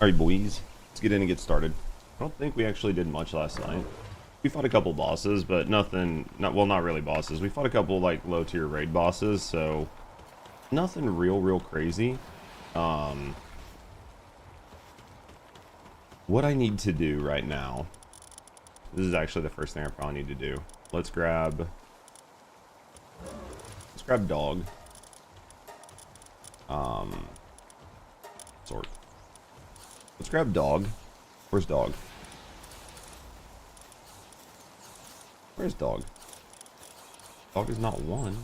Alright, boys. Let's get in and get started. I don't think we actually did much last night. We fought a couple bosses, but nothing... well, not really bosses. We fought a couple, like, low-tier raid bosses, so... nothing real crazy. What I need to do right now... this is actually the first thing I probably need to do. Let's grab dog. Sort. Let's grab dog. Where's dog? Where's dog? Dog is not one.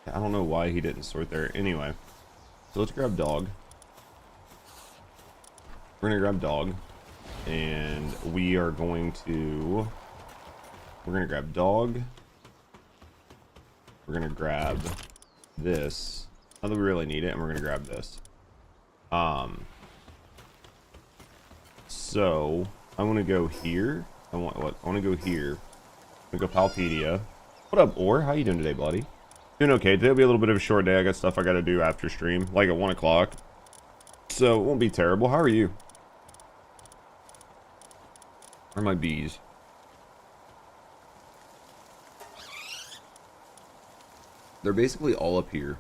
I don't know why he didn't sort there. Anyway, so let's grab dog. We're gonna grab dog, and we're gonna grab dog. We're gonna grab this. Not that we really need it, and we're gonna grab this. So I want to go here. I want to go here. I'm gonna go Palpedia. What up, Or? How you doing today, buddy? Doing okay. Today'll be a little bit of a short day. I got stuff I got to do after stream, like at 1 o'clock. So it won't be terrible. How are you? Where are my bees? They're basically all up here.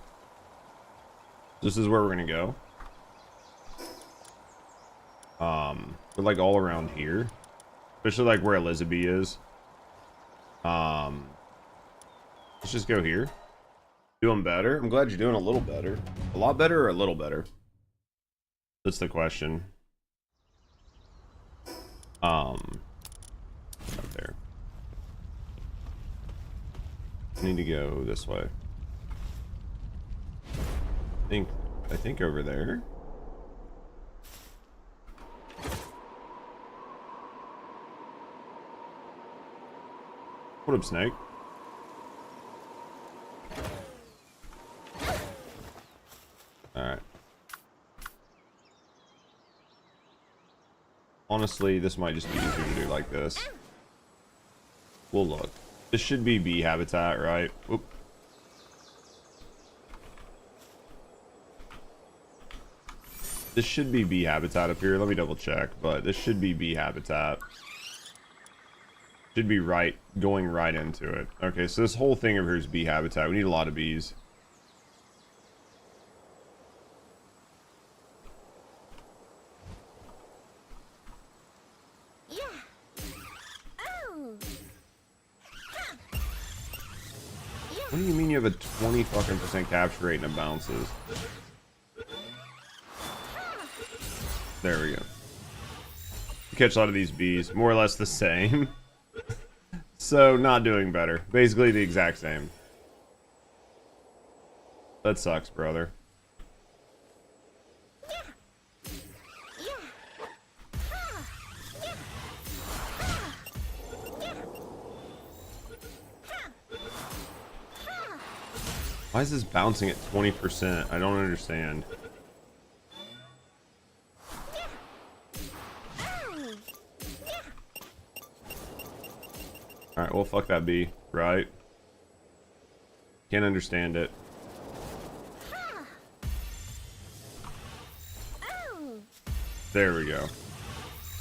This is where we're gonna go. We're like all around here, especially like where Elizabeth is. Let's just go here. Doing better. I'm glad you're doing a little better. A lot better or a little better? That's the question. Up there. I need to go this way. I think over there. What up, Snake? Alright. Honestly, this might just be easier to do like this. We'll look. This should be bee habitat, right? Oop. This should be bee habitat up here. Let me double check, but this should be bee habitat. Should be going right into it. Okay, so this whole thing over here is bee habitat. We need a lot of bees. Yeah. Oh. What do you mean you have a 20 fucking % capture rate and it bounces? There we go. Catch a lot of these bees, more or less the same. So not doing better. Basically the exact same. That sucks, brother. Why is this bouncing at 20%? I don't understand. Alright, well, fuck that bee, right? Can't understand it. There we go.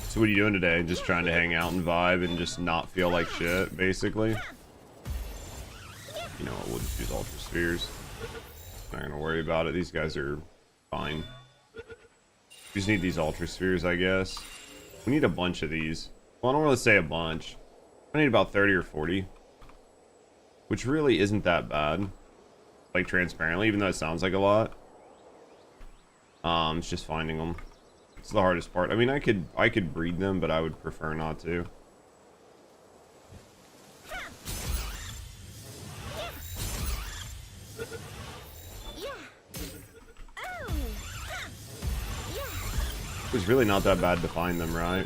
So what are you doing today? Just trying to hang out and vibe and just not feel like shit, basically? You know what, we'll just use Ultra Spheres. Not gonna worry about it. These guys are fine. We just need these Ultra Spheres, I guess. We need a bunch of these. Well, I don't really say a bunch. I need about 30 or 40. Which really isn't that bad. Like, transparently, even though it sounds like a lot. It's just finding them. It's the hardest part. I mean, I could breed them, but I would prefer not to. It's really not that bad to find them, right?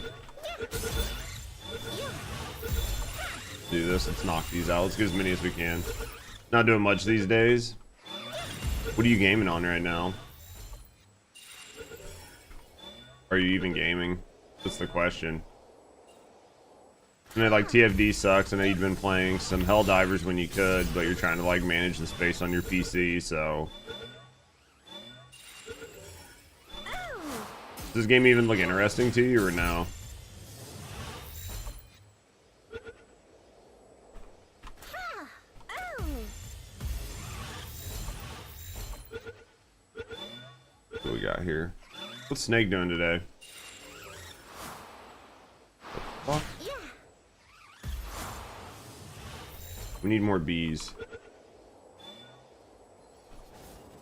Do this. Let's knock these out. Let's get as many as we can. Not doing much these days. What are you gaming on right now? Are you even gaming? That's the question. I mean, like, TFD sucks. I know you've been playing some Helldivers when you could, but you're trying to, like, manage the space on your PC, so... Does this game even look interesting to you or no? Oh. What we got here? What's Snake doing today? Fuck. Yeah. We need more bees.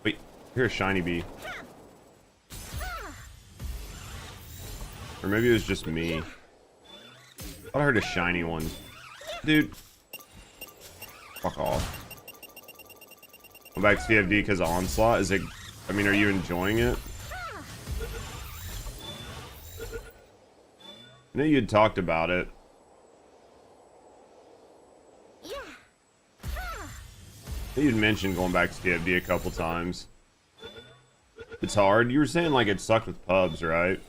Wait, here's a shiny bee. Or maybe it was just me. I thought I heard a shiny one. Dude. Fuck off. Go back to TFD because of Onslaught. Is it... I mean, are you enjoying it? I know you'd talked about it. Yeah. I know you'd mentioned going back to TFD a couple times. It's hard. You were saying like it sucked with pubs, right?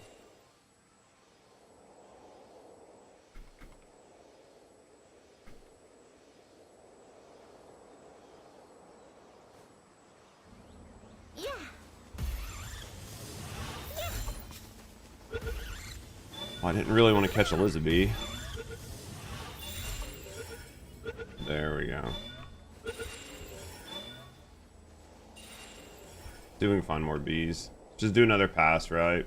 Yeah. Oh, I didn't really want to catch Elizabeth. There we go. See if we can find more bees. Just do another pass, right?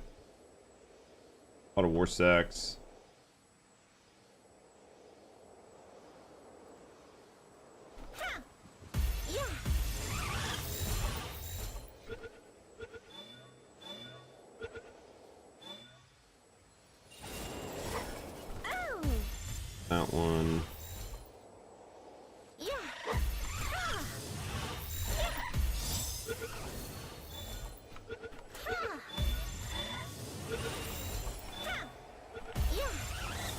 A lot of war sex. Yeah. Oh. That one. Yeah.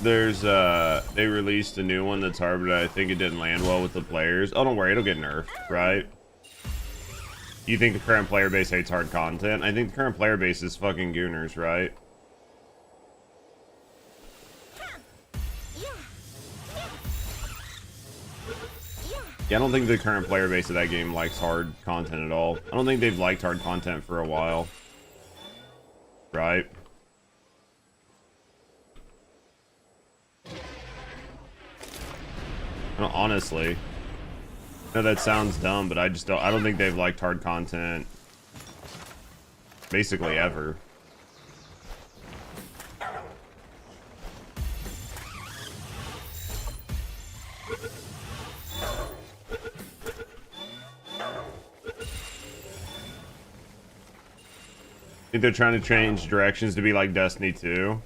There's they released a new one that's hard, but I think it didn't land well with the players. Oh, don't worry, it'll get nerfed, right? You think the current player base hates hard content? I think the current player base is fucking gooners, right? Yeah, I don't think the current player base of that game likes hard content at all. I don't think they've liked hard content for a while. Right? No, honestly. No, that sounds dumb, but I don't think they've liked hard content basically ever. Think they're trying to change directions to be like Destiny 2?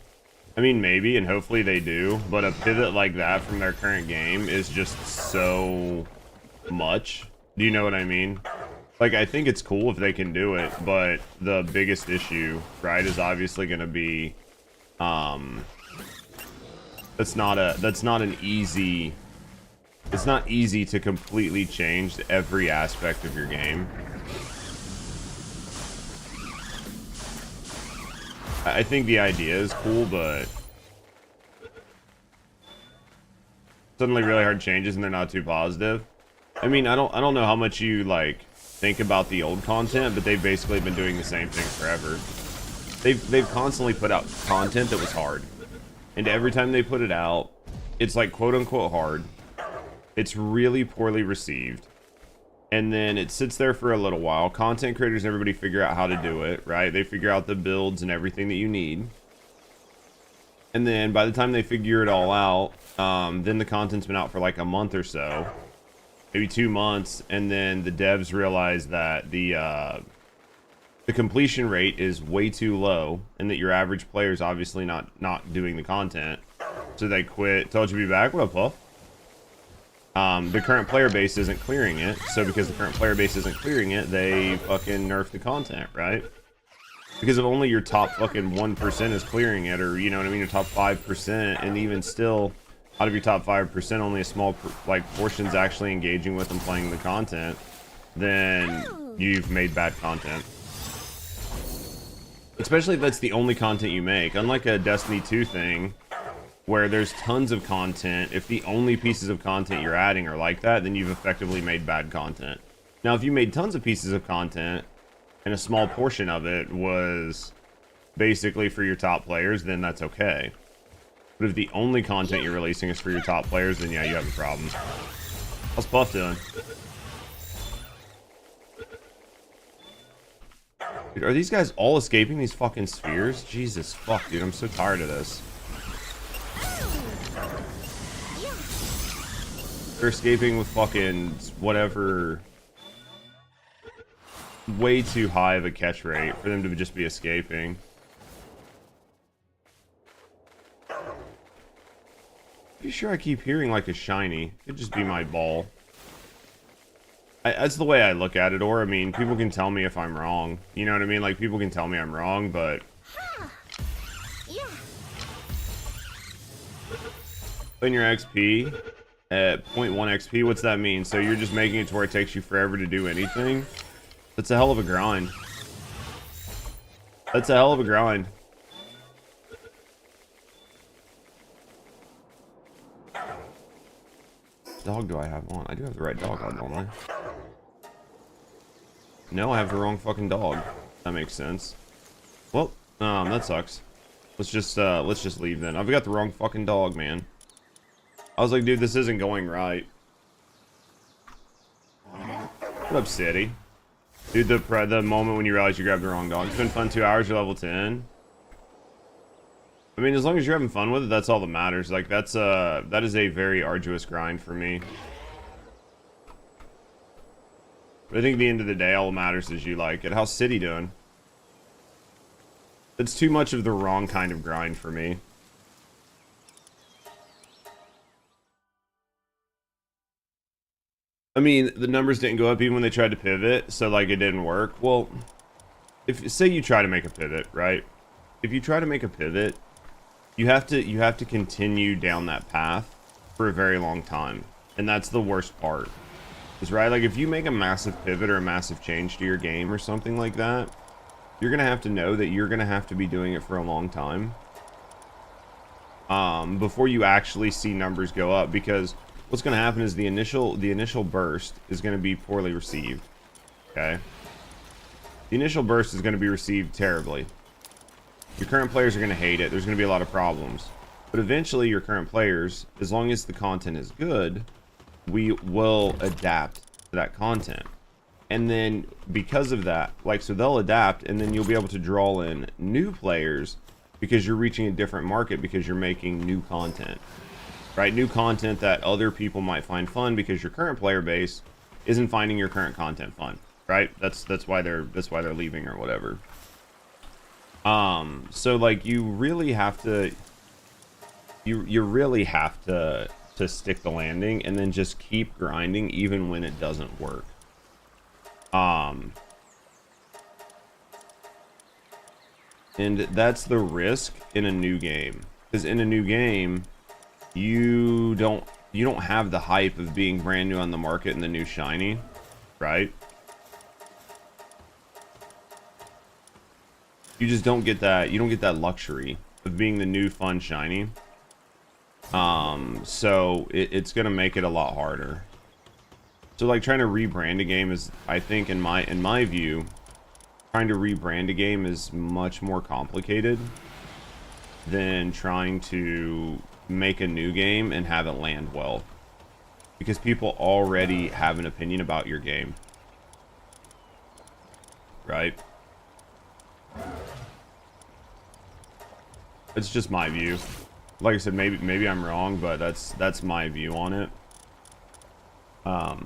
I mean, maybe, and hopefully they do, but a pivot like that from their current game is just so much. Do you know what I mean? Like, I think it's cool if they can do it, but the biggest issue, right, is obviously going to be, that's not an easy, it's not easy to completely change every aspect of your game. I think the idea is cool, but suddenly really hard changes and they're not too positive. I mean, I don't know how much you like think about the old content, but they've basically been doing the same thing forever. They've constantly put out content that was hard, and every time they put it out, it's like quote unquote hard. It's really poorly received, and then it sits there for a little while. Content creators and everybody figure out how to do it, right? They figure out the builds and everything that you need. And then by the time they figure it all out, then the content's been out for like a month or so, maybe 2 months, and then the devs realize that the completion rate is way too low, and that your average player is obviously not doing the content, so they quit. Told you to be back. What up, Puff? The current player base isn't clearing it, so because the current player base isn't clearing it, they fucking nerf the content, right? Because if only your top fucking 1% is clearing it, or, you know what I mean, your top 5%, and even still, out of your top 5%, only a small, portion's actually engaging with and playing the content, then you've made bad content. Especially if that's the only content you make. Unlike a Destiny 2 thing, where there's tons of content, if the only pieces of content you're adding are like that, then you've effectively made bad content. Now, if you made tons of pieces of content, and a small portion of it was basically for your top players, then that's okay. But if the only content you're releasing is for your top players, then yeah, you have a problem. How's Puff doing? Dude, are these guys all escaping these fucking spheres? Jesus fuck, dude, I'm so tired of this. They're escaping with fucking whatever. Way too high of a catch rate for them to just be escaping. Pretty sure I keep hearing like a shiny. Could just be my ball. That's the way I look at it. Or I mean, people can tell me if I'm wrong. You know what I mean? Like people can tell me I'm wrong, but Yeah. in your XP at 0.1 XP, what's that mean? So you're just making it to where it takes you forever to do anything? That's a hell of a grind. That's a hell of a grind. Dog do I have on? I do have the right dog on, don't I? No, I have the wrong fucking dog. That makes sense. Well, that sucks. Let's just leave then. I've got the wrong fucking dog, man. I was like, dude, this isn't going right. What up, City? Dude, the moment when you realize you grabbed the wrong dog. It's been fun 2 hours, you're level 10. I mean, as long as you're having fun with it, that's all that matters. Like, that is a very arduous grind for me. But I think at the end of the day, all that matters is you like it. How's City doing? It's too much of the wrong kind of grind for me. I mean, the numbers didn't go up even when they tried to pivot, so like it didn't work. Well, if say you try to make a pivot, right? If you try to make a pivot, you have to continue down that path for a very long time, and that's the worst part. Is right, like if you make a massive pivot or a massive change to your game or something like that, you're gonna have to know that you're gonna have to be doing it for a long time before you actually see numbers go up, because what's going to happen is the initial burst is going to be poorly received. Okay, the initial burst is going to be received terribly. Your current players are going to hate it. There's going to be a lot of problems, but eventually your current players, as long as the content is good, we will adapt to that content. And then because of that, like, so they'll adapt, and then you'll be able to draw in new players because you're reaching a different market, because you're making new content. Right, new content that other people might find fun because your current player base isn't finding your current content fun. Right, that's why they're leaving or whatever. So like you really have to stick the landing and then just keep grinding even when it doesn't work. And that's the risk in a new game, because in a new game you don't have the hype of being brand new on the market and the new shiny, right? You just don't get that. You don't get that luxury of being the new fun shiny. So it's gonna make it a lot harder. So like trying to rebrand a game is, I think in my view, trying to rebrand a game is much more complicated than trying to make a new game and have it land well, because people already have an opinion about your game, right? It's just my view. Like I said, maybe I'm wrong, but that's my view on it. I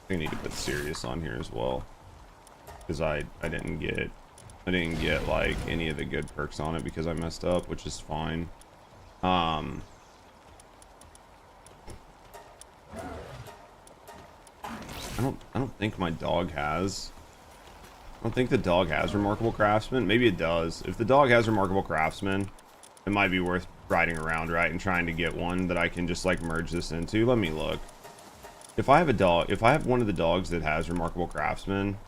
need to put serious on here as well, because I didn't get like any of the good perks on it because I messed up, which is fine. I don't think my dog has. I don't think the dog has Remarkable Craftsman. Maybe it does. If the dog has Remarkable Craftsman, it might be worth riding around, right, and trying to get one that I can just like merge this into. Let me look. If I have one of the dogs that has Remarkable Craftsman,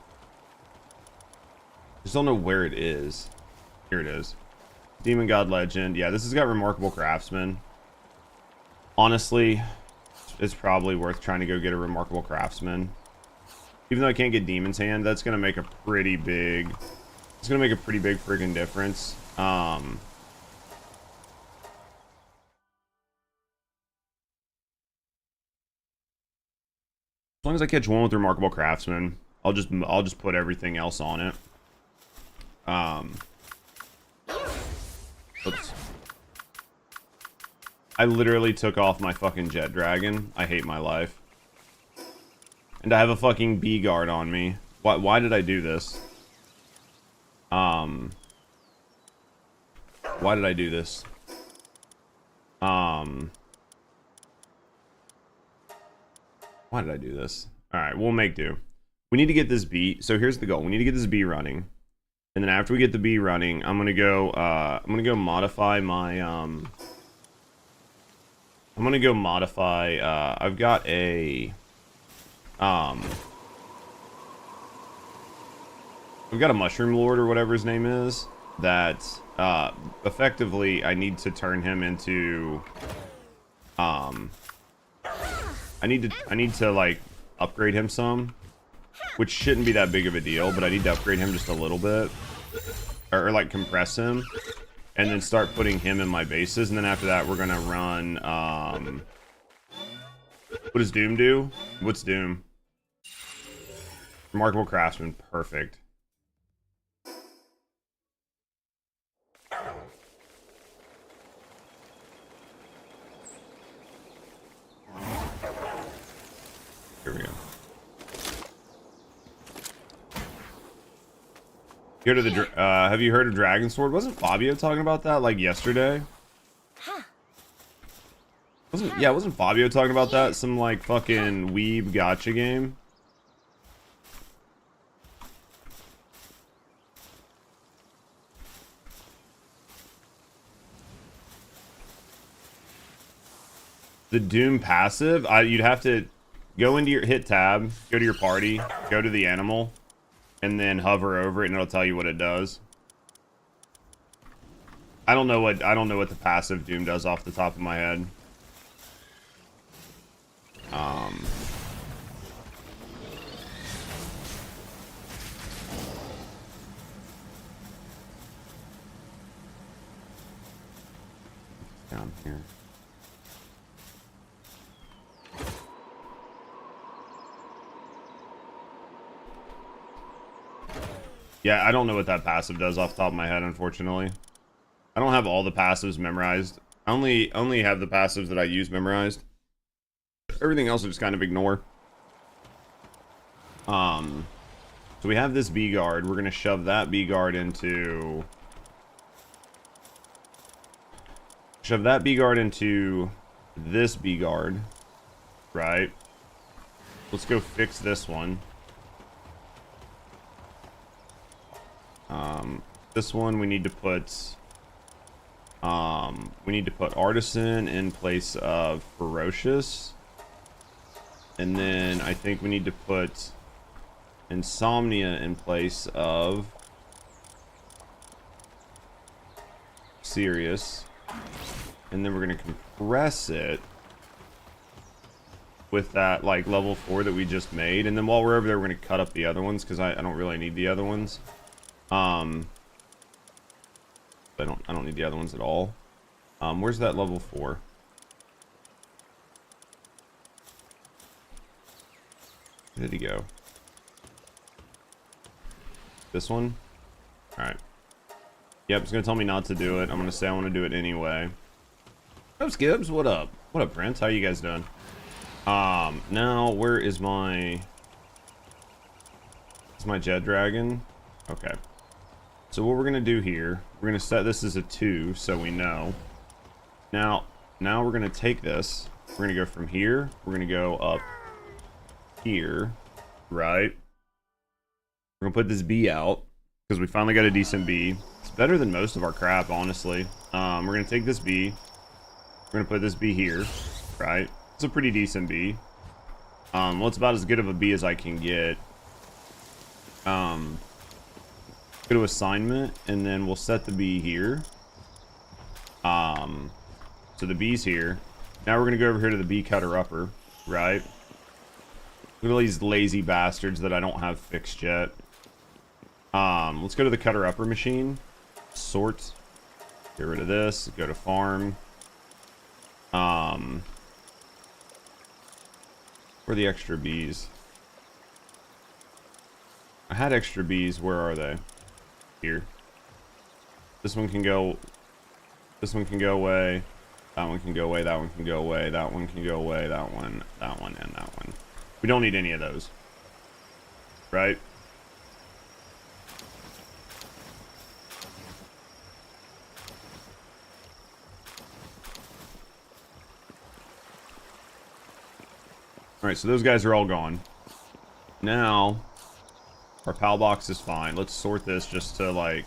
I just don't know where it is. Here it is. Demon God Legend. Yeah, this has got Remarkable Craftsman. Honestly, it's probably worth trying to go get a Remarkable Craftsman, Even though I can't get Demon's Hand, that's gonna make a pretty big... It's gonna make a pretty big freaking difference. As long as I catch one with Remarkable Craftsman, I'll just put everything else on it. Oops. I literally took off my fucking Jet Dragon. I hate my life. And I have a fucking bee guard on me. Why did I do this? Why did I do this? Why did I do this? Alright, we'll make do. We need to get this bee. So here's the goal. We need to get this bee running. And then after we get the bee running, I'm gonna go modify my I've got a we've got a Mushroom Lord or whatever his name is that effectively I need to turn him into I need to like upgrade him some, which shouldn't be that big of a deal, but I need to upgrade him just a little bit or like compress him and then start putting him in my bases. And then after that we're gonna run what does Doom do? What's Doom? Remarkable Craftsman. Perfect. Here we go. Go to the have you heard of Dragon Sword? Wasn't Fabio talking about that like yesterday? Wasn't Fabio talking about that? Some like fucking weeb gacha game? The Doom passive? You'd have to go into your hit tab, go to your party, go to the animal, and then hover over it, and it'll tell you what it does. I don't know what the passive Doom does off the top of my head. Down here. Yeah, I don't know what that passive does off the top of my head, unfortunately. I don't have all the passives memorized. I only have the passives that I use memorized. Everything else I just kind of ignore. So we have this bee guard. We're gonna shove that bee guard into this bee guard, right? Let's go fix this one. This one we need to put Artisan in place of Ferocious. And then I think we need to put Insomnia in place of Serious. And then we're going to compress it with that like level 4 that we just made. And then while we're over there, we're going to cut up the other ones because I don't really need the other ones. I don't need the other ones at all. Where's that level 4? Where did he go? This one? Alright. Yep, it's gonna tell me not to do it. I'm gonna say I want to do it anyway. What's Gibbs? What up? What up, Prince? How you guys doing? Now where is my Jet Dragon? Okay. So what we're gonna do here, we're gonna set this as a 2 so we know. Now we're gonna take this, we're gonna go from here, we're gonna go up here, right? We're gonna put this bee out because we finally got a decent bee. It's better than most of our crap, honestly. We're gonna take this bee, we're gonna put this bee here, right? It's a pretty decent bee. Well, it's about as good of a bee as I can get. Go to assignment, and then we'll set the bee here. So the bee's here. Now we're gonna go over here to the bee cutter upper, right? Look at all these lazy bastards that I don't have fixed yet. Let's go to the cutter upper machine. Sort. Get rid of this. Go to farm. Where are the extra bees? I had extra bees. Where are they? Here. This one can go. This one can go away. That one can go away. That one can go away. That one can go away. That one, and that one. We don't need any of those. Right? Alright, so those guys are all gone. Now, our PAL box is fine. Let's sort this just to, like...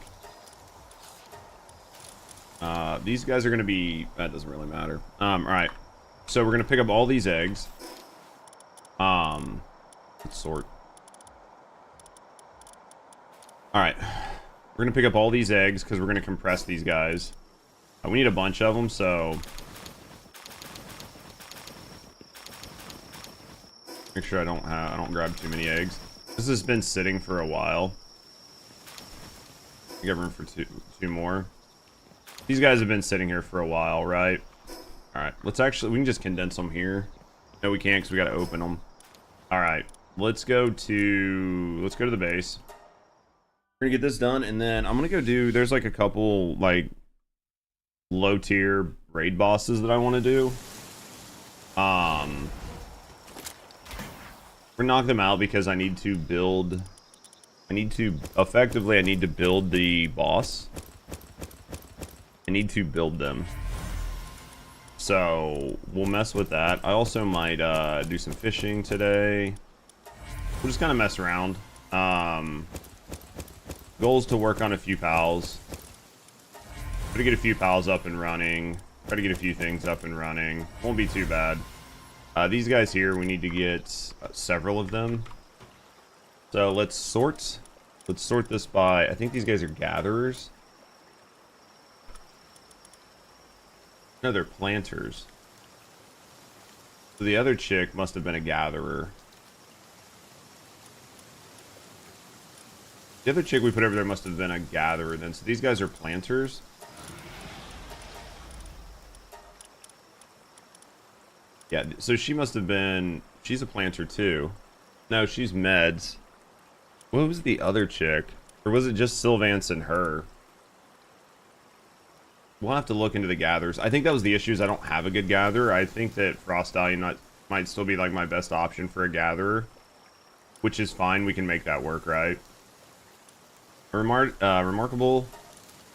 these guys are going to be... That doesn't really matter. Alright. So we're going to pick up all these eggs. Let's sort. Alright. We're going to pick up all these eggs because we're going to compress these guys. We need a bunch of them, so... Make sure I don't grab too many eggs. This has been sitting for a while. We got room for two more. These guys have been sitting here for a while, right? Alright, let's actually... We can just condense them here. No, we can't because we got to open them. Alright, let's go to the base. We're going to get this done, and then I'm going to go do... There's like a couple, like, low-tier raid bosses that I want to do. We're gonna knock them out because I need to build... Effectively, I need to build the boss. I need to build them. So, we'll mess with that. I also might do some fishing today. We'll just kind of mess around. Goal is to work on a few pals. Try to get a few pals up and running. Try to get a few things up and running. Won't be too bad. These guys here, we need to get several of them. So let's sort this by... I think these guys are gatherers. No, they're planters. So the other chick must have been a gatherer. The other chick we put over there must have been a gatherer then. So these guys are planters. Yeah, so she must have been... She's a planter too. No, she's meds. What was the other chick? Or was it just Sylvance and her? We'll have to look into the gatherers. I think that was the issue, is I don't have a good gatherer. I think that Frost Stallion might still be like my best option for a gatherer. Which is fine, we can make that work, right? Remarkable.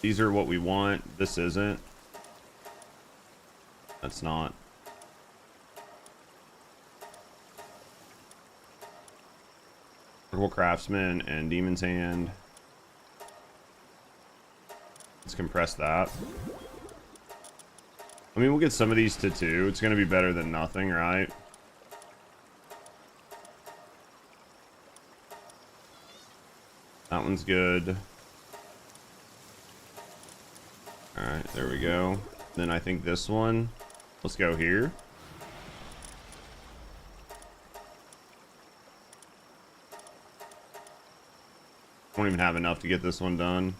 These are what we want. This isn't. That's not. Craftsman and Demon's Hand. Let's compress that. I mean, we'll get some of these to 2. It's going to be better than nothing, right? That one's good. Alright, there we go. Then I think this one. Let's go here. Won't even have enough to get this one done.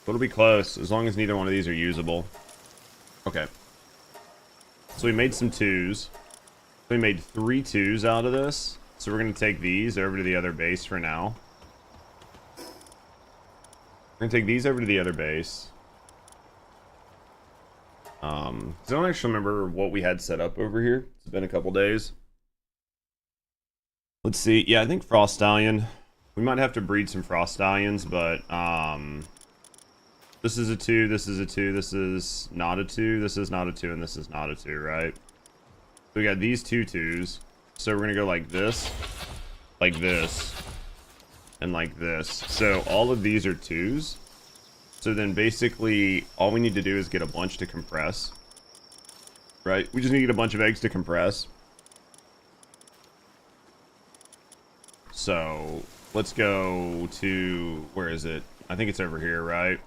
But it'll be close, as long as neither one of these are usable. Okay. So we made some 2s. We made 3 2s out of this. So we're going to take these over to the other base for now. We're going to take these over to the other base. 'Cause I don't actually remember what we had set up over here. It's been a couple days. Let's see. Yeah, I think Frost Stallion... We might have to breed some Frost Stallions, but, this is a 2, this is a 2, this is not a 2, this is not a 2, and this is not a 2, right? So we got these 2 2s. So we're going to go like this, and like this. So all of these are 2s. So then basically, all we need to do is get a bunch to compress. Right? We just need to get a bunch of eggs to compress. So... Let's go to... Where is it? I think it's over here, right?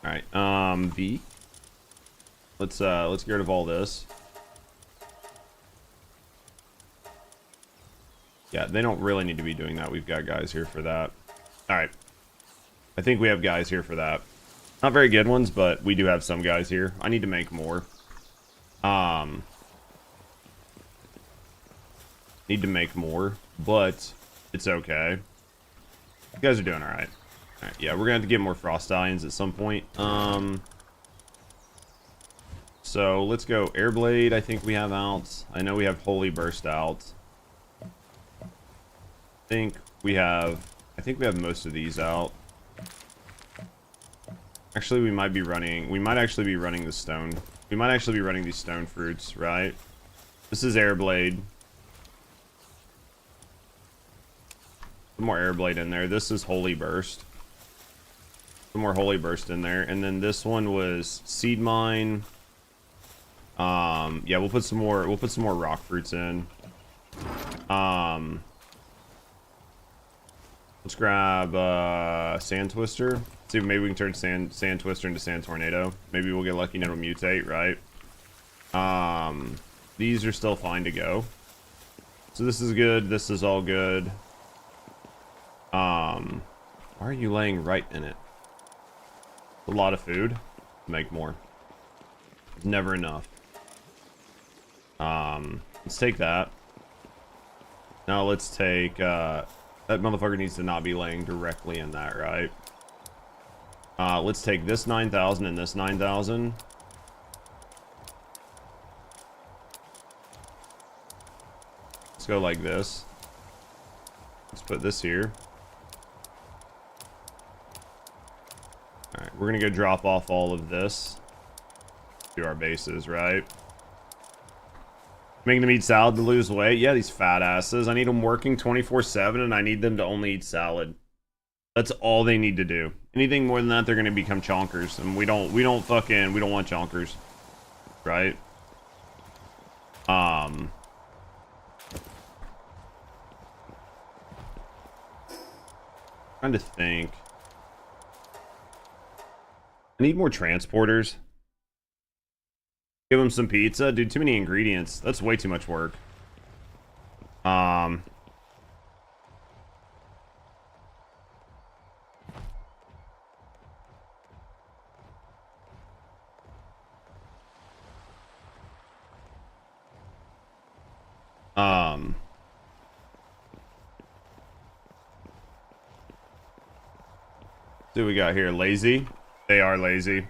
Alright, V. Let's get rid of all this. Yeah, they don't really need to be doing that. We've got guys here for that. All right. I think we have guys here for that. Not very good ones, but we do have some guys here. I need to make more. Need to make more, but it's okay. You guys are doing all right. All right, yeah, we're gonna have to get more frost stallions at some point. So let's go Airblade. I think we have out. I know we have Holy Burst out. I think we have most of these out. Actually, we might actually be running the stone. We might actually be running these stone fruits, right? This is Airblade. Some more Airblade in there. This is Holy Burst. Some more Holy Burst in there. And then this one was Seed Mine. Yeah, we'll put some more rock fruits in. Let's grab Sand Twister. See if maybe we can turn Sand Twister into Sand Tornado. Maybe we'll get lucky and it'll mutate, right? These are still fine to go. So this is good. This is all good. Why are you laying right in it? A lot of food. Make more. It's never enough. Let's take that. Now let's take that motherfucker needs to not be laying directly in that, right? Let's take this 9,000 and this 9,000. Let's go like this. Let's put this here. Alright, we're gonna go drop off all of this to our bases, right? Making them eat salad to lose weight. Yeah, these fat asses. I need them working 24/7 and I need them to only eat salad. That's all they need to do. Anything more than that, they're gonna become chonkers. And we don't want chonkers. Right? Trying to think. I need more transporters. Give them some pizza. Dude, too many ingredients. That's way too much work. What we got here? Lazy? They are lazy.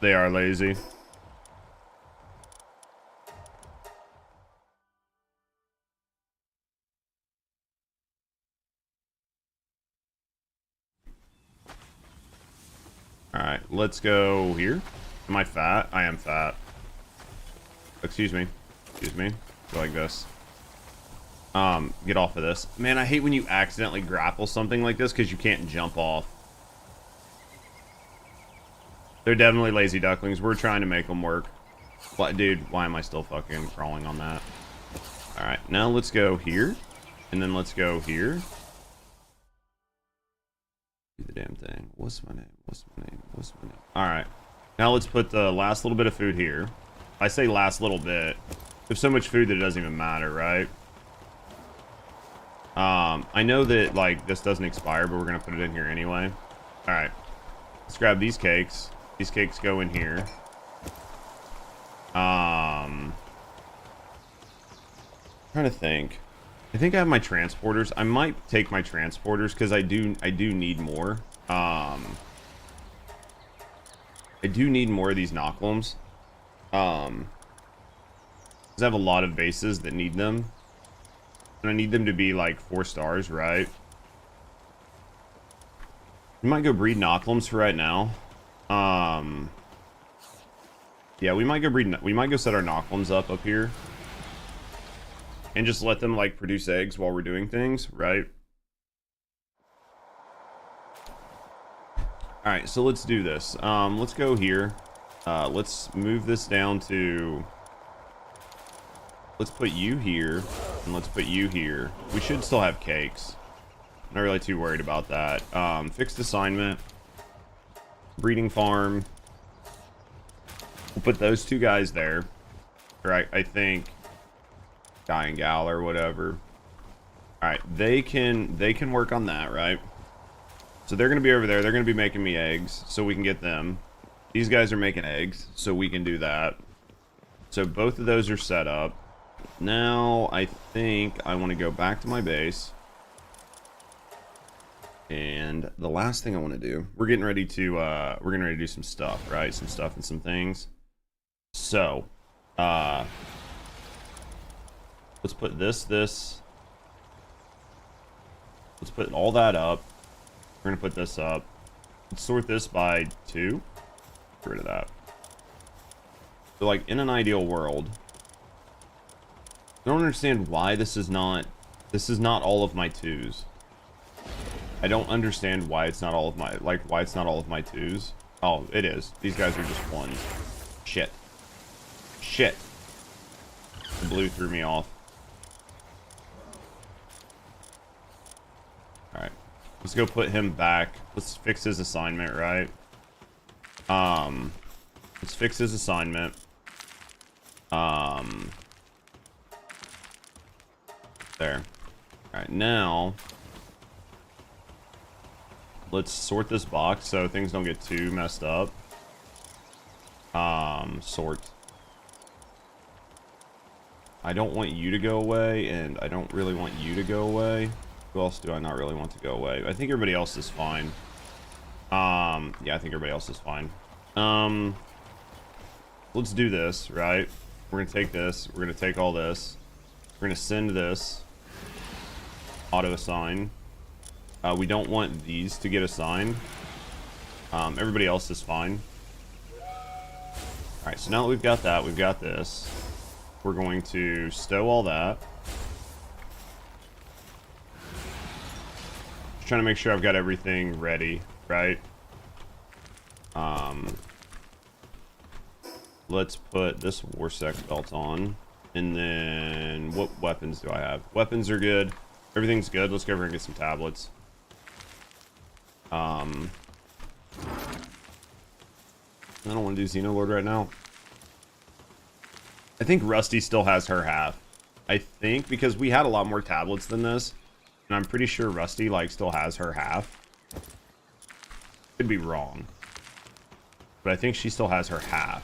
They are lazy. Alright, let's go here. Am I fat? I am fat. Excuse me. Excuse me. Go like this. Get off of this. Man, I hate when you accidentally grapple something like this because you can't jump off. They're definitely lazy ducklings. We're trying to make them work. What, dude, why am I still fucking crawling on that? Alright, now let's go here. And then let's go here. Do the damn thing. What's my name? What's my name? What's my name? Alright. Now let's put the last little bit of food here. I say last little bit. There's so much food that it doesn't even matter, right? I know that, like, this doesn't expire, but we're gonna put it in here anyway. Alright. Let's grab these cakes. These cakes go in here. Trying to think. I think I have my transporters. I might take my transporters because I do need more. I do need more of these knocklums. Because I have a lot of bases that need them. And I need them to be like 4 stars, right? We might go breed knocklums for right now. Yeah, we might go set our knocklums up here. And just let them like produce eggs while we're doing things, right? Alright, so let's do this. Let's go here. Let's move this down to... Let's put you here, and let's put you here. We should still have cakes. Not really too worried about that. Fixed assignment. Breeding farm. We'll put those 2 guys there. Right, I think. guy and gal or whatever. All right, they can work on that, right? So they're gonna be over there. They're gonna be making me eggs, so we can get them. These guys are making eggs, so we can do that. So both of those are set up. Now I think I want to go back to my base. And the last thing I want to do, we're getting ready to do some stuff, right? Some stuff and some things. So, let's put this. Let's put all that up. We're gonna put this up. Let's sort this by 2. Get rid of that. So, like, in an ideal world, I don't understand why this is not all of my 2s. I don't understand why it's not all of my, why it's not all of my 2s. Oh, it is. These guys are just 1s. Shit. Shit. The blue threw me off. Alright. Let's go put him back. Let's fix his assignment, right? Let's fix his assignment. There. Alright, now let's sort this box so things don't get too messed up. Sort. I don't want you to go away, and I don't really want you to go away. Who else do I not really want to go away? I think everybody else is fine. Yeah, I think everybody else is fine. Let's do this, right? We're gonna take this. We're gonna take all this. We're gonna send this. Auto assign. We don't want these to get assigned. Everybody else is fine. Alright, so now that we've got that, we've got this. We're going to stow all that. Just trying to make sure I've got everything ready, right? Let's put this Warsec belt on. And then, what weapons do I have? Weapons are good. Everything's good. Let's go over and get some tablets. I don't want to do Xenolord right now. I think Rusty still has her half. I think because we had a lot more tablets than this, and I'm pretty sure Rusty still has her half. Could be wrong, but I think she still has her half.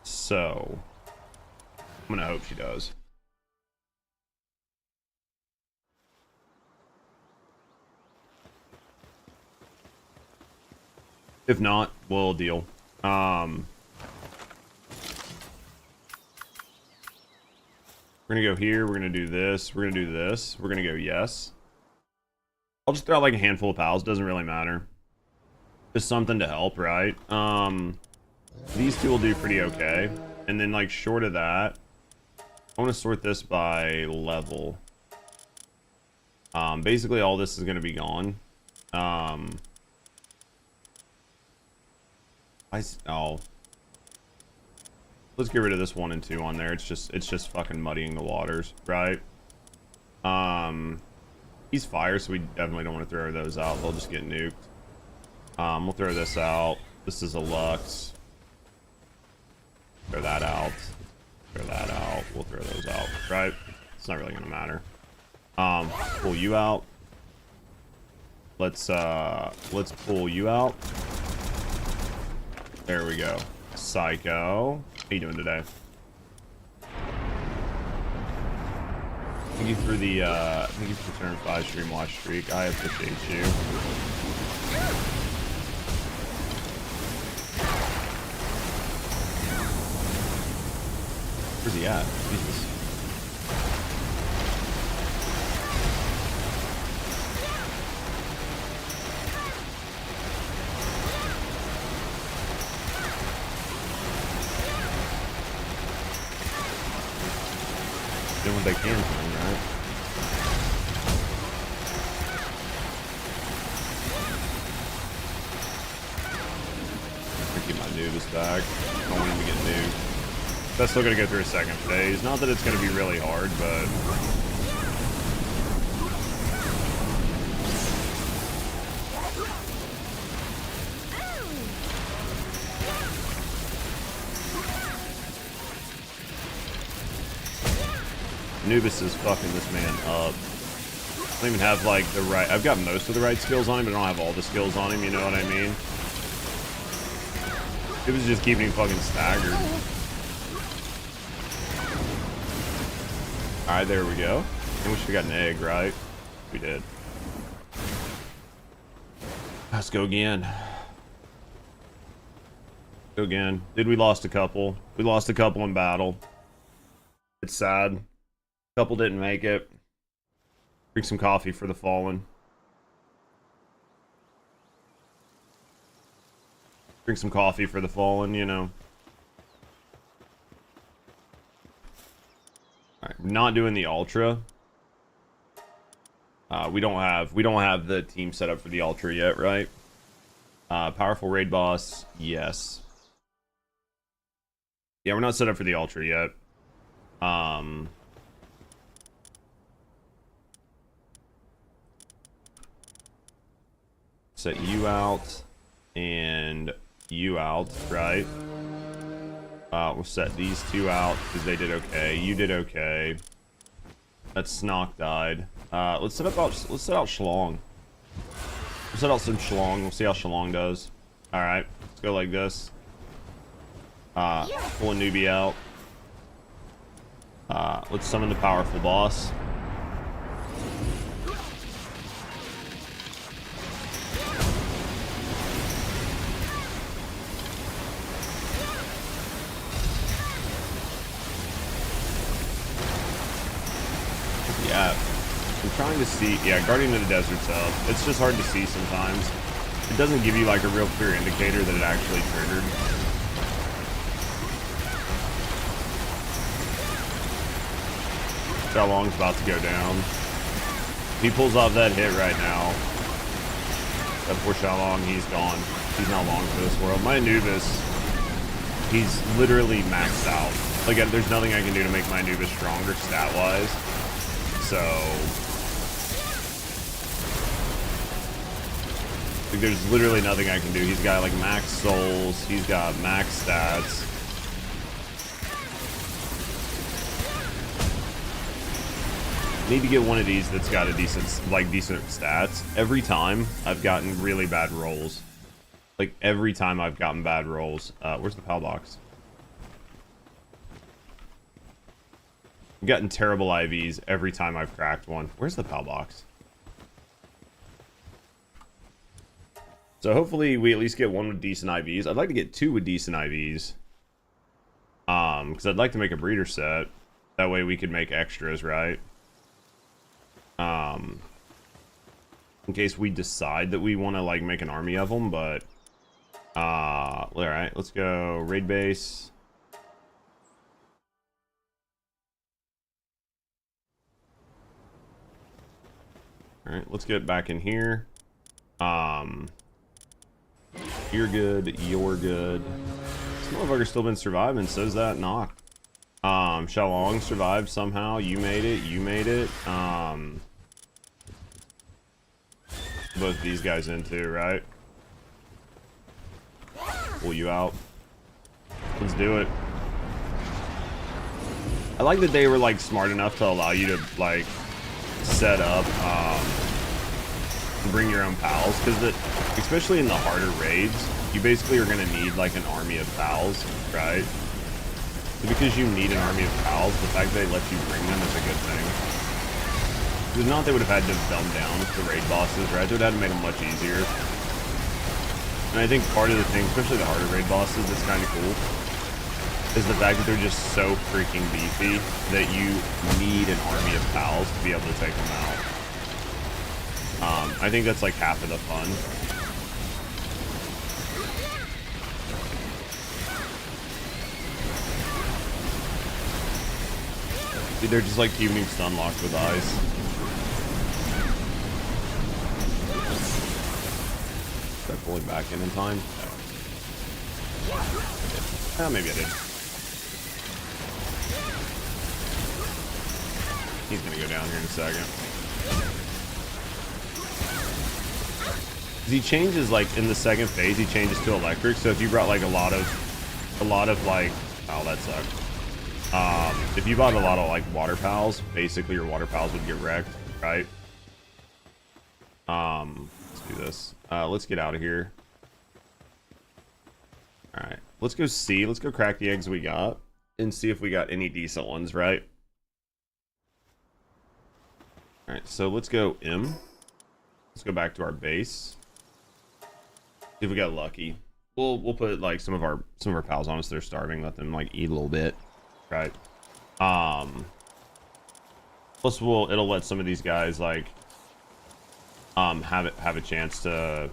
So I'm gonna hope she does. If not, we'll deal. We're gonna go here. We're gonna do this. We're gonna do this. We're gonna go yes. I'll just throw out like a handful of pals. Doesn't really matter. Just something to help, right? These two will do pretty okay. And then like short of that, I want to sort this by level. Basically all this is gonna be gone. Oh. Let's get rid of this 1 and 2 on there. It's just fucking muddying the waters, right? He's fire, so we definitely don't want to throw those out. They'll just get nuked. We'll throw this out. This is a Lux. Throw that out. Throw that out. We'll throw those out, right? It's not really gonna matter. Pull you out. Let's pull you out. There we go. Psycho. How you doing today? Thank you for the thank you for the turn 5 stream watch streak. I appreciate you. Where's he at? Jesus. Doing what they can for him, right? I'll keep my noobs back. I don't want him to get nuked. That's still gonna go through a second phase. Not that it's gonna be really hard, but Anubis is fucking this man up. I don't even have like the right. I've got most of the right skills on him, but I don't have all the skills on him. You know what I mean? It was just keeping him fucking staggered. All right, there we go. I wish we got an egg, right? We did. Let's go again. Go again. Did we lost a couple? We lost a couple in battle. It's sad. Couple didn't make it. Drink some coffee for the fallen. Drink some coffee for the fallen, you know. Alright, we're not doing the ultra. We don't have the team set up for the ultra yet, right? Powerful raid boss, yes. Yeah, we're not set up for the ultra yet. Set you out and you out, right? We'll set these two out because they did okay. You did okay. That Snock died. Let's set out Shlong. We'll set out some Shlong. We'll see how Shlong does. All right, let's go like this. Pull a newbie out. Let's summon the powerful boss. Yeah, I'm trying to see. Yeah, Guardian of the Desert's up. It's just hard to see sometimes. It doesn't give you like a real clear indicator that it actually triggered. Xiaolong's about to go down. He pulls off that hit right now. That poor Xiaolong, he's gone. He's not long for this world. My Anubis, he's literally maxed out. Like, there's nothing I can do to make my Anubis stronger stat-wise. So, like, there's literally nothing I can do. He's got like max souls. He's got max stats. Need to get one of these that's got a decent stats. Every time I've gotten really bad rolls. Like every time I've gotten bad rolls. Where's the PAL box? I've gotten terrible IVs every time I've cracked one. Where's the PAL box? So hopefully we at least get one with decent IVs. I'd like to get two with decent IVs. Because I'd like to make a breeder set. That way we could make extras, right? In case we decide that we want to like make an army of them, but all right, let's go raid base. All right, let's get back in here. You're good, you're good. This motherfucker's still been surviving, so's that knock. Xiaolong survived somehow. You made it, you made it. Both these guys in too, right? Pull you out. Let's do it. I like that they were like smart enough to allow you to like set up bring your own pals, because especially in the harder raids, you basically are going to need like an army of pals, right? So because you need an army of pals, the fact that they let you bring them is a good thing. If not, they would have had to dumb down the raid bosses, right? They would have had to make them much easier. And I think part of the thing, especially the harder raid bosses, that's kind of cool, is the fact that they're just so freaking beefy that you need an army of pals to be able to take them out. I think that's like half of the fun. Dude, they're just like keeping him stun locked with ice. Start pulling back in time. No. Maybe I did. He's gonna go down here in a second. He changes like in the second phase. He changes to electric. So if you brought like a lot of like, oh, that sucked. If you bought a lot of like water pals, basically your water pals would get wrecked, right? Let's do this. Let's get out of here. All right, let's go see. Let's go crack the eggs we got and see if we got any decent ones, right? All right, so let's go M. Let's go back to our base. See if we got lucky. We'll put like some of our pals on us. They're starving. Let them like eat a little bit, right? Plus it'll let some of these guys like have a chance to.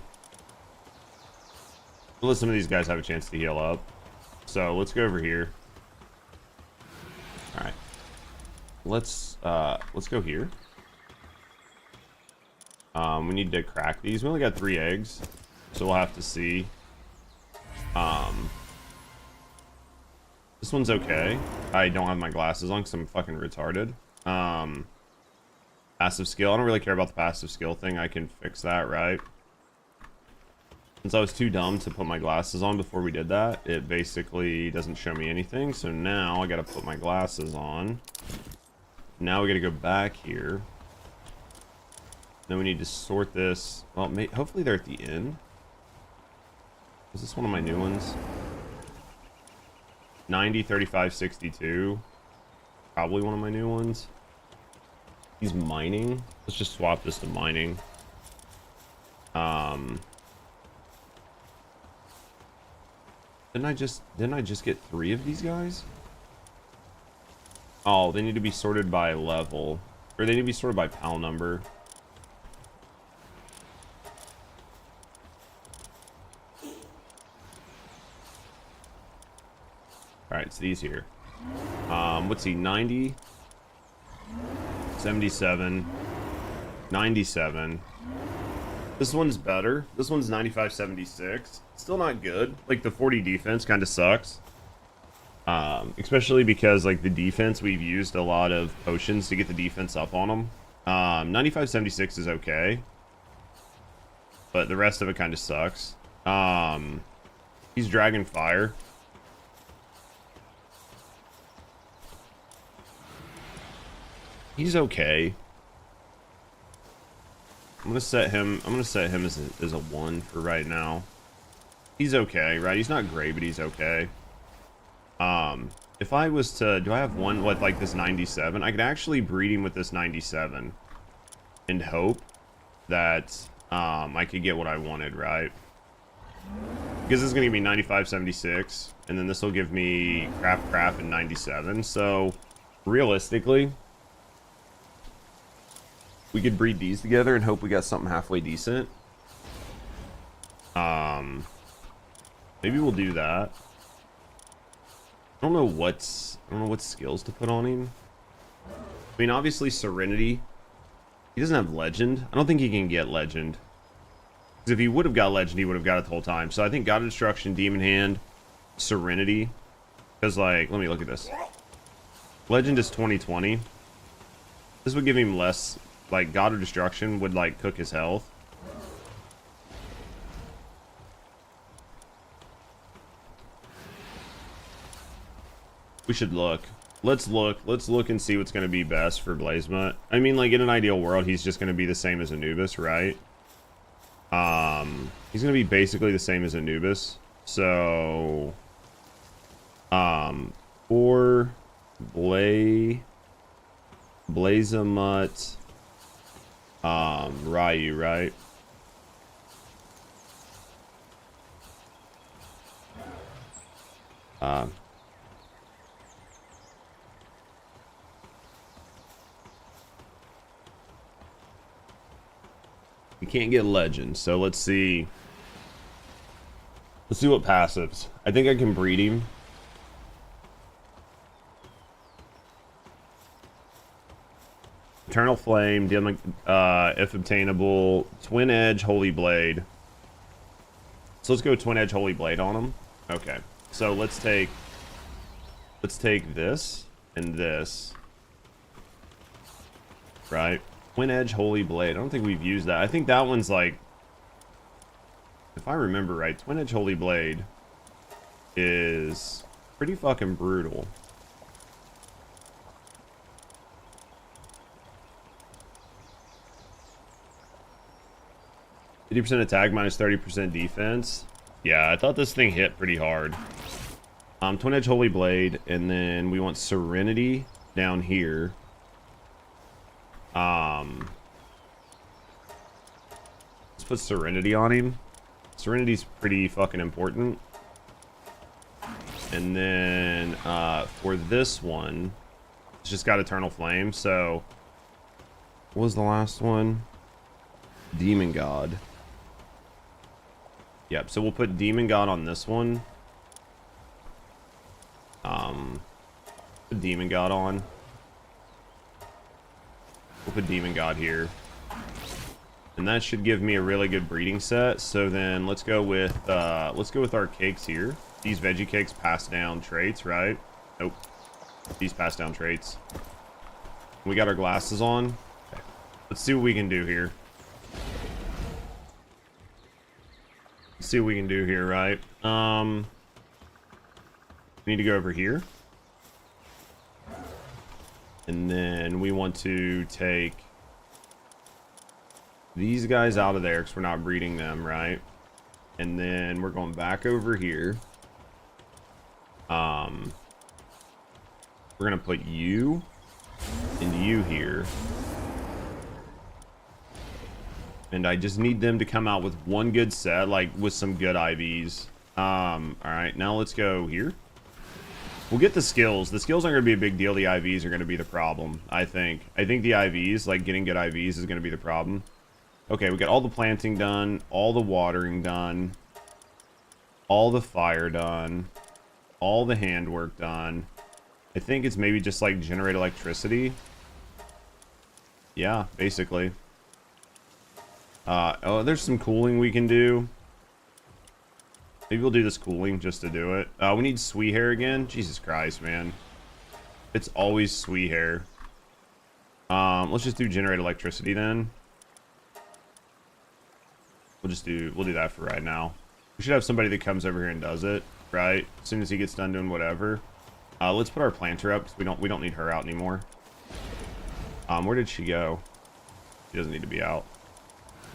Let some of these guys have a chance to heal up. So let's go over here. All right. Let's go here. We need to crack these. We only got 3 eggs, so we'll have to see. This one's okay. I don't have my glasses on because I'm fucking retarded. Passive skill. I don't really care about the passive skill thing. I can fix that, right? Since I was too dumb to put my glasses on before we did that, it basically doesn't show me anything. So now I gotta put my glasses on. Now we gotta go back here. Then we need to sort this. Well, hopefully they're at the end. Is this one of my new ones? 90, 35, 62. Probably one of my new ones. He's mining. Let's just swap this to mining. Didn't I just get 3 of these guys? Oh, they need to be sorted by level. Or they need to be sorted by pal number. Alright, it's these here. What's he? 90, 77, 97. This one's better. This one's 95, 76. Still not good. Like, the 40 defense kind of sucks. Especially because, like, the defense, we've used a lot of potions to get the defense up on them. 95, 76 is okay. But the rest of it kind of sucks. He's Dragon Fire. He's okay. I'm gonna set him as a 1 for right now. He's okay, right? He's not great, but he's okay. If I was to, do I have one with like this 97? I could actually breed him with this 97 and hope that I could get what I wanted, right? Because this is gonna give me 95, 76, and then this will give me crap and 97. So realistically, we could breed these together and hope we got something halfway decent. Maybe we'll do that. I don't know what skills to put on him. I mean, obviously Serenity. He doesn't have Legend. I don't think he can get Legend. Because if he would have got Legend, he would have got it the whole time. So I think God of Destruction, Demon Hand, Serenity. Because, like, let me look at this. Legend is 2020. This would give him less. Like, God of Destruction would, like, cook his health. We should look. Let's look and see what's going to be best for Blazemut. I mean, like, in an ideal world, he's just going to be the same as Anubis, right? He's going to be basically the same as Anubis. So, for Blazemut, Ryu, right? We can't get Legend, so let's see. Let's see what passives. I think I can breed him. Eternal Flame, if obtainable. Twin Edge, Holy Blade. So let's go Twin Edge, Holy Blade on him. Okay. So let's take this and this. Right? Twin Edge, Holy Blade. I don't think we've used that. I think that one's like, if I remember right, Twin Edge, Holy Blade is pretty fucking brutal. 50% attack, minus 30% defense. Yeah, I thought this thing hit pretty hard. Twin Edge Holy Blade, and then we want Serenity down here. Let's put Serenity on him. Serenity's pretty fucking important. And then for this one, it's just got Eternal Flame. So, what was the last one? Demon God. Yep, so we'll put Demon God on this one. Put Demon God on. We'll put Demon God here. And that should give me a really good breeding set. So then let's go with our cakes here. These veggie cakes pass down traits, right? Nope. These pass down traits. We got our glasses on. Okay. Let's see what we can do here. Let's see what we can do here, right? We need to go over here. And then we want to take these guys out of there because we're not breeding them, right? And then we're going back over here. We're gonna put you and you here. And I just need them to come out with one good set, like with some good IVs. All right, now let's go here. We'll get the skills. The skills aren't going to be a big deal. The IVs are going to be the problem, I think. I think the IVs, like getting good IVs, is going to be the problem. Okay, we got all the planting done, all the watering done, all the fire done, all the handwork done. I think it's maybe just like generate electricity. Yeah, basically. Oh, there's some cooling we can do. Maybe we'll do this cooling just to do it. We need sweet hair again. Jesus Christ, man. It's always sweet hair. Let's just do generate electricity then. We'll do that for right now. We should have somebody that comes over here and does it, right? As soon as he gets done doing whatever. Let's put our planter up because we don't need her out anymore. Where did she go? She doesn't need to be out.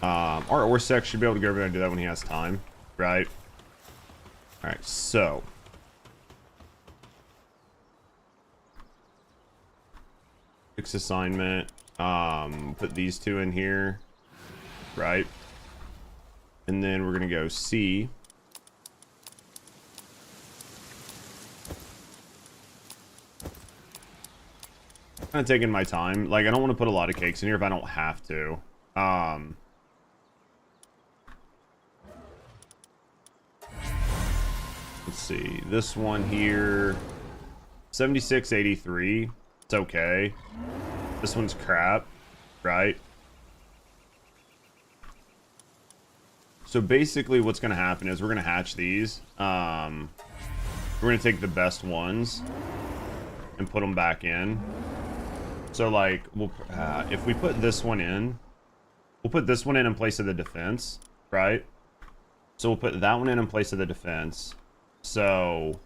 Our Orsec should be able to go over there and do that when he has time, right? Alright, so fix assignment. Put these two in here, right? And then we're gonna go C. Kind of taking my time. Like, I don't want to put a lot of cakes in here if I don't have to. Let's see. This one here, 7683. It's okay. This one's crap, right? So basically what's going to happen is we're going to hatch these. We're going to take the best ones and put them back in. So like, if we put this one in, we'll put this one in place of the defense, right? So we'll put that one in place of the defense. So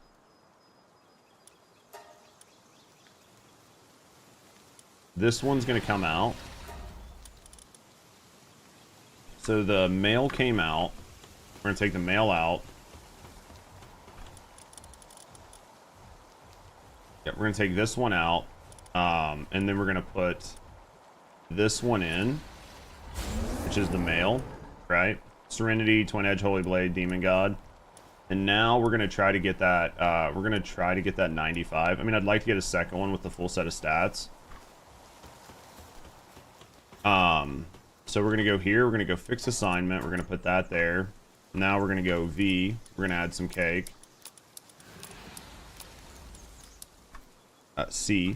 this one's going to come out. So the male came out. We're going to take the male out. Yeah, we're going to take this one out. And then we're going to put this one in, which is the male, right? Serenity, Twin Edge, Holy Blade, Demon God. And now we're going to try to get that, 95. I mean, I'd like to get a second one with the full set of stats. So we're going to go here. We're going to go fix assignment. We're going to put that there. Now we're going to go V. We're going to add some cake. C.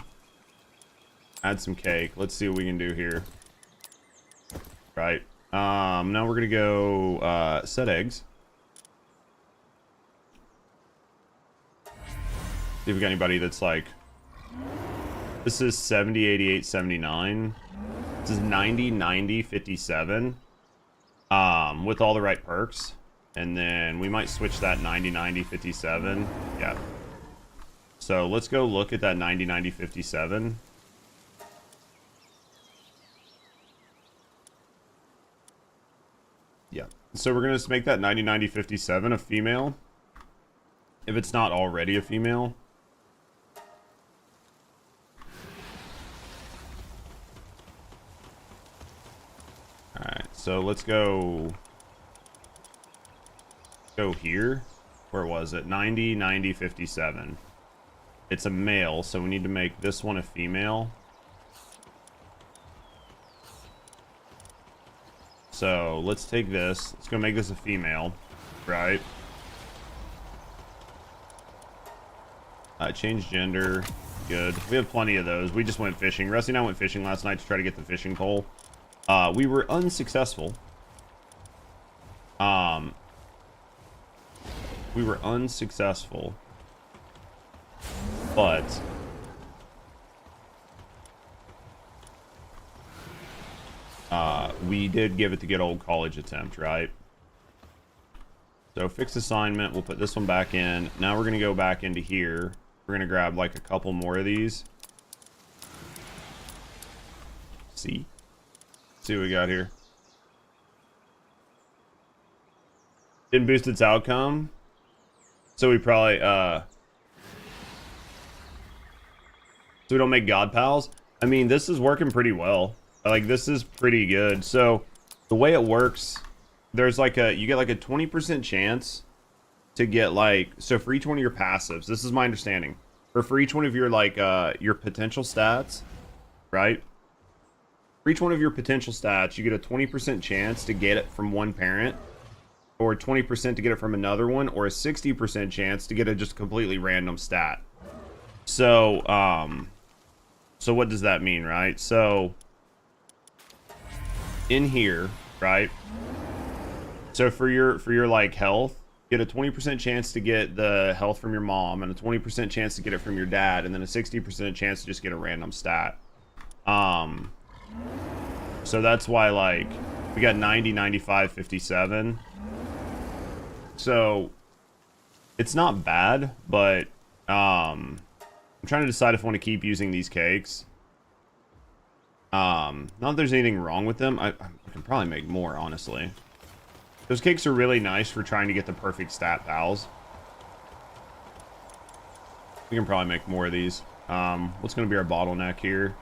Add some cake. Let's see what we can do here. Right. Now we're going to go set eggs. See if we got anybody that's like... This is 70, 88, 79. This is 90, 90, 57. With all the right perks. And then we might switch that 90, 90, 57. Yeah. So let's go look at that 90, 90, 57. Yeah. So we're going to make that 90, 90, 57 a female. If it's not already a female. Alright, so let's go here. Where was it? 90, 90, 57. It's a male, so we need to make this one a female. So let's take this. Let's go make this a female, right? Change gender. Good. We have plenty of those. We just went fishing. Rusty and I went fishing last night to try to get the fishing pole. We were unsuccessful. We were unsuccessful. But we did give it the good old college attempt, right? So fixed assignment. We'll put this one back in. Now we're going to go back into here. We're going to grab like a couple more of these. See what we got here. Didn't boost its outcome. So we probably, so we don't make God Pals. I mean, this is working pretty well. Like, this is pretty good. So the way it works, there's like you get like a 20% chance to get like, so for each one of your passives, this is my understanding. For each one of your like, your potential stats, right? For each one of your potential stats, you get a 20% chance to get it from one parent, or 20% to get it from another one, or a 60% chance to get a just completely random stat. So, so what does that mean, right? So, in here, right? So for your like health, get a 20% chance to get the health from your mom, and a 20% chance to get it from your dad, and then a 60% chance to just get a random stat. So that's why, like, we got 90, 95, 57. So it's not bad, but I'm trying to decide if I want to keep using these cakes. Not that there's anything wrong with them. I can probably make more, honestly. Those cakes are really nice for trying to get the perfect stat pals. We can probably make more of these. What's going to be our bottleneck here?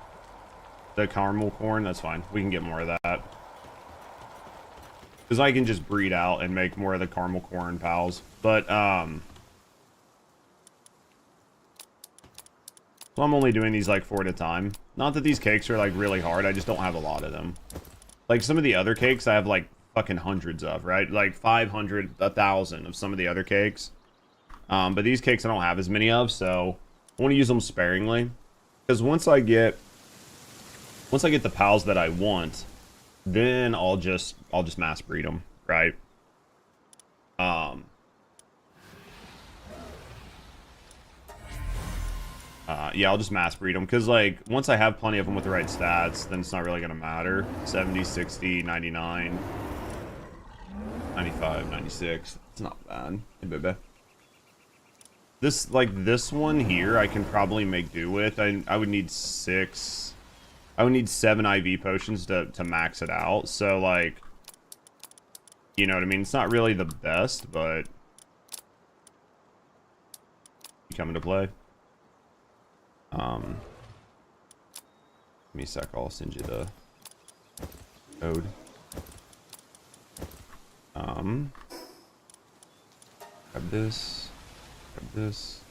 The caramel corn, that's fine. We can get more of that. Because I can just breed out and make more of the caramel corn pals. But, so I'm only doing these like 4 at a time. Not that these cakes are like really hard, I just don't have a lot of them. Like some of the other cakes I have like fucking hundreds of, right? Like 500, 1,000 of some of the other cakes. But these cakes I don't have as many of, so I want to use them sparingly. Because once I get the pals that I want, then I'll just mass breed them, right? Yeah, I'll just mass breed them, because like once I have plenty of them with the right stats, then it's not really gonna matter. 70, 60, 99, 95, 96. It's not bad. Hey, baby. This, like, this one here I can probably make do with. I would need 6. I would need 7 IV potions to max it out. So, like, you know what I mean? It's not really the best, but you come into play. Give me a sec. I'll send you the code. Grab this. Grab this.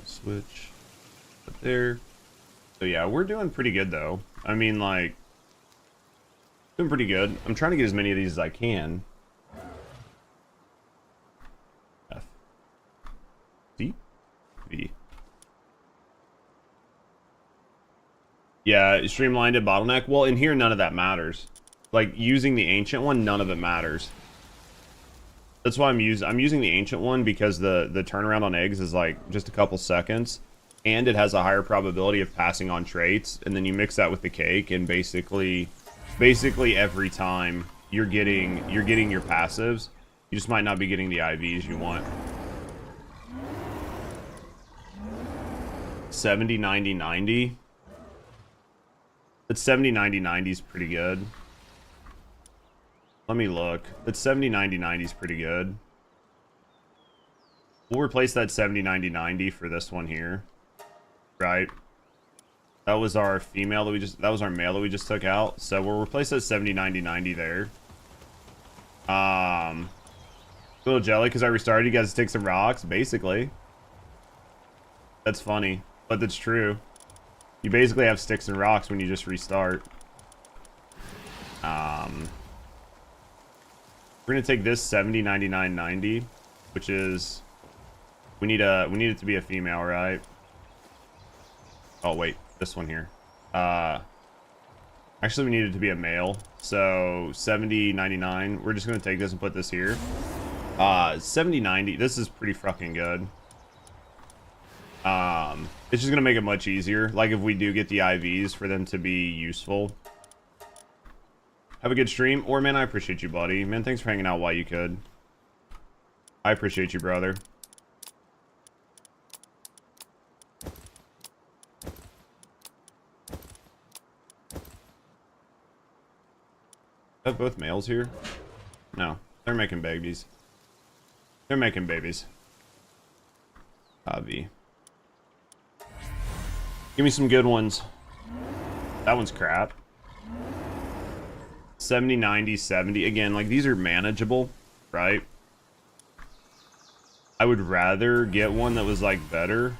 Switch. Put there. So yeah, we're doing pretty good though. I mean, like, doing pretty good. I'm trying to get as many of these as I can. F. C. V. Yeah, streamlined and bottleneck. Well, in here, none of that matters. Like, using the ancient one, none of it matters. That's why I'm using the ancient one, because the turnaround on eggs is like just a couple seconds, and it has a higher probability of passing on traits. And then you mix that with the cake, and basically every time you're getting your passives. You just might not be getting the IVs you want. 70, 90, 90. But 70, 90, 90 is pretty good. Let me look. That 70, 90, 90 is pretty good. We'll replace that 70, 90, 90 for this one here. Right? That was our female that we just... That was our male that we just took out. So we'll replace that 70, 90, 90 there. A little jelly because I restarted. You guys take some rocks, basically. That's funny, but that's true. You basically have sticks and rocks when you just restart. We're gonna take this 70, 99, 90, which is we need it to be a female, right? Oh wait, this one here. Actually, we need it to be a male. So 70, 99. We're just gonna take this and put this here. 70, 90. This is pretty fucking good. It's just gonna make it much easier. Like if we do get the IVs for them to be useful. Have a good stream. Or man, I appreciate you, buddy. Man, thanks for hanging out while you could. I appreciate you, brother. Have both males here? No, they're making babies. They're making babies. IV. Give me some good ones. That one's crap. 70, 90, 70. Again, like these are manageable, right? I would rather get one that was like better,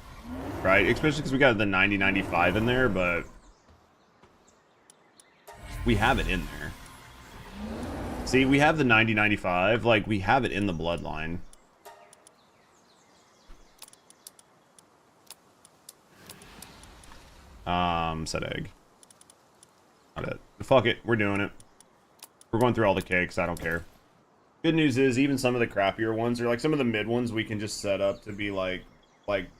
right? Especially because we got the 90, 95 in there, but we have it in there. See, we have the 90, 95. Like we have it in the bloodline. Set egg. Not it. Fuck it. We're doing it. We're going through all the cakes. I don't care. Good news is even some of the crappier ones, or like some of the mid ones, we can just set up to be like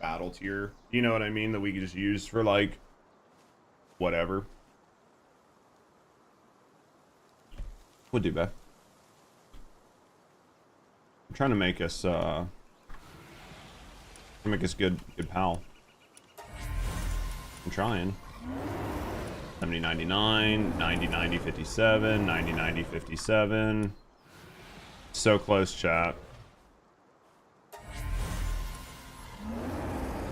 battle tier. You know what I mean? That we can just use for like whatever. We'll do that. I'm trying to make us good pal. I'm trying. 70, 99, 90, 90, 57, 90, 90, 57. So close, chat.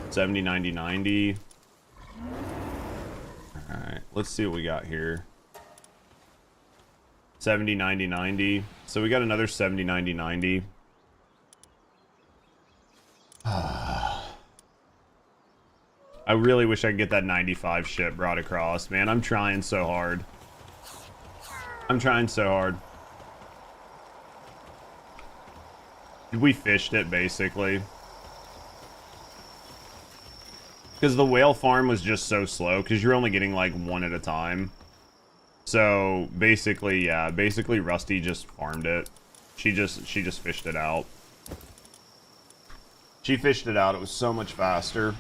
70, 90, 90. Alright, let's see what we got here. 70, 90, 90. So we got another 70, 90, 90. I really wish I could get that 95 shit brought across, man. I'm trying so hard. I'm trying so hard. We fished it, basically. Because the whale farm was just so slow, because you're only getting, like, one at a time. So, basically, yeah. Basically, Rusty just farmed it. She just fished it out. She fished it out. It was so much faster.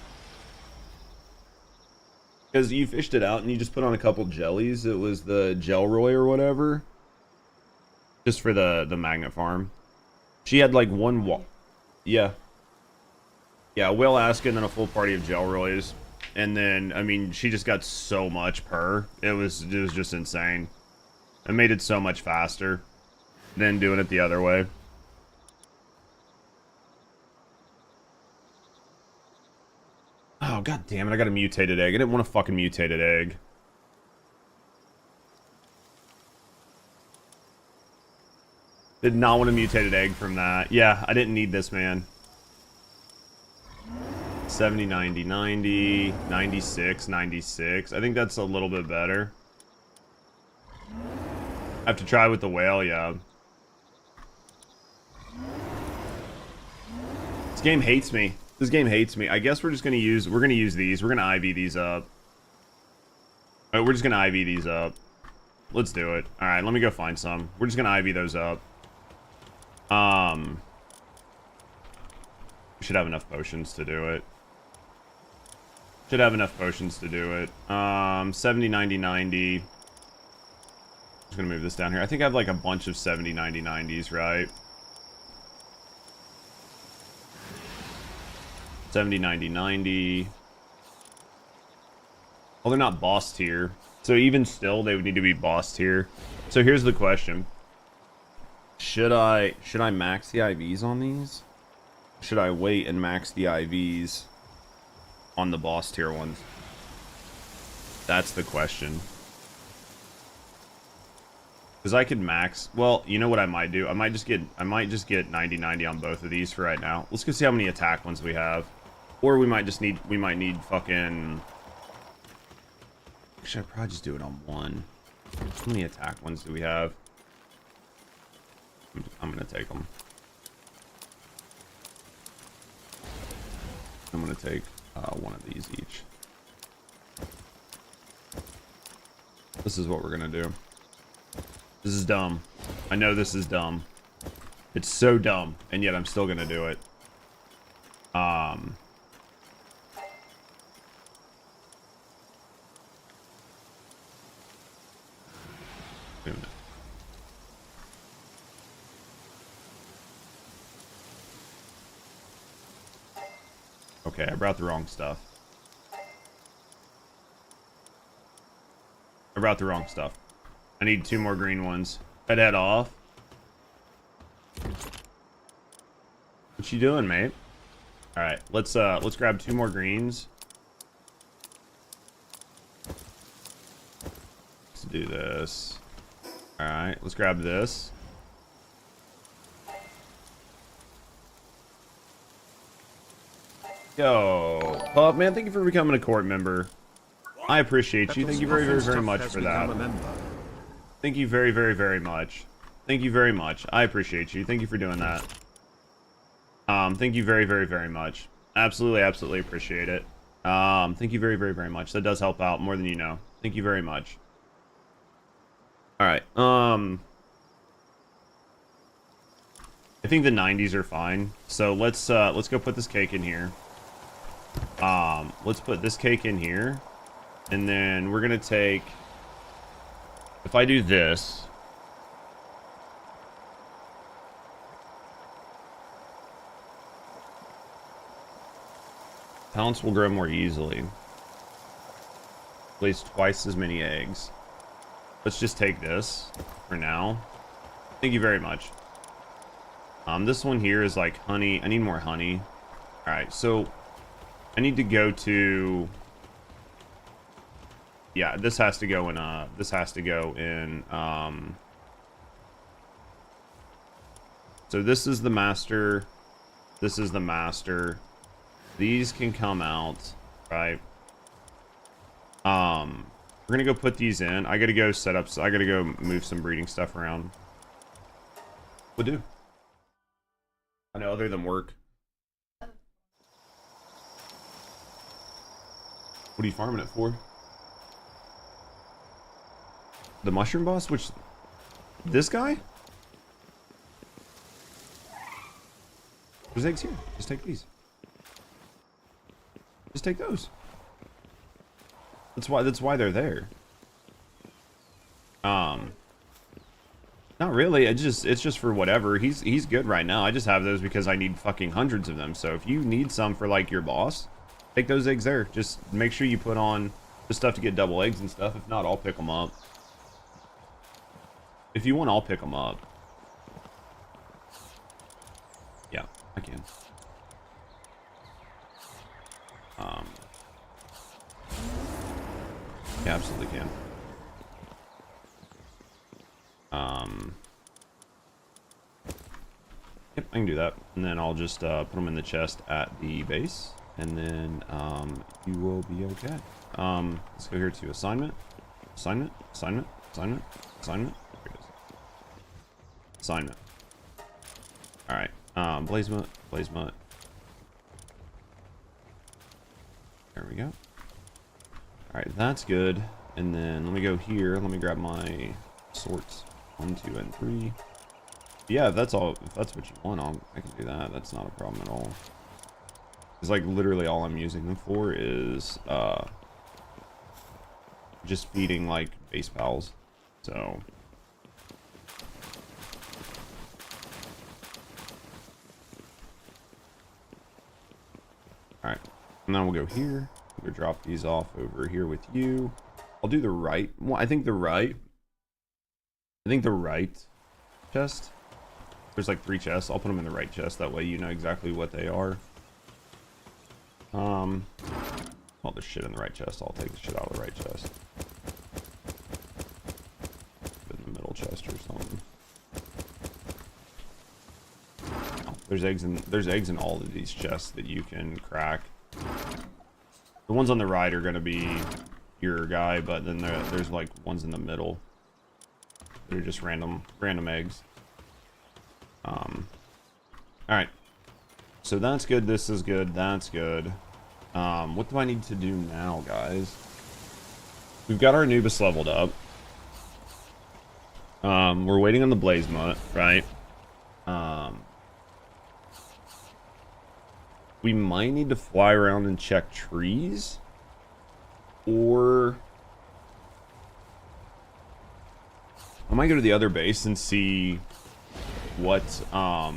Because you fished it out and you just put on a couple jellies. It was the Gelroy or whatever. Just for the magnet farm. She had like one yeah. Yeah, a whale Aska and then a full party of Gelroys. And then, I mean, she just got so much per. It was just insane. It made it so much faster than doing it the other way. Oh, god damn it, I got a mutated egg. I didn't want a fucking mutated egg. Did not want a mutated egg from that. Yeah, I didn't need this, man. 70, 90, 90, 96, 96. I think that's a little bit better. I have to try with the whale, yeah. This game hates me. This game hates me. I guess we're just gonna use these. We're gonna IV these up. Alright, we're just gonna IV these up. Let's do it. Alright, let me go find some. We're just gonna IV those up. We should have enough potions to do it. Should have enough potions to do it. 70, 90, 90. Just gonna move this down here. I think I have like a bunch of 70, 90, 90s, right? 70, 90, 90. Well, they're not boss tier. So even still, they would need to be boss tier. So here's the question. Should I max the IVs on these? Should I wait and max the IVs on the boss tier ones? That's the question. Because I could max. Well, you know what I might do? I might just get 90-90 on both of these for right now. Let's go see how many attack ones we have. Or we might need fucking. Actually, I'd probably just do it on one. How many attack ones do we have? I'm gonna take them. I'm gonna take one of these each. This is what we're gonna do. This is dumb. I know this is dumb. It's so dumb, and yet I'm still gonna do it. Wait a minute. Okay, I brought the wrong stuff. I brought the wrong stuff. I need 2 more green ones. Head off. What you doing, mate? All right, let's grab 2 more greens. Let's do this. All right, let's grab this. Yo, Pup, man, thank you for becoming a court member. I appreciate you. Thank you very, very, very much for that. Thank you very, very, very much. Thank you very much. I appreciate you. Thank you for doing that. Thank you very, very, very much. Absolutely, absolutely appreciate it. Thank you very, very, very much. That does help out more than you know. Thank you very much. All right. I think the 90s are fine. So let's go put this cake in here. Let's put this cake in here, and then we're gonna take. If I do this, talents will grow more easily. Lays twice as many eggs. Let's just take this for now. Thank you very much. This one here is like honey. I need more honey. All right, so I need to go to. Yeah, this has to go in. This has to go in. So this is the master. This is the master. These can come out, right? We're gonna go put these in. I gotta go set up. I gotta go move some breeding stuff around. We'll do. I know, other than work. What are you farming it for? The mushroom boss? Which... This guy? There's eggs here. Just take these. Just take those. That's why they're there. Not really. It's just for whatever. He's good right now. I just have those because I need fucking hundreds of them. So if you need some for like your boss, take those eggs there. Just make sure you put on the stuff to get double eggs and stuff. If not, I'll pick them up. If you want, I'll pick them up. Yeah, I can. Yeah, absolutely can. Yep, I can do that. And then I'll just put them in the chest at the base. And then you will be okay. Let's go here to assignment. Assignment. Assignment. Assignment. Assignment. Here it is. Assignment. Alright. Blazemut. Blazemut. There we go. Alright, that's good. And then let me go here. Let me grab my sorts. 1, 2, and 3. Yeah, if that's all. If that's what you want, I can do that. That's not a problem at all. It's like literally all I'm using them for is just feeding like base pals. So alright. And then we'll go here. We'll drop these off over here with you. I'll do the right. Well, I think the right chest There's like 3 chests. I'll put them in the right chest. That way you know exactly what they are. Oh, there's shit in the right chest. I'll take the shit out of the right chest. Put it in the middle chest or something. Oh, there's eggs in all of these chests that you can crack. The ones on the right are gonna be your guy, but then there's like ones in the middle. They're just random eggs. Alright. So that's good, this is good, that's good. What do I need to do now, guys? We've got our Anubis leveled up. We're waiting on the Blaze Mutt, right? We might need to fly around and check trees. Or I might go to the other base and see what, I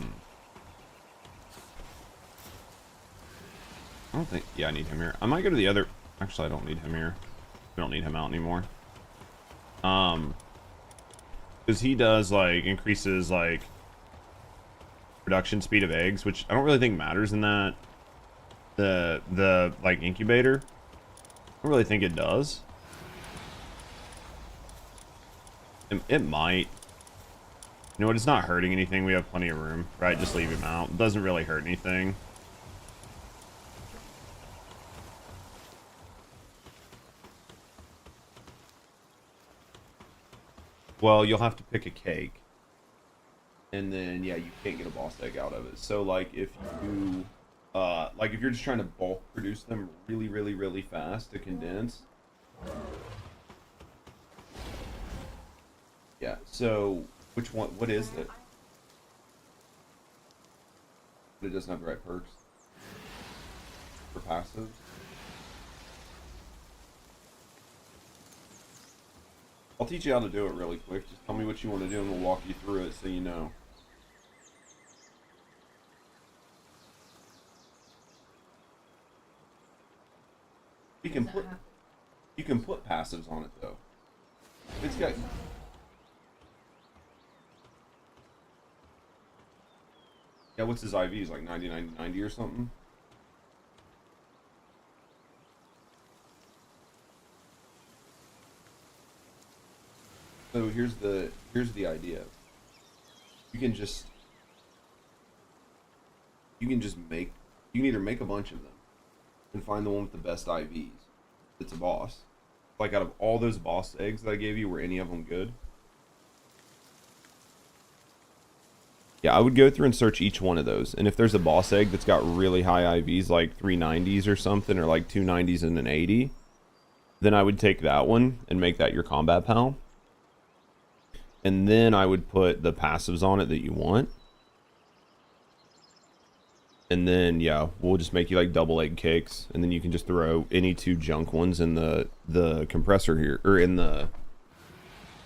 don't think, yeah, I need him here. I might go to the other, actually, I don't need him here. We don't need him out anymore. Because he does, like, increases, like, production speed of eggs, which I don't really think matters in that. The like, incubator. I don't really think it does. It might. You know what? It's not hurting anything. We have plenty of room, right? Just leave him out. It doesn't really hurt anything. Well, you'll have to pick a cake. And then, yeah, you can't get a boss egg out of it. So, like, if you... like, if you're just trying to bulk produce them really, really, really fast to condense. Yeah, so, which one, what is it? But it doesn't have the right perks. For passives. I'll teach you how to do it really quick. Just tell me what you want to do and we'll walk you through it so you know. You can put passives on it though. It's got yeah, what's his IVs like 99 90 or something? So here's the idea. You can either make a bunch of them and find the one with the best IVs. It's a boss. Like out of all those boss eggs that I gave you, were any of them good? Yeah, I would go through and search each one of those. And if there's a boss egg that's got really high IVs, like 390s or something, or like 290s and an 80, then I would take that one and make that your combat pal. And then I would put the passives on it that you want. And then, yeah, we'll just make you like double egg cakes. And then you can just throw any 2 junk ones in the compressor here. Or in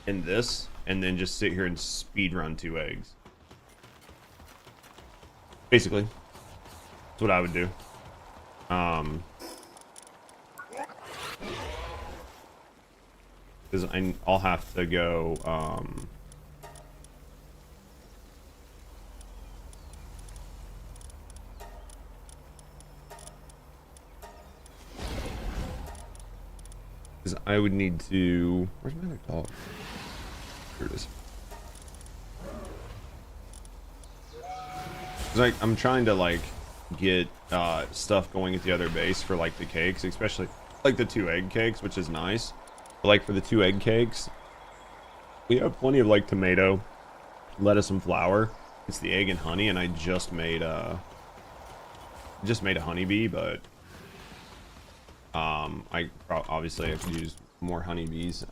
this. And then just sit here and speed run 2 eggs. Basically. That's what I would do. Because I'll have to go, because I would need to... Where's my other dog? Here it is. Like, I'm trying to, like, get stuff going at the other base for, like, the cakes, especially, like, the 2 egg cakes, which is nice. But, like, for the 2 egg cakes, we have plenty of, like, tomato, lettuce, and flour. It's the egg and honey, and I just made a honeybee, but obviously I could use more honeybees.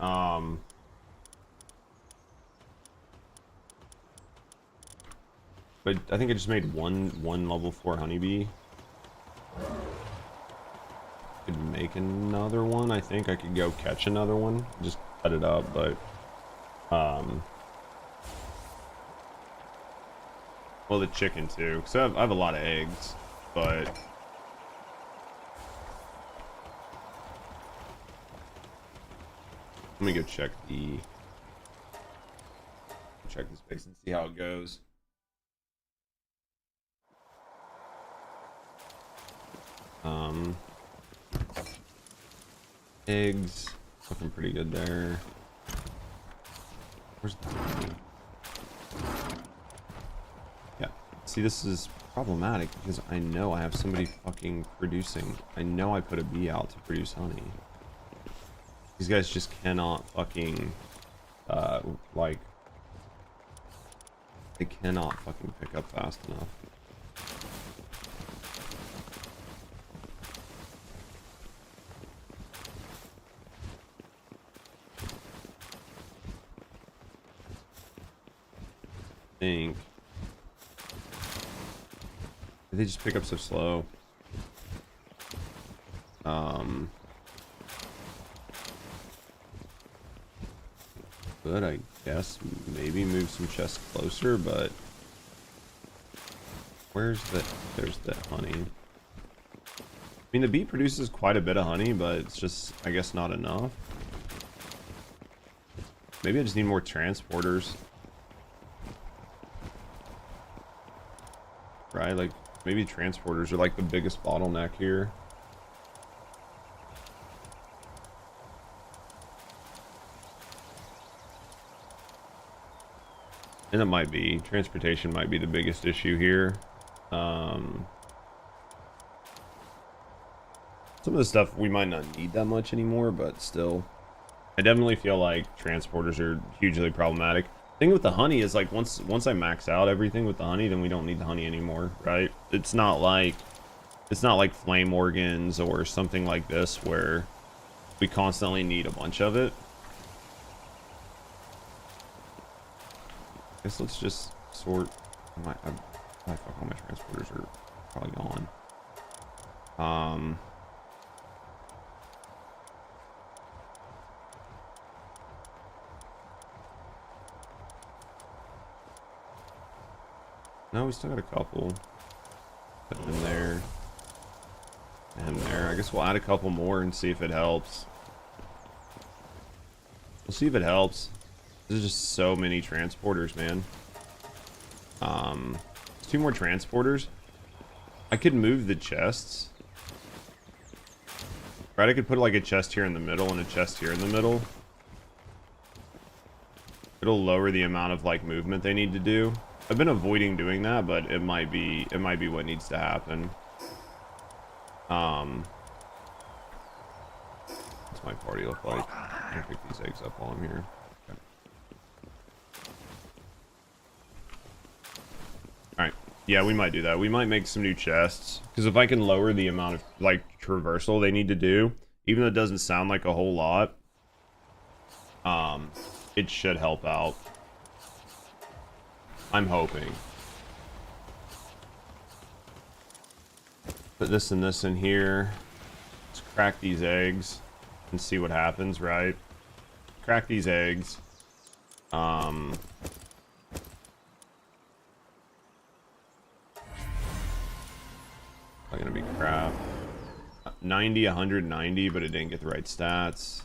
But I think I just made one level 4 honeybee. Could make another one. I think I could go catch another one. Just cut it up, but well, the chicken too. Cause I have a lot of eggs, but let me go check this base and see how it goes. Um, eggs, looking pretty good there. Where's the honey? Yeah. See, this is problematic because I know I have somebody fucking producing. I know I put a bee out to produce honey. These guys just cannot fucking, like, they cannot fucking pick up fast enough. Think. They just pick up so slow. But I guess maybe move some chests closer, but where's the, there's the honey. I mean, the bee produces quite a bit of honey, but it's just, I guess, not enough. Maybe I just need more transporters. Right, like, maybe transporters are like the biggest bottleneck here. And it might be. Transportation might be the biggest issue here. Some of the stuff we might not need that much anymore, but still. I definitely feel like transporters are hugely problematic. Thing with the honey is, like, once I max out everything with the honey, then we don't need the honey anymore, right? It's not like flame organs or something like this where we constantly need a bunch of it. I guess let's just sort. I fuck, all my transporters are probably gone. No, we still got a couple. Put them in there. And there. I guess we'll add a couple more and see if it helps. We'll see if it helps. There's just so many transporters, man. Two more transporters. I could move the chests. Right, I could put like a chest here in the middle and a chest here in the middle. It'll lower the amount of like movement they need to do. I've been avoiding doing that, but it might be what needs to happen. What's my party look like? I'm gonna pick these eggs up while I'm here. Okay. Alright. Yeah, we might do that. We might make some new chests. Because if I can lower the amount of, like, traversal they need to do, even though it doesn't sound like a whole lot, it should help out. I'm hoping. Put this and this in here. Let's crack these eggs and see what happens, right? Crack these eggs. Probably gonna be crap. 90, 190, but it didn't get the right stats.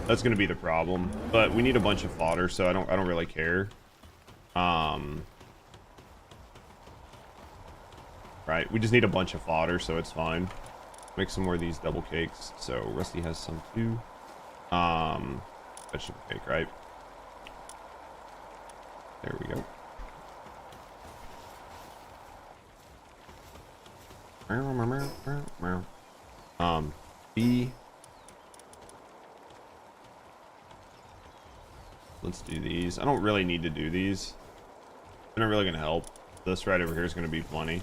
That's gonna be the problem. But we need a bunch of fodder, so I don't really care. Right, we just need a bunch of fodder, so it's fine. Make some more of these double cakes. So Rusty has some too. Vegetable cake, right? There we go. B. Let's do these. I don't really need to do these. They're not really gonna help. This right over here is gonna be plenty.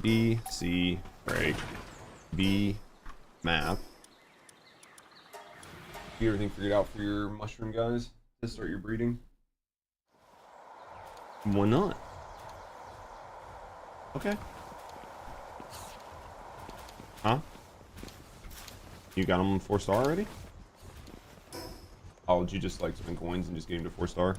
B, C, break, B, map. You everything figured out for your mushroom guys to start your breeding? Why not? Okay. Huh? You got them 4-star already? Oh, did you just like spend coins and just get him to 4-star?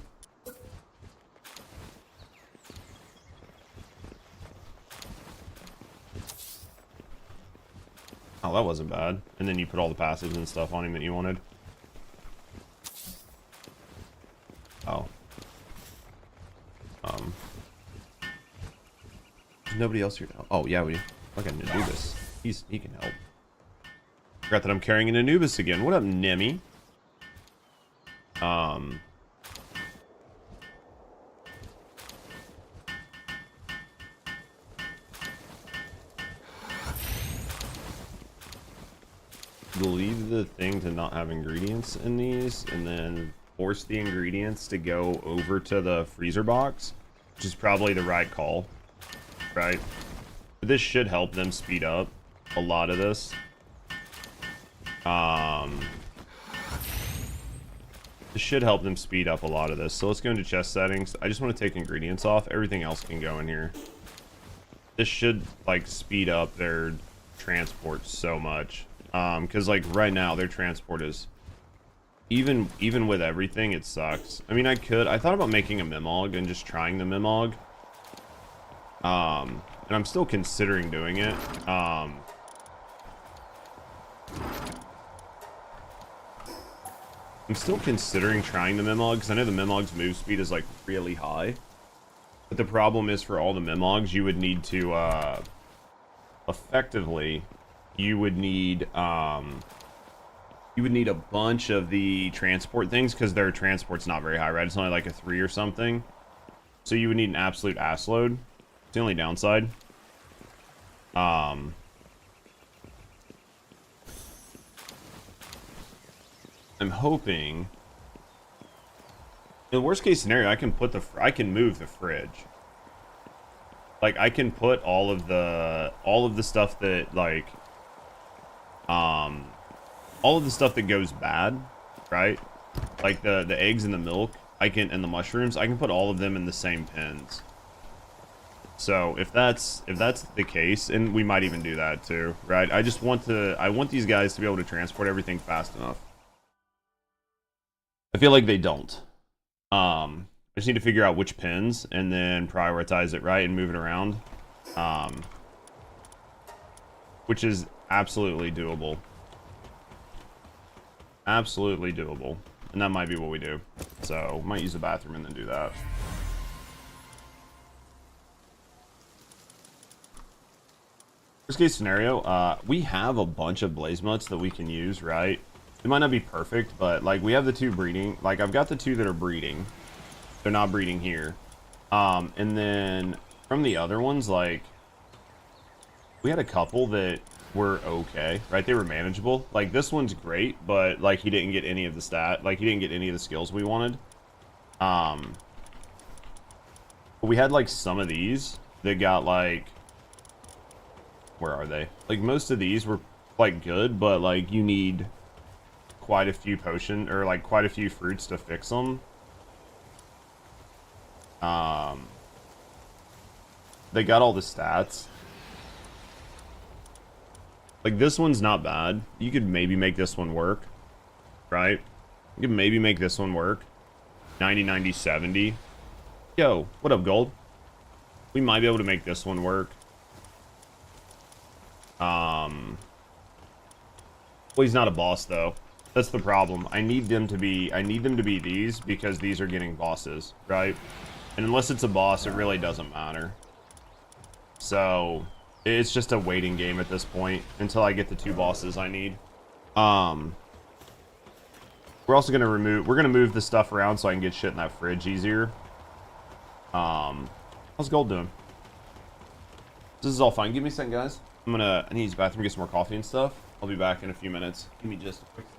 Oh, that wasn't bad. And then you put all the passives and stuff on him that you wanted. Oh. nobody else here to help. Oh, yeah, we fucking Anubis. He can help. Forgot that I'm carrying an Anubis again. What up, Nemi? Leave the thing to not have ingredients in these, and then force the ingredients to go over to the freezer box, which is probably the right call, right? But this should help them speed up a lot of this. This should help them speed up a lot of this. So let's go into chest settings. I just want to take ingredients off. Everything else can go in here. This should like speed up their transport so much. Because like right now their transport is even with everything, it sucks. I mean, I thought about making a Mimog and just trying the Mimog. And I'm still considering doing it. I'm still considering trying the Mimog because I know the Mimog's move speed is like really high. But the problem is for all the Mimogs, you would need to effectively you would need a bunch of the transport things because their transport's not very high, right? It's only like a 3 or something. So you would need an absolute ass load. It's the only downside. I'm hoping in the worst case scenario I can move the fridge. Like I can put all of the stuff that like all of the stuff that goes bad, right? Like the eggs and the milk, and the mushrooms, I can put all of them in the same pens. So if that's the case, and we might even do that too, right? I want these guys to be able to transport everything fast enough. I feel like they don't. I just need to figure out which pins and then prioritize it, right, and move it around. Which is absolutely doable. Absolutely doable. And that might be what we do. So, might use the bathroom and then do that. Worst case scenario, we have a bunch of blaze mutts that we can use, right? It might not be perfect, but like we have the 2 breeding. Like I've got the 2 that are breeding. They're not breeding here. And then from the other ones, like we had a couple that were okay, right? They were manageable. Like this one's great, but like he didn't get any of the skills we wanted. But we had like some of these that got like, where are they? Like most of these were like good, but like you need quite a few quite a few fruits to fix them. They got all the stats. Like, this one's not bad. You could maybe make this one work, right? You could maybe make this one work. 90, 90, 70. Yo, what up, Gold? We might be able to make this one work. Well, he's not a boss, though. That's the problem. I need them to be these because these are getting bosses, right? And unless it's a boss, it really doesn't matter. So it's just a waiting game at this point until I get the 2 bosses I need. We're also gonna move the stuff around so I can get shit in that fridge easier. How's Gold doing? This is all fine. Give me a second, guys. I need to use the bathroom, get some more coffee and stuff. I'll be back in a few minutes. Give me just a quick second.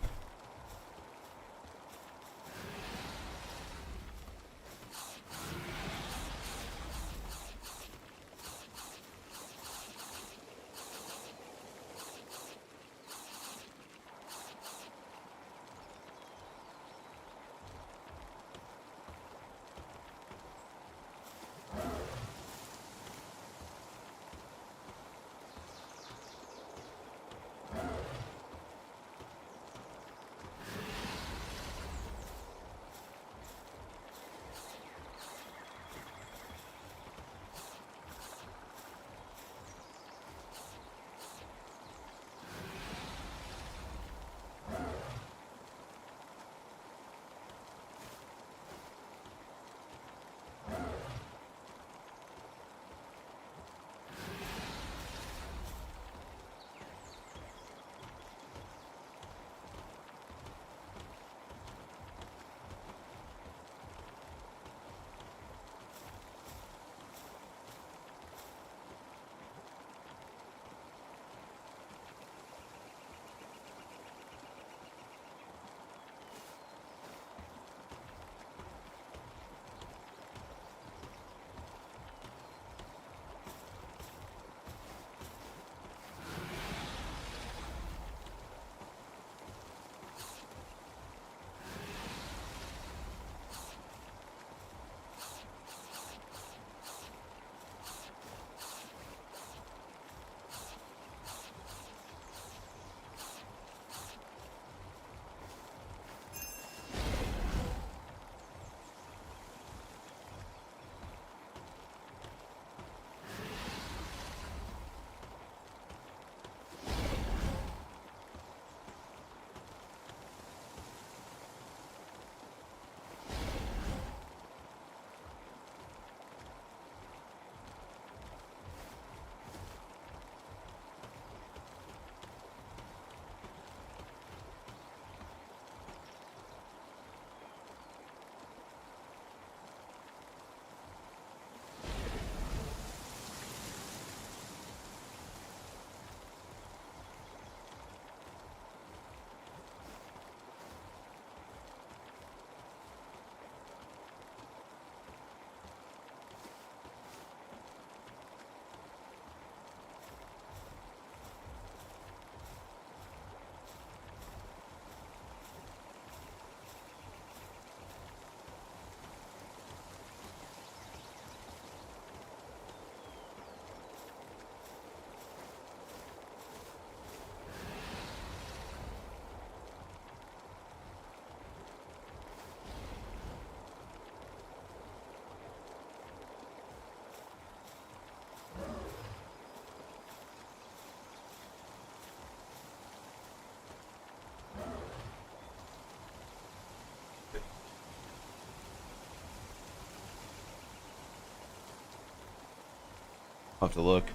I'll have to look.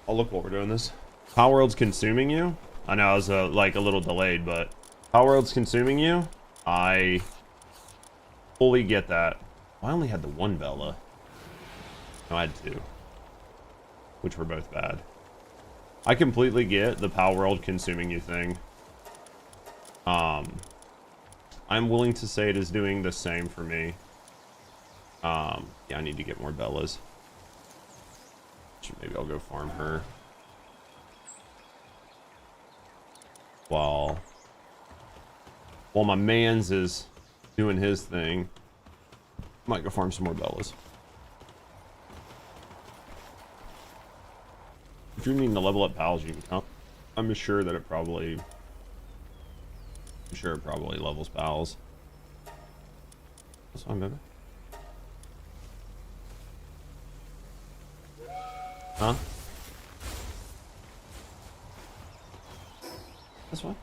I'll look while we're doing this. Palworld's consuming you? I know I was like a little delayed, but Palworld's consuming you? I fully get that. I only had the one Bella. No, I had two. Which were both bad. I completely get the Palworld consuming you thing. I'm willing to say it is doing the same for me. Yeah, I need to get more Bellas. Maybe I'll go farm her. While my mans is doing his thing, might go farm some more Bellas. If you're needing to level up pals, you can come. I'm sure that it probably levels pals. That's fine, baby. Huh? That's fine.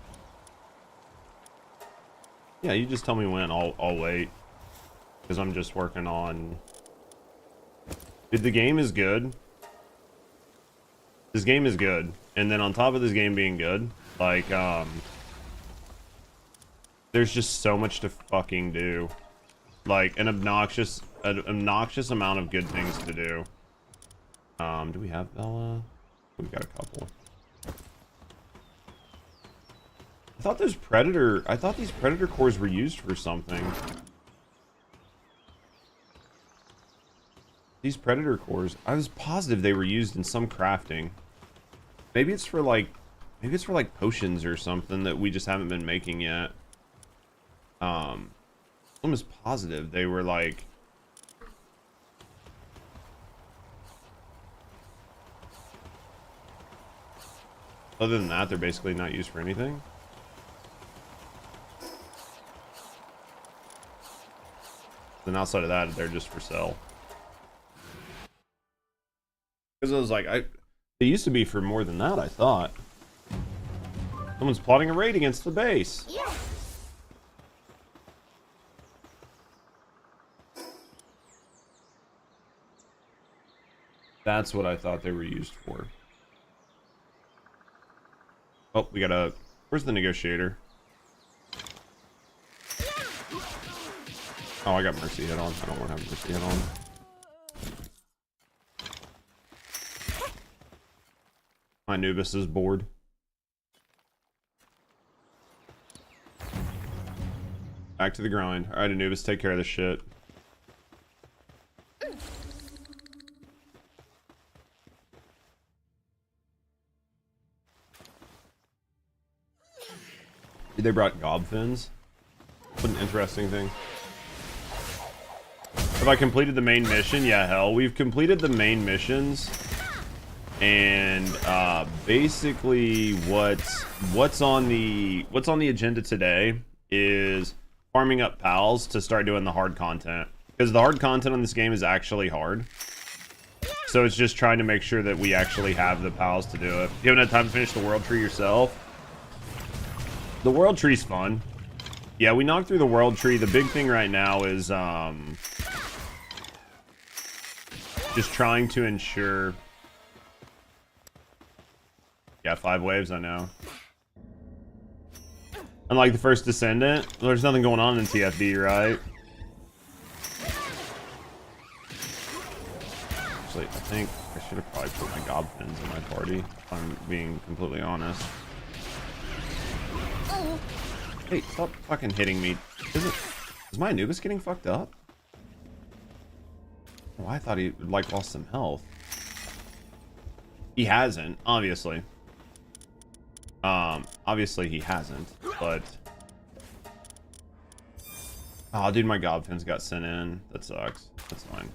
Yeah, you just tell me when. I'll wait. Because I'm just working on... Dude, the game is good. This game is good. And then on top of this game being good, like, there's just so much to fucking do. Like, an obnoxious amount of good things to do. Do we have Bella? We've got a couple. I thought these predator cores were used for something. These predator cores, I was positive they were used in some crafting. Maybe it's for like potions or something that we just haven't been making yet. I'm almost positive they were like... Other than that, they're basically not used for anything. Then outside of that, they're just for sale. Because I was like, they used to be for more than that, I thought. Someone's plotting a raid against the base. Yeah. That's what I thought they were used for. Oh, we got a... Where's the negotiator? Oh, I got mercy hit on. I don't want to have mercy hit on. My Anubis is bored. Back to the grind. Alright, Anubis, take care of this shit. They brought gobfins. What an interesting thing. Have I completed the main mission? Yeah, hell, we've completed the main missions. And basically what's on the agenda today is farming up pals to start doing the hard content. Because the hard content on this game is actually hard. So it's just trying to make sure that we actually have the pals to do it. You haven't had time to finish the world tree yourself? The world tree's fun. Yeah, we knocked through the world tree. The big thing right now is just trying to ensure... Yeah, 5 waves, I know. Unlike the first Descendant, there's nothing going on in TFD, right? Actually, I think I should have probably put my gobfins in my party, if I'm being completely honest. Hey, stop fucking hitting me. Is my Anubis getting fucked up? Oh, I thought he like lost some health. He hasn't, obviously. Obviously he hasn't, but... Oh, dude, my gobfins got sent in. That sucks. That's fine.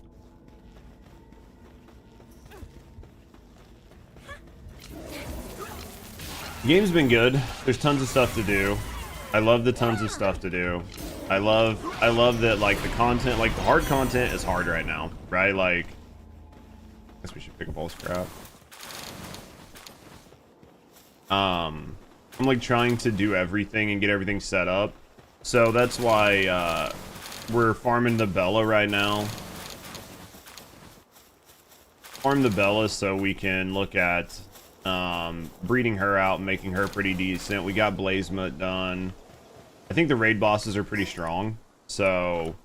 The game's been good. There's tons of stuff to do. I love the tons of stuff to do. I love that, like, the content, like, the hard content is hard right now, right? Like, I guess we should pick up all this crap. I'm like trying to do everything and get everything set up. So that's why we're farming the Bella right now. farm the Bella so we can look at breeding her out and making her pretty decent. We got Blazemut done. I think the raid bosses are pretty strong, so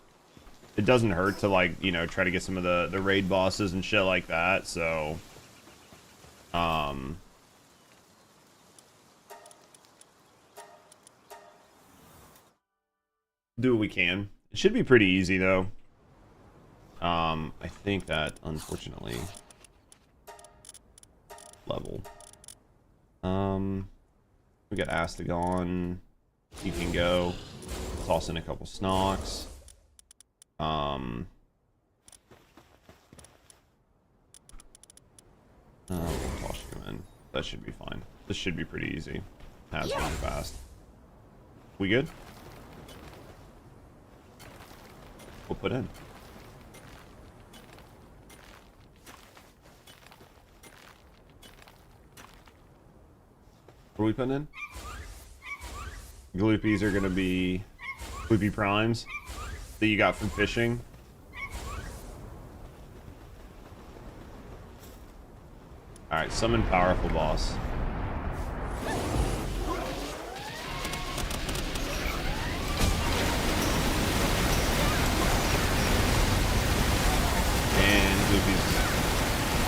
it doesn't hurt to, like, you know, try to get some of the raid bosses and shit like that. So do what we can. It should be pretty easy though. I think that, unfortunately, level. We got Astagon. You can go. Toss in a couple Snocks. We'll toss you in. That should be fine. This should be pretty easy. Has been fast. We good? We'll put in. What are we putting in? Gloopies are gonna be Gloopy Primes that you got from fishing. Alright, summon powerful boss. And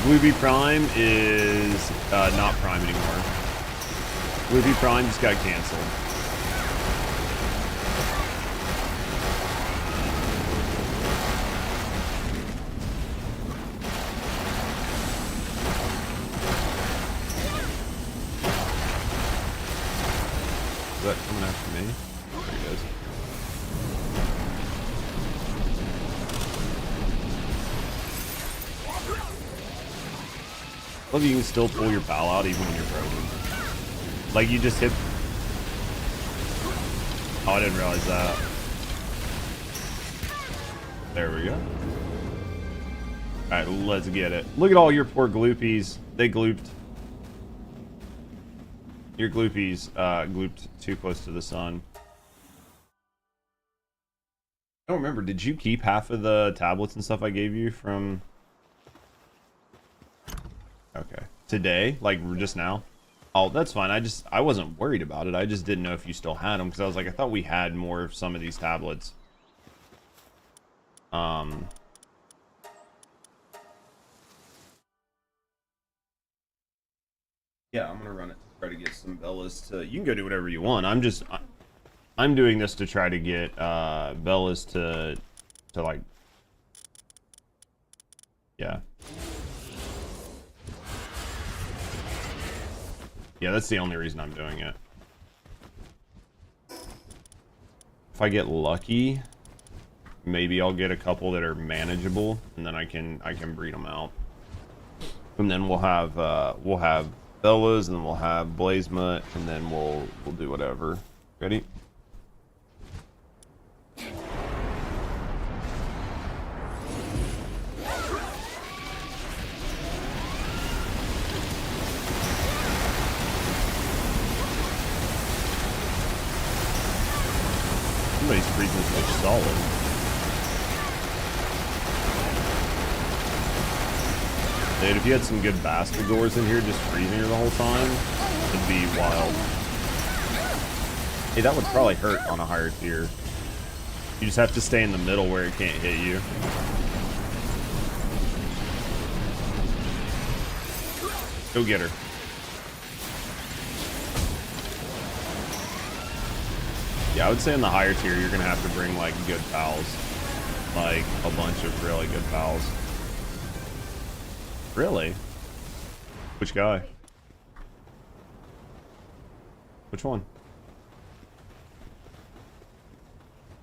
Gloopy Prime is not Prime anymore. Gloopy Prime just got canceled. Is that coming after me? There he goes. Love you can still pull your pal out even when you're broken. Like, you just hit... Oh, I didn't realize that. There we go. Alright, let's get it. Look at all your poor gloopies. They glooped. Your gloopies glooped too close to the sun. I don't remember. Did you keep half of the tablets and stuff I gave you from... Okay. Today? Like, just now? Oh, that's fine. I wasn't worried about it. I just didn't know if you still had them, because I was like, I thought we had more of some of these tablets. Yeah, I'm gonna run it to try to get some Bellas to... You can go do whatever you want. I'm doing this to try to get Bellas to like... Yeah. Yeah, that's the only reason I'm doing it. If I get lucky, maybe I'll get a couple that are manageable, and then I can breed them out. And then we'll have Bellas, and then we'll have Blazemut, and then we'll do whatever. Ready? Somebody's freezing this bitch solid. Dude, if you had some good Bastardors in here just freezing her the whole time, it'd be wild. Hey, that would probably hurt on a higher tier. You just have to stay in the middle where it can't hit you. Go get her. Yeah, I would say in the higher tier, you're going to have to bring, like, good pals. Like, a bunch of really good pals. Really? Which guy? Which one?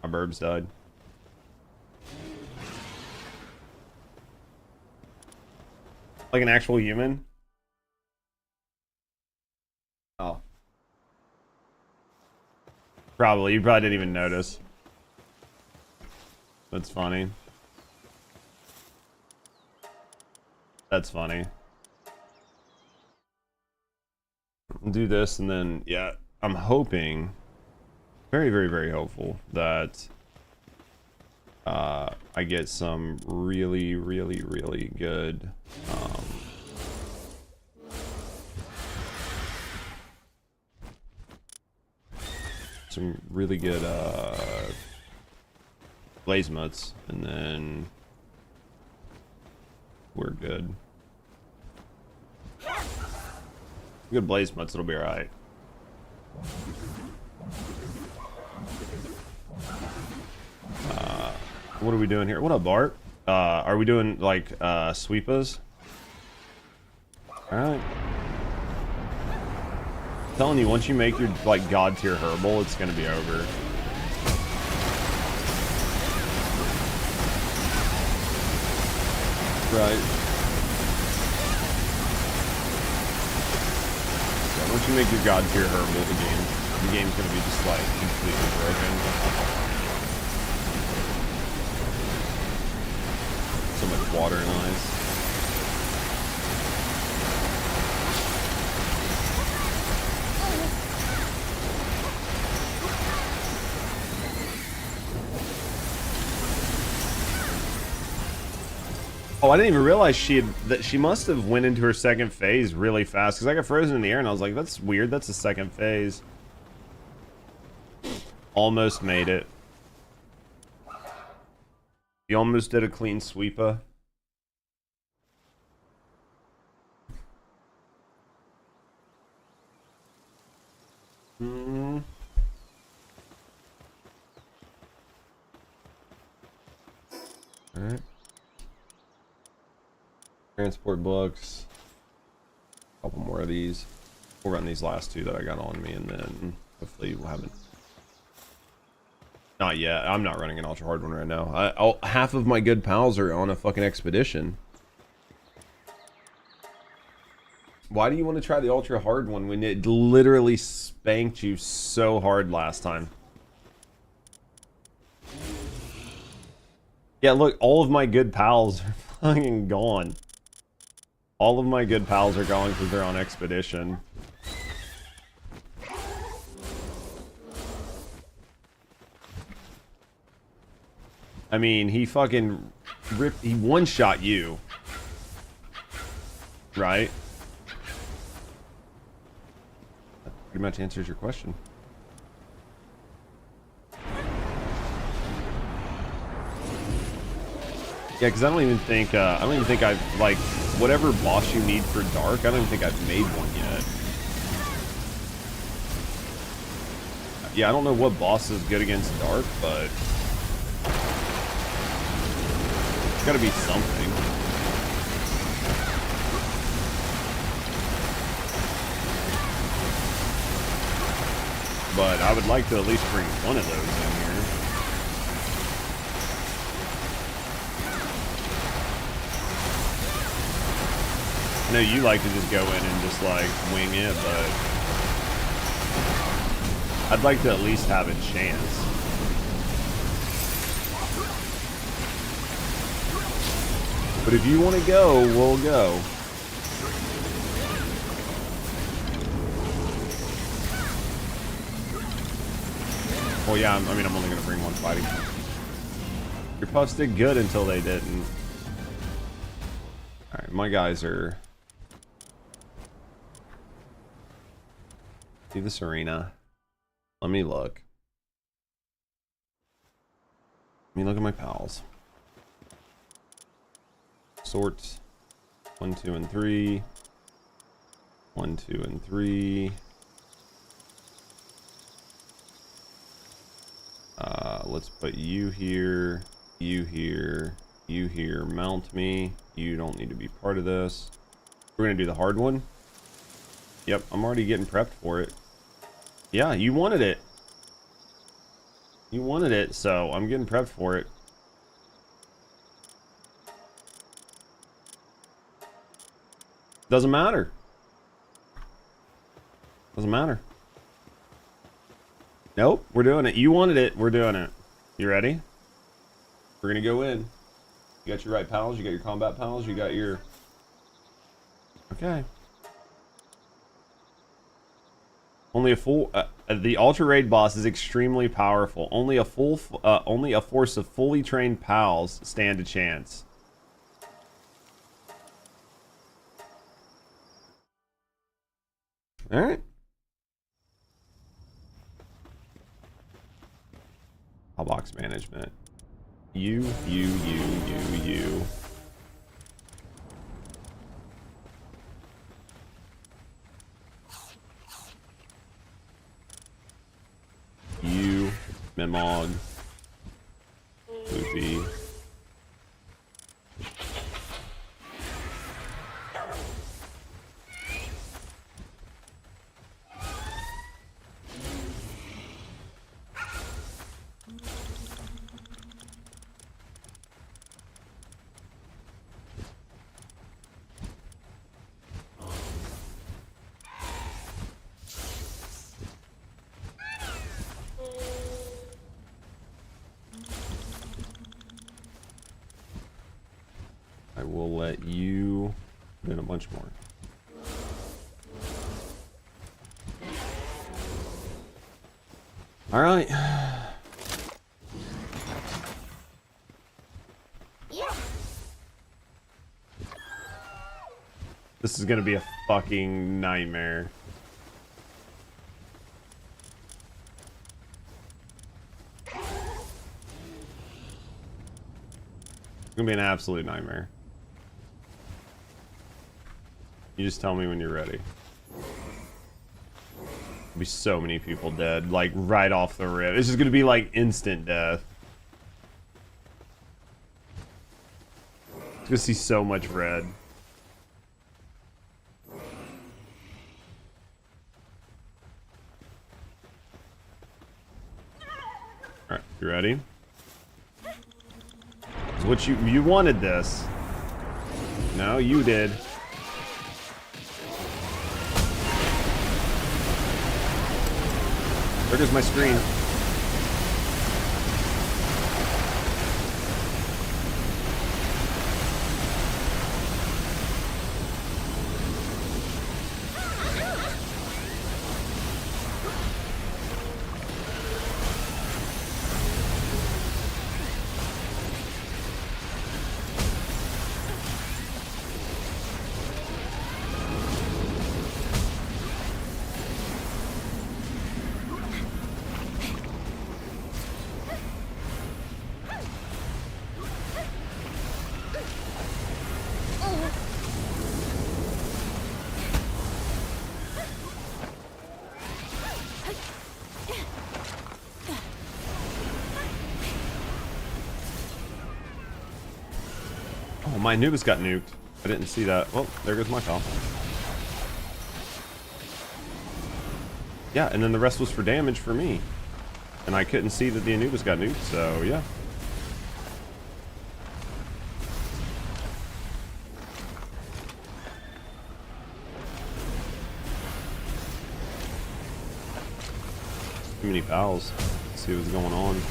My burbs died. Like an actual human? Oh. Probably. You probably didn't even notice. That's funny. That's funny. Do this and then, yeah, I'm hoping, very, very, very hopeful that I get some really, really, really good some really good blaze mutts, and then we're good. Good blaze mutts, it'll be alright. What are we doing here? What up, Bart? Are we doing like sweepas? Alright. Telling you, once you make your like god tier herbal, it's gonna be over. Right. Yeah, once you make your god tier herbal, the game's gonna be just like completely broken. So much water and ice. Oh, I didn't even realize she must have went into her second phase really fast, because I got frozen in the air and I was like, that's weird, that's the second phase. Almost made it. You almost did a clean sweeper. Alright. Transport books. A couple more of these. We'll run these last two that I got on me, and then hopefully we'll have it. Not yet. I'm not running an ultra hard one right now. Half of my good pals are on a fucking expedition. Why do you want to try the ultra hard one when it literally spanked you so hard last time? Yeah, look, all of my good pals are fucking gone. All of my good pals are gone because they're on expedition. I mean, he fucking ripped, he one-shot you. Right? That pretty much answers your question. Yeah, because I don't even think I've, like, whatever boss you need for Dark, I don't even think I've made one yet. Yeah, I don't know what boss is good against Dark, but it's gotta be something. But I would like to at least bring one of those in here. I know you like to just go in and just like wing it, but I'd like to at least have a chance. But if you want to go, we'll go. Well, yeah, I mean, I'm only going to bring one fighting. Your puffs did good until they didn't. Alright, my guys are... See this arena. Let me look. Let me look at my pals. Sorts. 1, 2, and 3. 1, 2, and 3. Let's put you here, you here, you here. Mount me. You don't need to be part of this. We're gonna do the hard one. Yep, I'm already getting prepped for it. Yeah, you wanted it. You wanted it, so I'm getting prepped for it. Doesn't matter. Doesn't matter. Nope, we're doing it. You wanted it, we're doing it. You ready? We're gonna go in. You got your right pals, you got your combat pals, you got your... Okay. Only a full... the Ultra Raid boss is extremely powerful. Only a force of fully trained pals stand a chance. Alright. Box management. You. You, Memog, Luffy. I will let you, then a bunch more. All right. Yeah. This is gonna be a fucking nightmare. It's gonna be an absolute nightmare. You just tell me when you're ready. There'll be so many people dead, like right off the rip. It's just gonna be like instant death. It's gonna see so much red. Alright, you ready? It's what you wanted this. No, you did. There goes my screen. Oh, my Anubis got nuked. I didn't see that. Well, there goes my pal. Yeah, and then the rest was for damage for me. And I couldn't see that the Anubis got nuked, so yeah. Too many pals. Let's see what's going on.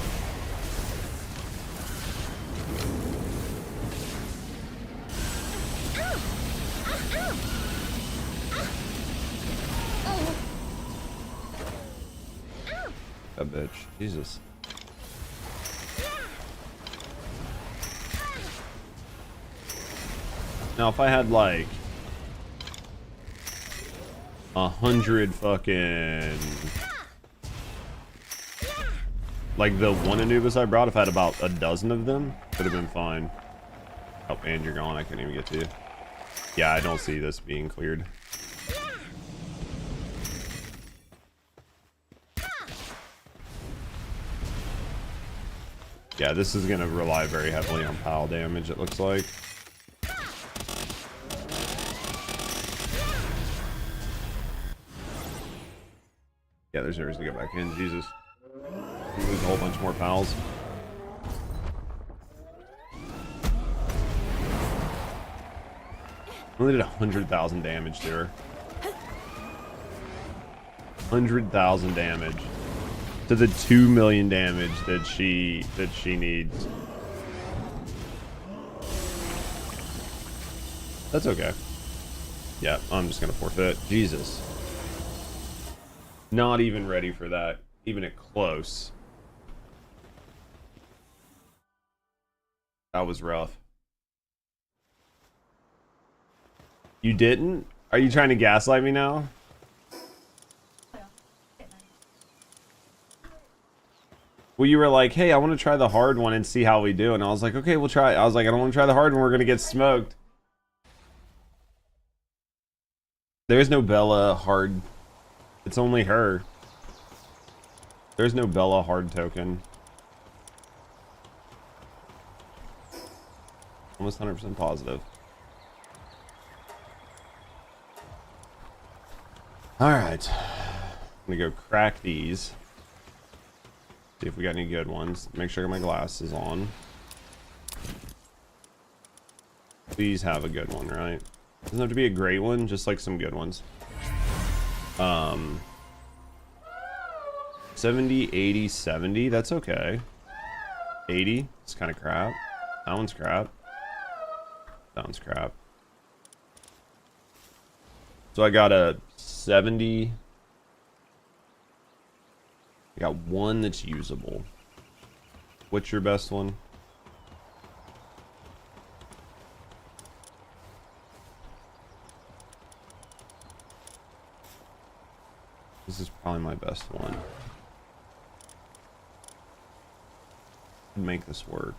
That bitch. Jesus. Now, if I had like 100 fucking, like the one Anubis I brought, if I had about a dozen of them, could have been fine. Oh, and you're gone. I couldn't even get to you. Yeah, I don't see this being cleared. Yeah, this is going to rely very heavily on pile damage, it looks like. Yeah, there's areas to get back in. Jesus. We lose a whole bunch more pals. Only did 100,000 damage to her. 100,000 damage to the 2 million damage that she needs. That's okay. Yeah, I'm just gonna forfeit. Jesus. Not even ready for that, even at close. That was rough. You didn't? Are you trying to gaslight me now? Well, you were like, hey, I want to try the hard one and see how we do. And I was like, okay, we'll try. I was like, I don't want to try the hard one. We're going to get smoked. There's no Bella hard. It's only her. There's no Bella hard token. Almost 100% positive. Alright. I'm gonna go crack these. See if we got any good ones. Make sure I got my glasses on. Please have a good one, right? Doesn't have to be a great one, just like some good ones. 70, 80, 70, that's okay. 80, it's kind of crap. That one's crap. That one's crap. So I got a 70. I got one that's usable. What's your best one? This is probably my best one. Make this work.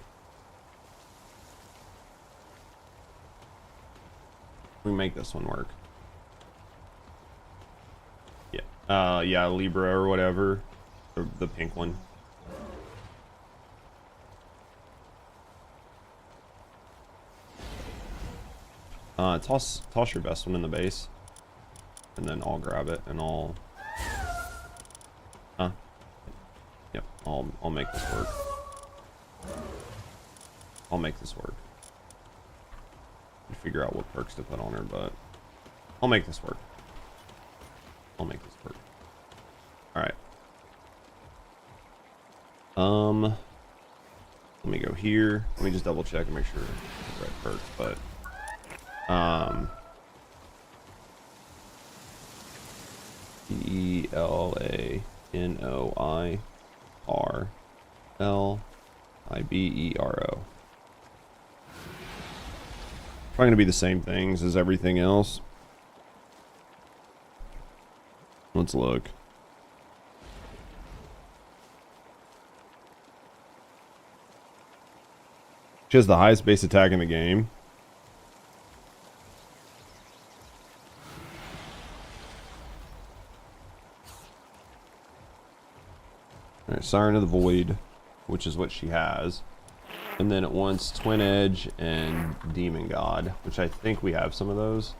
We make this one work. Yeah. Yeah, Libra or whatever. Or the pink one. Toss your best one in the base. And then I'll grab it and I'll... Huh? Yep, I'll make this work. I'll make this work. Figure out what perks to put on her, but I'll make this work. I'll make this work. Alright. Let me go here. Let me just double check and make sure it's the right perks, but ELANOIRLIBERO. Probably gonna be the same things as everything else. Let's look. She has the highest base attack in the game. Alright, Siren of the Void, which is what she has. And then it wants Twin Edge and Demon God, which I think we have some of those.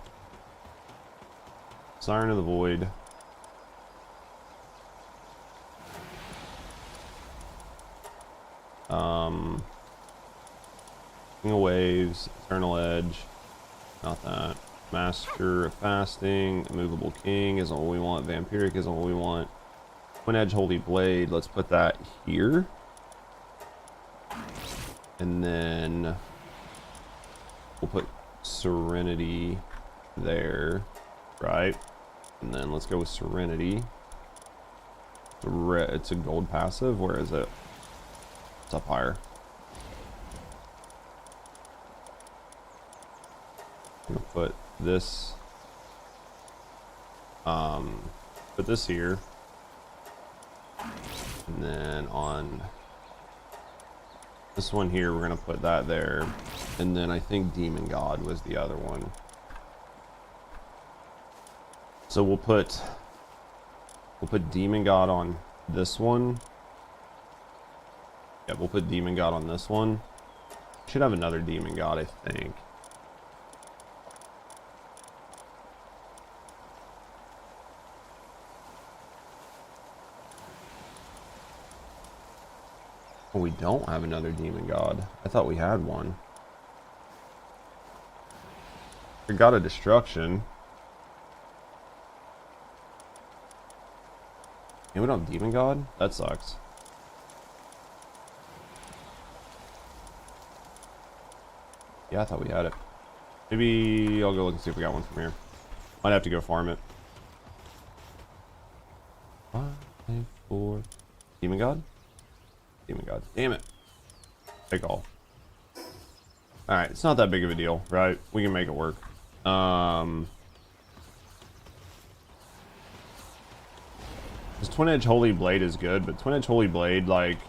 Siren of the Void. King of Waves, Eternal Edge. Not that. Master of Fasting, Immovable King isn't what we want. Vampiric isn't what we want. Twin Edge Holy Blade, let's put that here. And then we'll put Serenity there, right? And then let's go with Serenity. It's a gold passive. Where is it? It's up higher. I'm gonna put this. Put this here, and then on this one here, we're gonna put that there, and then I think Demon God was the other one. So we'll put Demon God on this one. Yeah, we'll put Demon God on this one. Should have another Demon God, I think. Oh, we don't have another Demon God. I thought we had one. We got a Destruction. And we don't have Demon God? That sucks. Yeah, I thought we had it. Maybe I'll go look and see if we got one from here. Might have to go farm it. 5, 4. Demon God? Demon God. Damn it. Take all. Alright, it's not that big of a deal, right? We can make it work. This Twin Edge Holy Blade is good, but Twin Edge Holy Blade, like,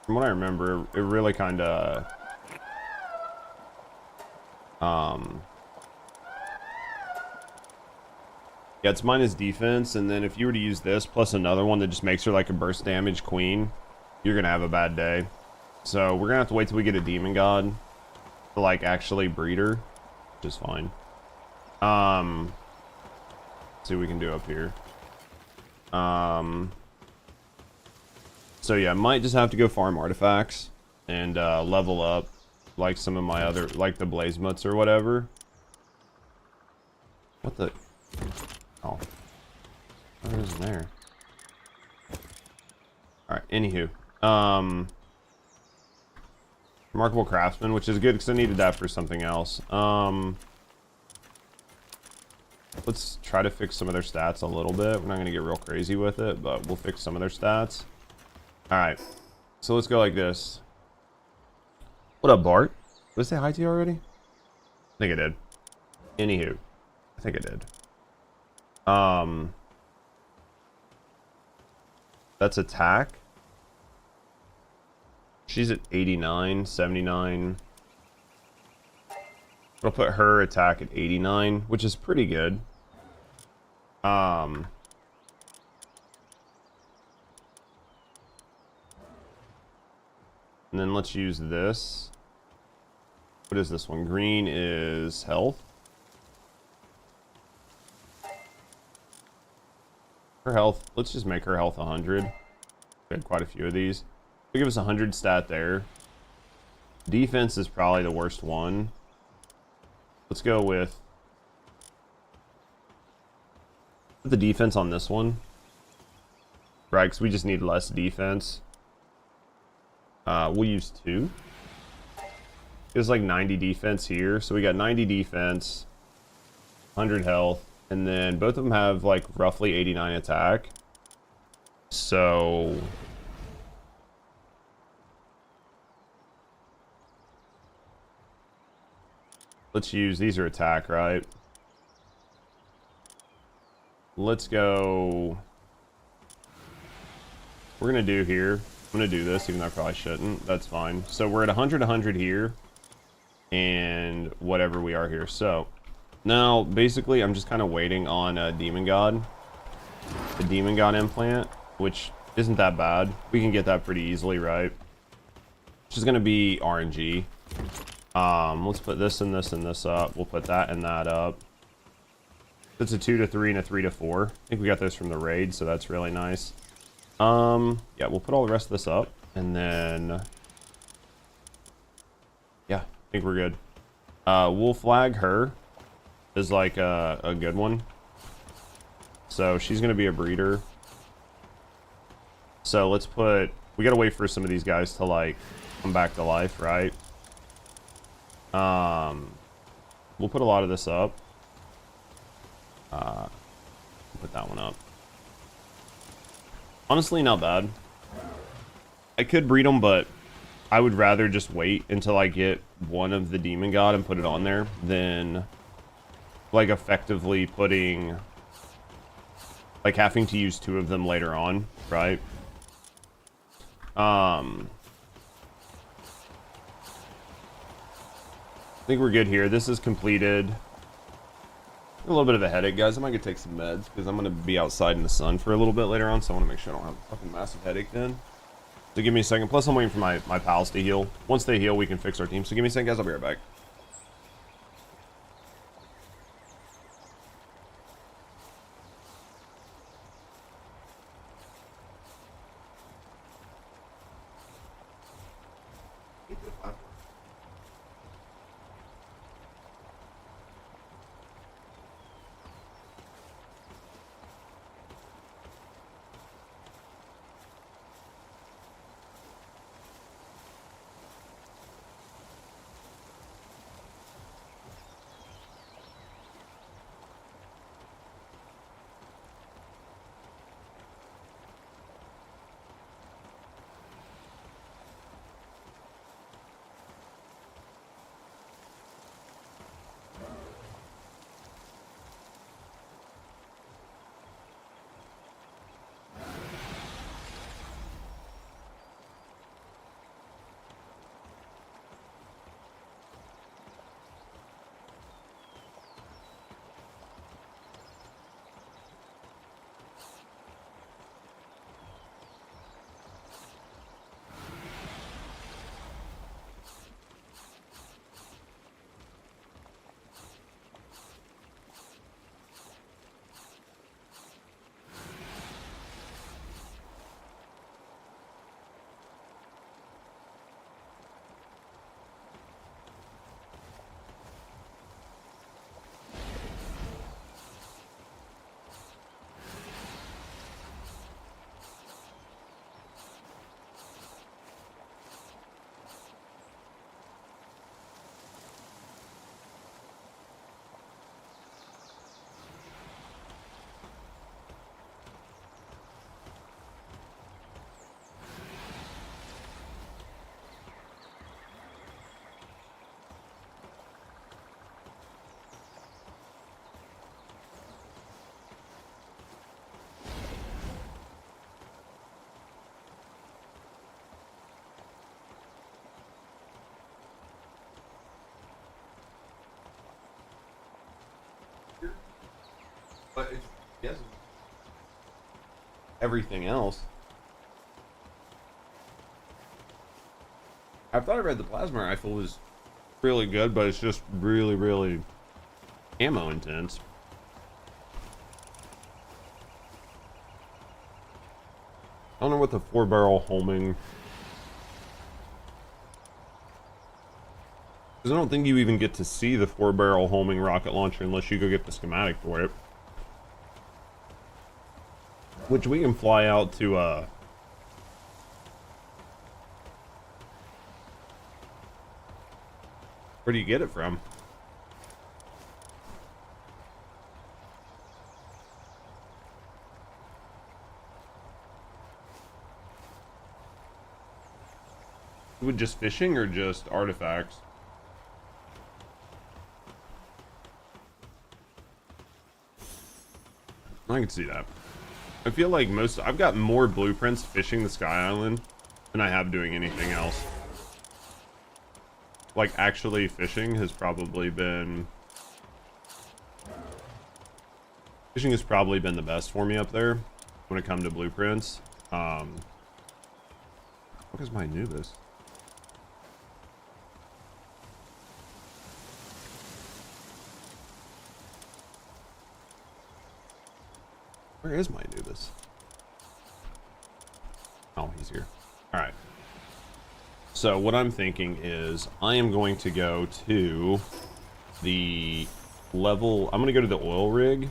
From what I remember, it really kind of yeah, it's minus defense, and then if you were to use this plus another one that just makes her like a burst damage queen, you're gonna have a bad day. So we're gonna have to wait till we get a demon god to like actually breed her, which is fine. Let's see what we can do up here. So yeah, I might just have to go farm artifacts and level up like some of my other, like the blaze mutts or whatever. What the? Oh, what is in there? All right. Anywho, remarkable craftsman, which is good because I needed that for something else. Let's try to fix some of their stats a little bit. We're not gonna get real crazy with it, but we'll fix some of their stats. All right. So let's go like this. What up, Bart? Did I say hi to you already? I think I did. Anywho, I think I did. That's attack. She's at 89, 79. I'll put her attack at 89, which is pretty good. And then let's use this. What is this one? Green is health. Her health, let's just make her health 100. We had quite a few of these. It'll give us 100 stat there. Defense is probably the worst one. Let's go with the defense on this one. Right, because we just need less defense. We'll use 2. It's like 90 defense here. So we got 90 defense, 100 health. And then both of them have like roughly 89 attack. So let's use, these are attack, right? Let's go. We're gonna do here. I'm gonna do this, even though I probably shouldn't. That's fine. So we're at 100, 100 here, and whatever we are here. So now, basically, I'm just kind of waiting on a demon god, the demon god implant, which isn't that bad. We can get that pretty easily, right? Which is gonna be RNG. Let's put this and this and this up. We'll put that and that up. It's a 2 to 3 and a 3 to 4. I think we got those from the raid, so that's really nice. Yeah, we'll put all the rest of this up, and then yeah, I think we're good. We'll flag her as like a good one. So she's gonna be a breeder. So let's put, we gotta wait for some of these guys to like come back to life, right? We'll put a lot of this up. Put that one up. Honestly, not bad. I could breed them, but I would rather just wait until I get one of the demon god and put it on there than like effectively putting, like having to use 2 of them later on, right? I think we're good here. This is completed. A little bit of a headache, guys. I might go take some meds because I'm going to be outside in the sun for a little bit later on, so I want to make sure I don't have a fucking massive headache then. So give me a second. Plus, I'm waiting for my pals to heal. Once they heal, we can fix our team. So give me a second, guys. I'll be right back. But it's, yes, everything else. I thought I read the plasma rifle was really good, but it's just really, really ammo intense. I don't know what the 4-barrel homing. Because I don't think you even get to see the 4-barrel homing rocket launcher unless you go get the schematic for it. Which we can fly out to, where do you get it from? With just fishing or just artifacts? I can see that. I feel like I've got more blueprints fishing the Sky Island than I have doing anything else. Like, actually fishing has probably been... Fishing has probably been the best for me up there when it comes to blueprints. What is my Anubis? Where is my Anubis? Oh, he's here. Alright. So what I'm thinking is I am going to go to the level... I'm going to go to the oil rig.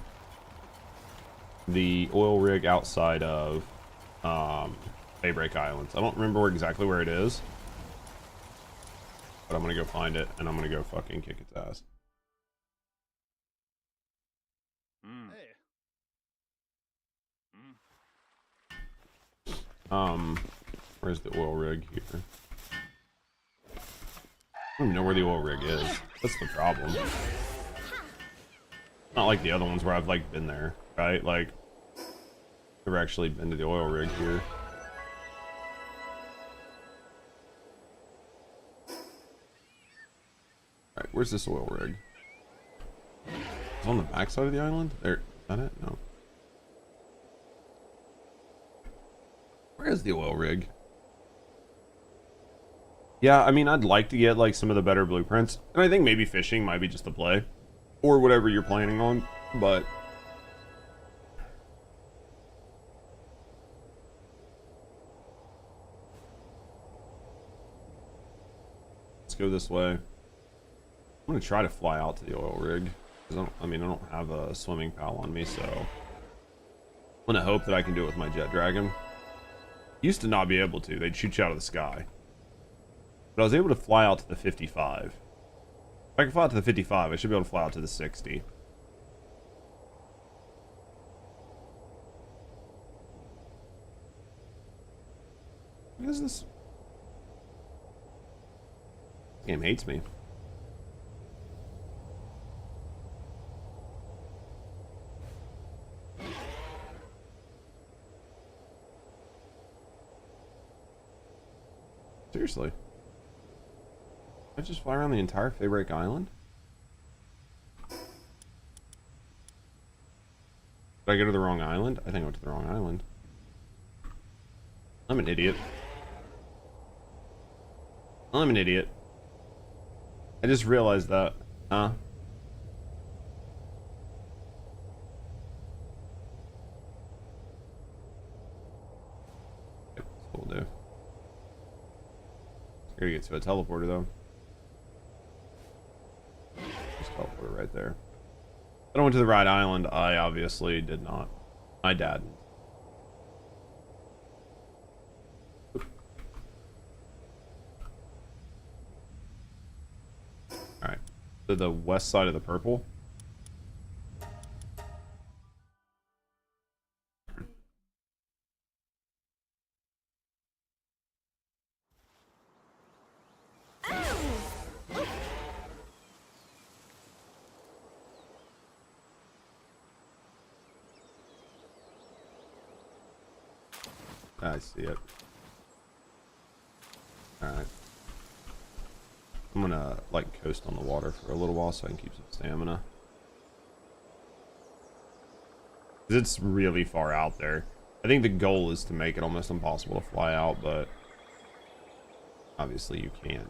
The oil rig outside of Daybreak Islands. I don't remember exactly where it is. But I'm going to go find it and I'm going to go fucking kick its ass. Where's the oil rig here? I don't even know where the oil rig is. That's the problem. Not like the other ones where I've like been there, right? Like, never actually been to the oil rig here. Alright, where's this oil rig? It's on the backside of the island? There, is that it? No. Where is the oil rig? Yeah, I mean, I'd like to get like some of the better blueprints, and I think maybe fishing might be just the play, or whatever you're planning on, but let's go this way. I'm gonna try to fly out to the oil rig, because I don't have a swimming pal on me, so I'm gonna hope that I can do it with my jet dragon. Used to not be able to. They'd shoot you out of the sky. But I was able to fly out to the 55. If I can fly out to the 55, I should be able to fly out to the 60. What is this? This game hates me. Seriously. Did I just fly around the entire Daybreak Island? Did I go to the wrong island? I think I went to the wrong island. I'm an idiot. I'm an idiot. I just realized that. Huh? Yep, that's what we'll do. Gotta get to a teleporter though. Just teleporter right there. But I went to the right island. I obviously did not. My dad. Alright. To the west side of the purple. I see it. Alright. I'm gonna, like, coast on the water for a little while so I can keep some stamina. 'Cause it's really far out there. I think the goal is to make it almost impossible to fly out, but obviously you can.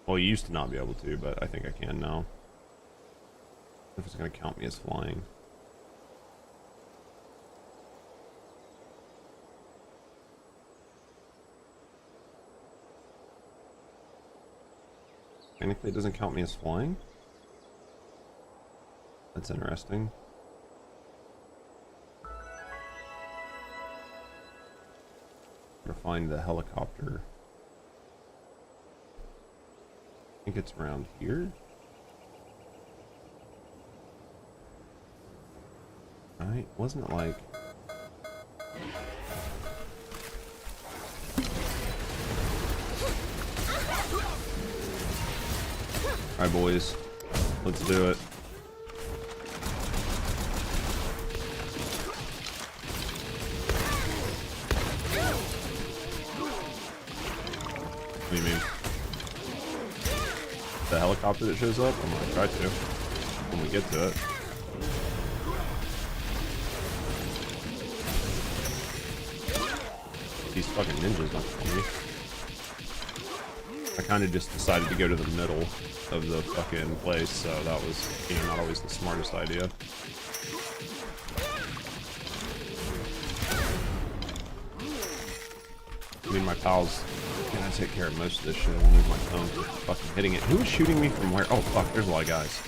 Well, you used to not be able to, but I think I can now. If it's going to count me as flying. Technically, it doesn't count me as flying. That's interesting. To find the helicopter. I think it's around here. Right? Wasn't it like... Alright, boys. Let's do it. What do you mean? The helicopter that shows up? I'm gonna try to. When we get to it. These fucking ninjas not kill me. I kind of just decided to go to the middle of the fucking place, so that was, you know, not always the smartest idea. I mean, my pal's gonna take care of most of this shit. I'll move my phone for fucking hitting it. Who is shooting me from where? Oh, fuck, there's a lot of guys.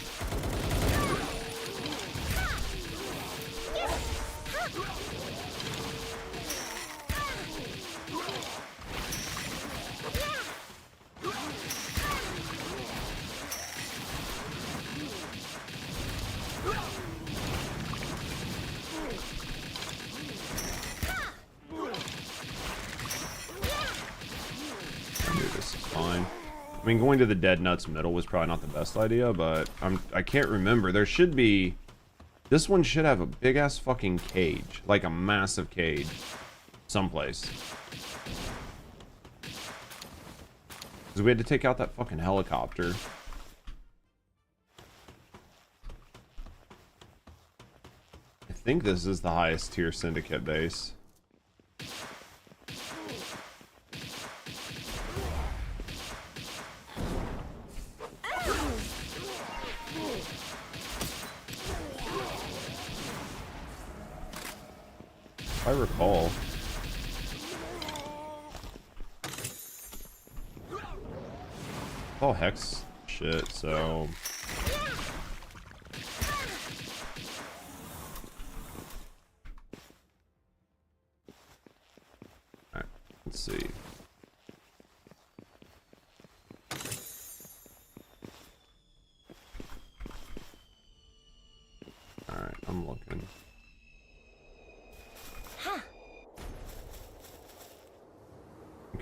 I mean, going to the Dead Nuts middle was probably not the best idea, but I can't remember. There should be... This one should have a big-ass fucking cage. Like a massive cage. Someplace. Because we had to take out that fucking helicopter. I think this is the highest tier syndicate base. If I recall. Oh, hex shit, so... Alright, let's see. Alright, I'm looking.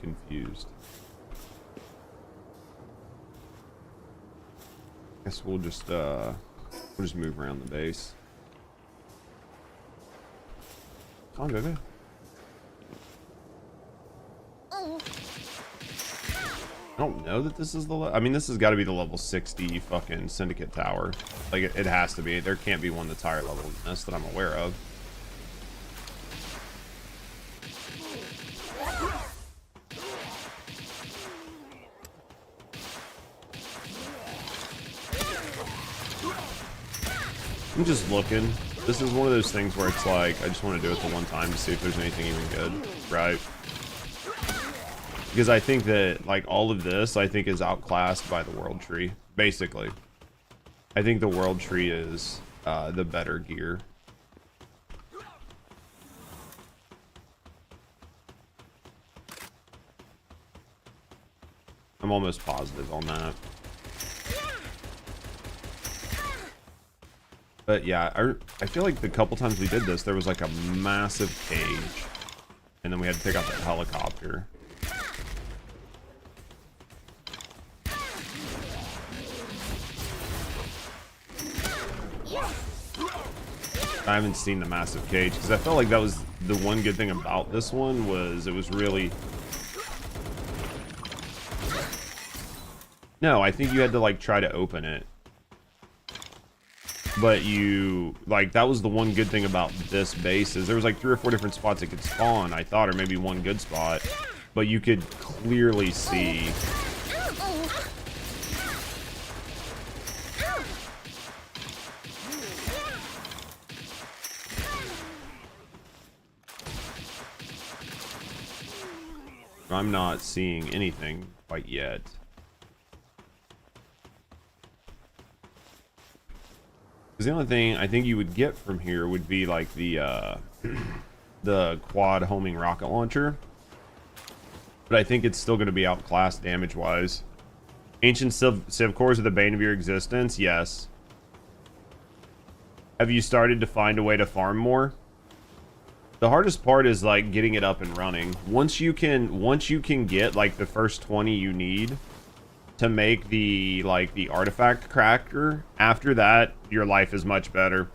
Confused. Guess we'll just move around the base. Come on, baby. I don't know that this is the I mean, this has got to be the level 60 fucking syndicate tower. Like, it has to be. There can't be one that's higher level than this that I'm aware of. I'm just looking. This is one of those things where it's like, I just want to do it the one time to see if there's anything even good, right? Because I think that, like, all of this, I think, is outclassed by the World Tree, basically. I think the World Tree is the better gear. I'm almost positive on that. But yeah, I feel like the couple times we did this, there was like a massive cage. And then we had to take out the helicopter. I haven't seen the massive cage, because I felt like that was the one good thing about this one, was it was really... No, I think you had to like try to open it. but you like that was the one good thing about this base is there was like 3 or 4 different spots it could spawn, I thought, or maybe one good spot, but you could clearly see I'm not seeing anything quite yet. Because the only thing I think you would get from here would be like the the quad homing rocket launcher. But I think it's still going to be outclassed damage-wise. Ancient Civ cores are the bane of your existence? Yes. Have you started to find a way to farm more? The hardest part is like getting it up and running. Once you can get like the first 20 you need to make the artifact cracker, after that your life is much better.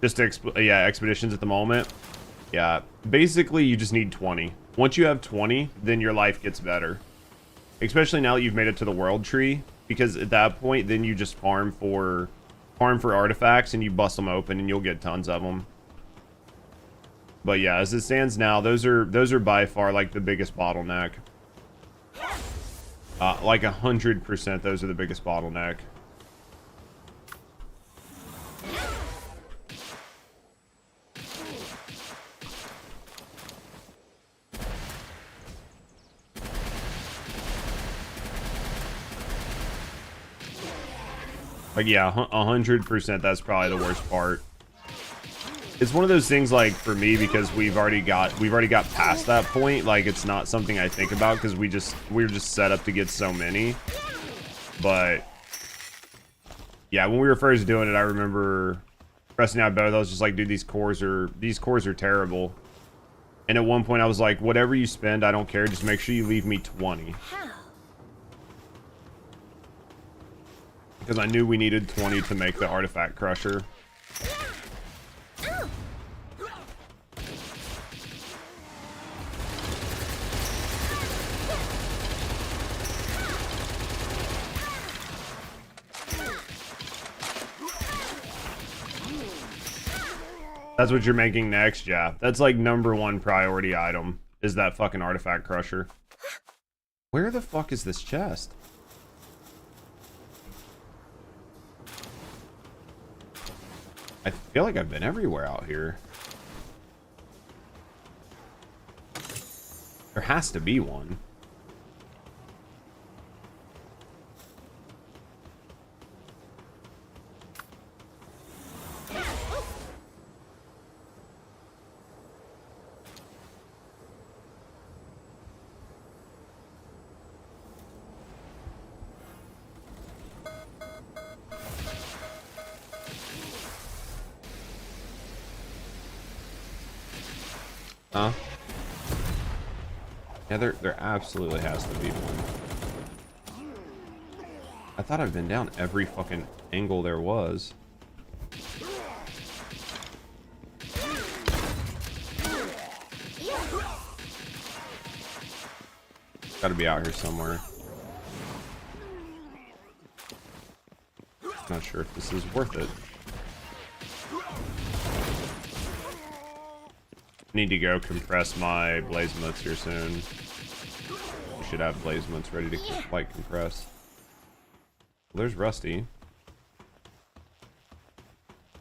Just expeditions at the moment. Yeah, basically you just need 20. Once you have 20, then your life gets better. Especially now that you've made it to the world tree, because at that point then you just farm for artifacts and you bust them open and you'll get tons of them. But yeah, as it stands now, those are by far like the biggest bottleneck. Like 100%, those are the biggest bottleneck. Like yeah, 100%. That's probably the worst part. It's one of those things like for me because we've already got past that point. Like it's not something I think about because we're just set up to get so many. But yeah, when we were first doing it, I remember pressing out both. I was just like, dude, these cores are terrible. And at one point I was like, whatever you spend, I don't care. Just make sure you leave me 20. Because I knew we needed 20 to make the artifact crusher. That's what you're making next, yeah. That's like #1 priority item, is that fucking artifact crusher. Where the fuck is this chest? I feel like I've been everywhere out here. There has to be one. Huh? Yeah, there absolutely has to be one. I thought I've been down every fucking angle there was. Gotta be out here somewhere. Not sure if this is worth it. Need to go compress my blaze motes here soon. We should have blaze motes ready to like compress. Well, there's Rusty.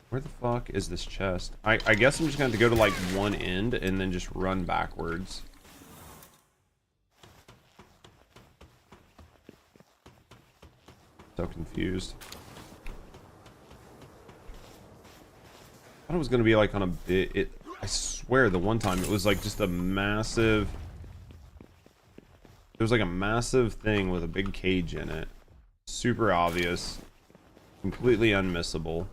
Where the fuck is this chest? I guess I'm just gonna have to go to like one end and then just run backwards. So confused. I thought it was gonna be like on a bit. I swear the one time it was like just a massive... There was like a massive thing with a big cage in it. Super obvious. Completely unmissable.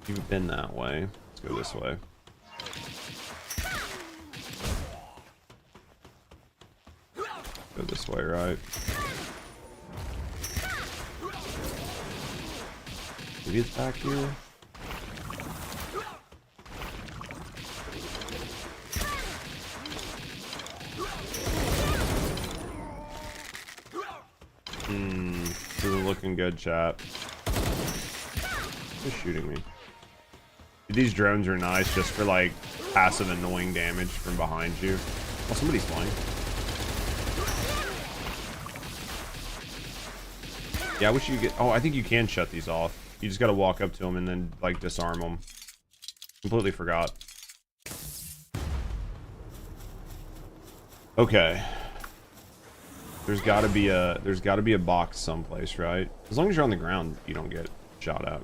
You've been that way. Let's go this way. Go this way, right? Maybe it's back here. This isn't looking good, chat. just shooting me? These drones are nice just for like passive annoying damage from behind you. Oh, somebody's flying. Yeah, I wish you could get... Oh, I think you can shut these off. You just gotta walk up to them and then like disarm them. Completely forgot. Okay. There's gotta be a box someplace, right? As long as you're on the ground, you don't get shot at.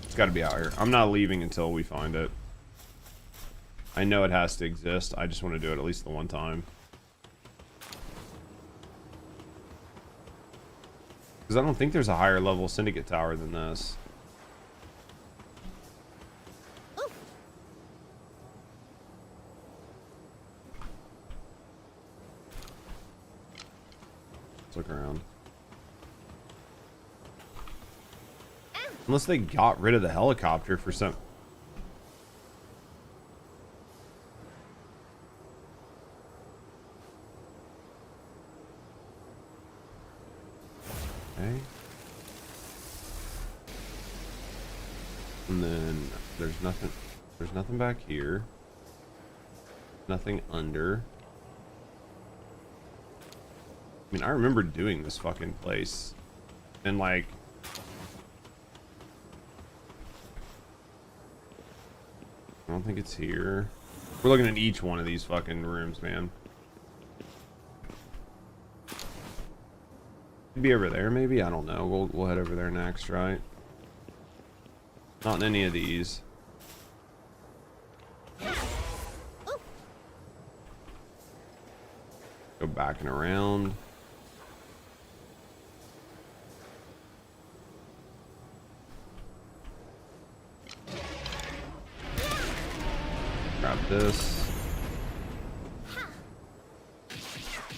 It's gotta be out here. I'm not leaving until we find it. I know it has to exist. I just want to do it at least the one time. Because I don't think there's a higher level syndicate tower than this. Let's look around. Unless they got rid of the helicopter for some... Okay. And then there's nothing back here. Nothing under. I mean, I remember doing this fucking place. And like... I don't think it's here. We're looking at each one of these fucking rooms, man. Could be over there, maybe? I don't know. We'll head over there next, right? Not in any of these. Go back and around. Grab this.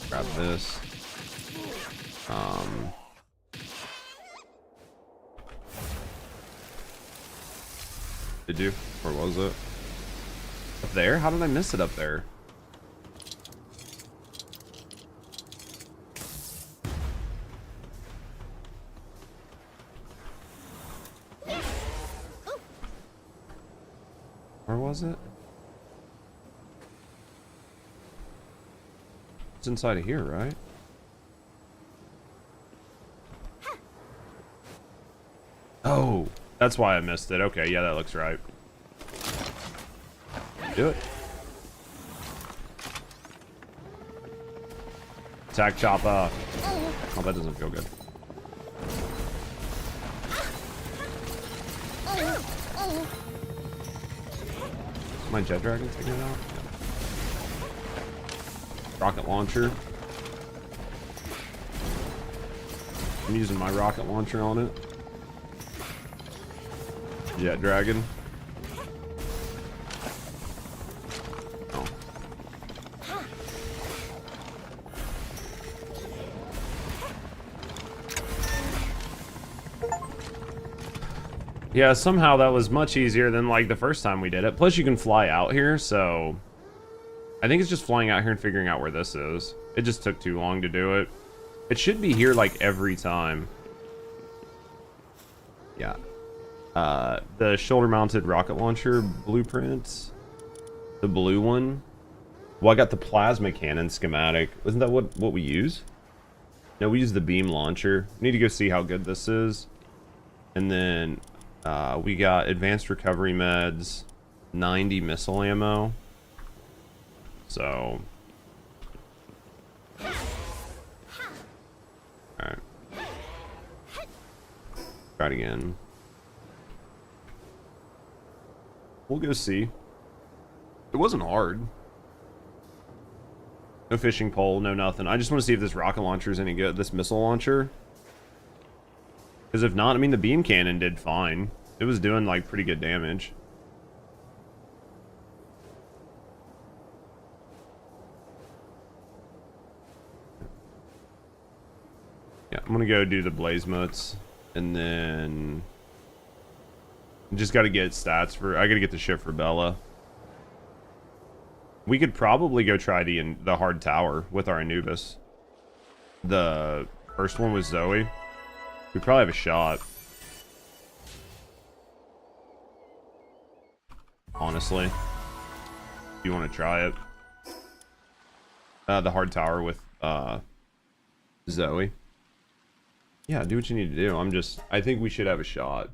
Grab this. Did you? Or was it? Up there? How did I miss it up there? Where was it? It's inside of here, right? Oh, that's why I missed it. Okay, yeah, that looks right. Do it. Attack chopper. Oh, that doesn't feel good. Is my jet dragon taking it out? Yeah. Rocket launcher. I'm using my rocket launcher on it. Jet dragon. Oh. Yeah, somehow that was much easier than like the first time we did it. Plus you can fly out here, so I think it's just flying out here and figuring out where this is. It just took too long to do it. It should be here like every time. Yeah. The shoulder-mounted rocket launcher blueprints. The blue one. Well, I got the plasma cannon schematic. Wasn't that what we use? No, we use the beam launcher. We need to go see how good this is. And then we got advanced recovery meds, 90 missile ammo. So... Alright. Try it again. We'll go see. It wasn't hard. No fishing pole, no nothing. I just want to see if this rocket launcher is any good. This missile launcher. Because if not, I mean, the beam cannon did fine. It was doing, like, pretty good damage. Yeah, I'm gonna go do the blaze motes. And then... Just got to get stats for. I got to get the shit for Bella. We could probably go try the hard tower with our Anubis. The first one was Zoe. We probably have a shot. Honestly, if you want to try it. The hard tower with Zoe. Yeah, do what you need to do. I think we should have a shot.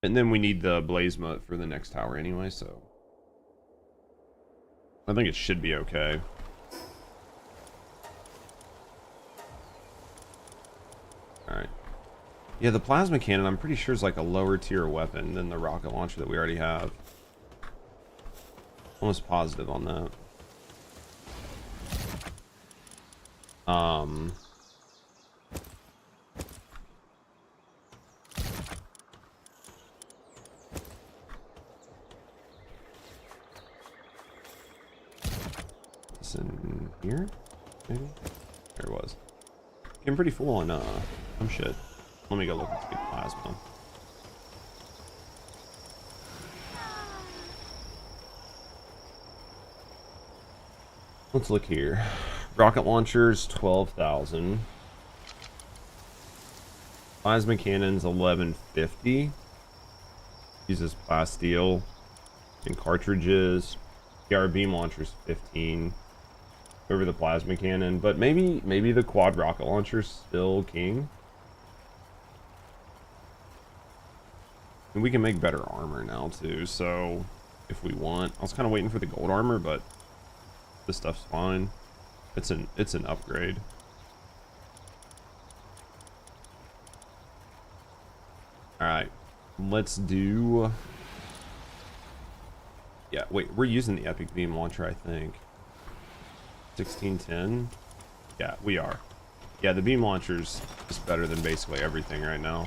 And then we need the blaze mote for the next tower anyway, so I think it should be okay. Alright. Yeah, the plasma cannon I'm pretty sure is like a lower tier weapon than the rocket launcher that we already have. Almost positive on that. This in here? Maybe? There it was. Getting pretty full on some shit. Let me go look at the plasma. Let's look here. Rocket launchers, 12,000. Plasma cannons, 1150. Uses plasteel. And cartridges. PR beam launchers, 15. Over the plasma cannon, but maybe the quad rocket launcher's still king. And we can make better armor now too, so if we want. I was kind of waiting for the gold armor, but this stuff's fine. It's an upgrade. Alright. Let's do... Yeah, wait, we're using the epic beam launcher, I think. 1610. Yeah, we are. Yeah, the beam launcher's just better than basically everything right now.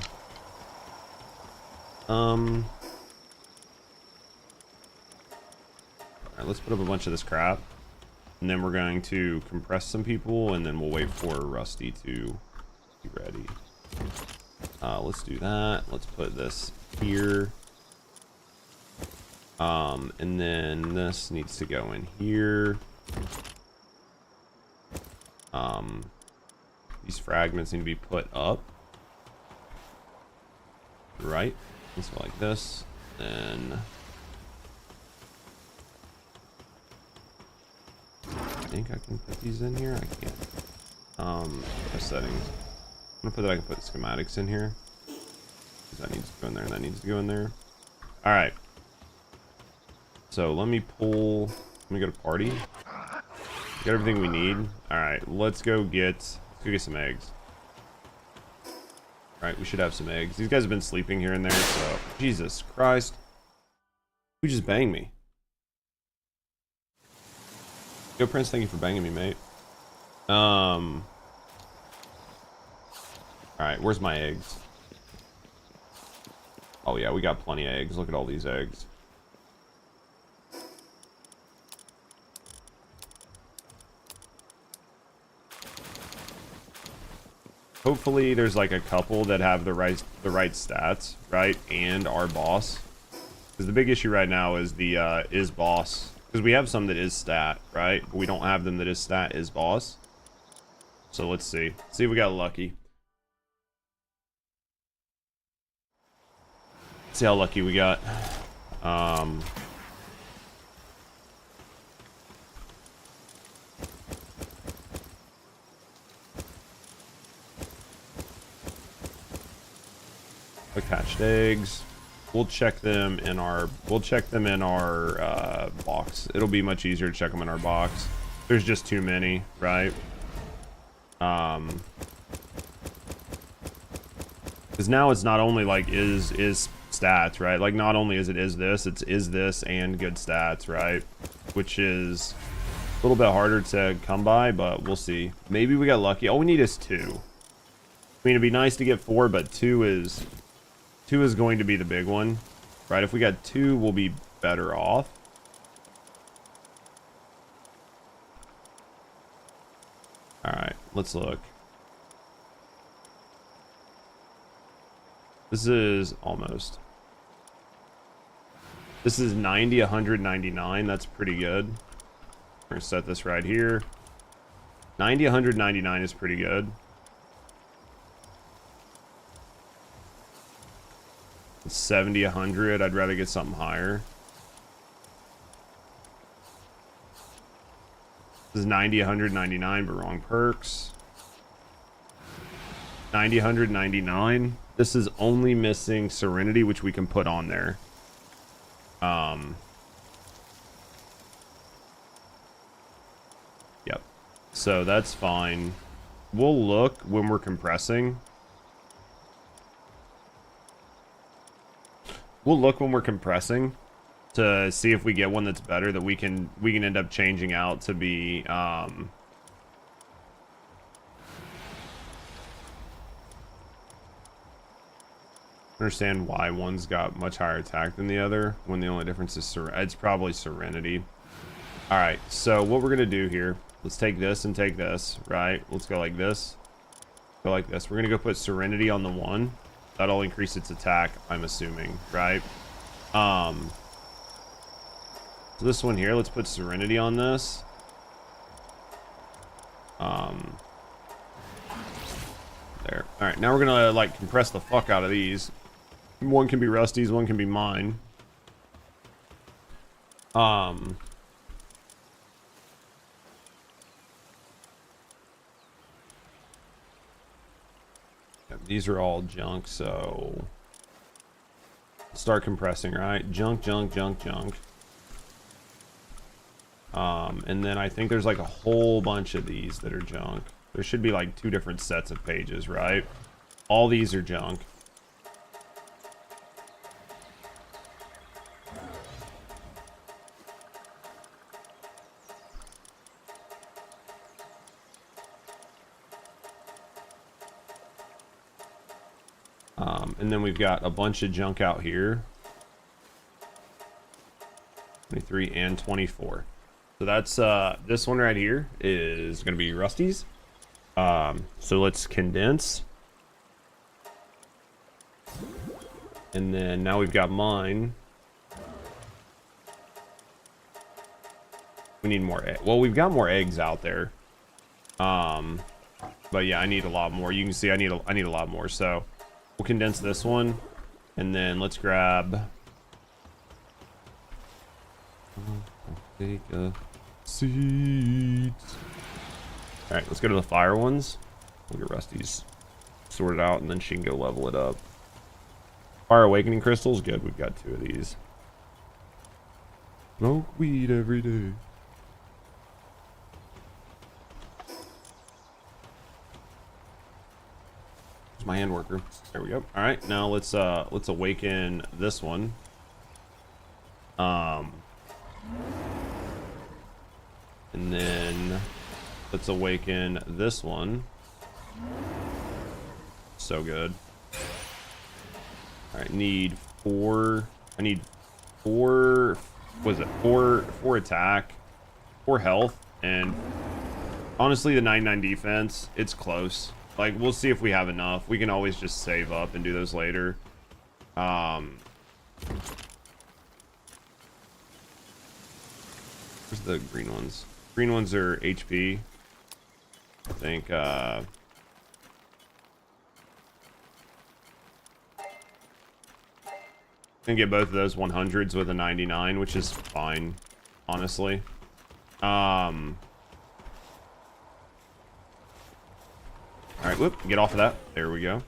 Alright, let's put up a bunch of this crap. And then we're going to compress some people, and then we'll wait for Rusty to be ready. Let's do that. Let's put this here. And then this needs to go in here. These fragments need to be put up. Right. Let's go like this. Then I think I can put these in here. I can't. The settings. I'm gonna put that. I can put schematics in here. That needs to go in there, and that needs to go in there. All right. So let me pull. Let me go to party. Got everything we need. All right. Let's go get some eggs. All right. We should have some eggs. These guys have been sleeping here and there. So Jesus Christ. Who just banged me? Yo, Prince, thank you for banging me, mate. Alright, where's my eggs? Oh yeah, we got plenty of eggs. Look at all these eggs. Hopefully there's like a couple that have the right stats, right? And our boss. Because the big issue right now is the is boss. Because we have some that is stat, right? But we don't have them that is stat is boss. So let's see. See if we got lucky. See how lucky we got. Quick hatched eggs. We'll check them in our box. It'll be much easier to check them in our box. There's just too many, right? Because now it's not only like is stats, right? Like not only is it this, it's is this and good stats, right? Which is a little bit harder to come by, but we'll see. Maybe we got lucky. All we need is 2. I mean, it'd be nice to get 4, but 2 is going to be the big one, right? If we got 2, we'll be better off. All right, let's look. This is almost. This is 90, 199. That's pretty good. We're gonna set this right here. 90, 199 is pretty good. 70, 100. I'd rather get something higher. This is 90, 199, but wrong perks. 90, 199. This is only missing Serenity, which we can put on there. Yep. So that's fine. We'll look when we're compressing. We'll look when we're compressing to see if we get one that's better that we can end up changing out to be understand why one's got much higher attack than the other when the only difference is it's probably Serenity. All right, so what we're gonna do here, let's take this and take this, right? Let's go like this, go like this. We're gonna go put Serenity on the one. That'll increase its attack, I'm assuming, right? So this one here, let's put Serenity on this. There. All right, now we're gonna like compress the fuck out of these. One can be Rusty's, one can be mine. Yeah, these are all junk, so start compressing, right? Junk, junk, junk, junk. And then I think there's like a whole bunch of these that are junk. There should be like 2 different sets of pages, right? All these are junk. And then we've got a bunch of junk out here. 23 and 24. So that's this one right here is going to be Rusty's. So let's condense. And then now we've got mine. We need more. Well, we've got more eggs out there. But yeah, I need a lot more. You can see I need a lot more. So we'll condense this one, and then let's grab. Take a seat. All right, let's go to the fire ones. We'll get Rusty's sorted out, and then she can go level it up. Fire awakening crystals, good. We've got 2 of these. Smoke weed every day. It's my hand worker. There we go. All right, now let's awaken this one. And then let's awaken this one. So good. All right, need 4. I need 4. Was it 4 attack, 4 health, and honestly, the 99 defense. It's close. Like, we'll see if we have enough. We can always just save up and do those later. Where's the green ones? Green ones are HP. I think, can get both of those 100s with a 99, which is fine, honestly. All right, whoop, get off of that. There we go.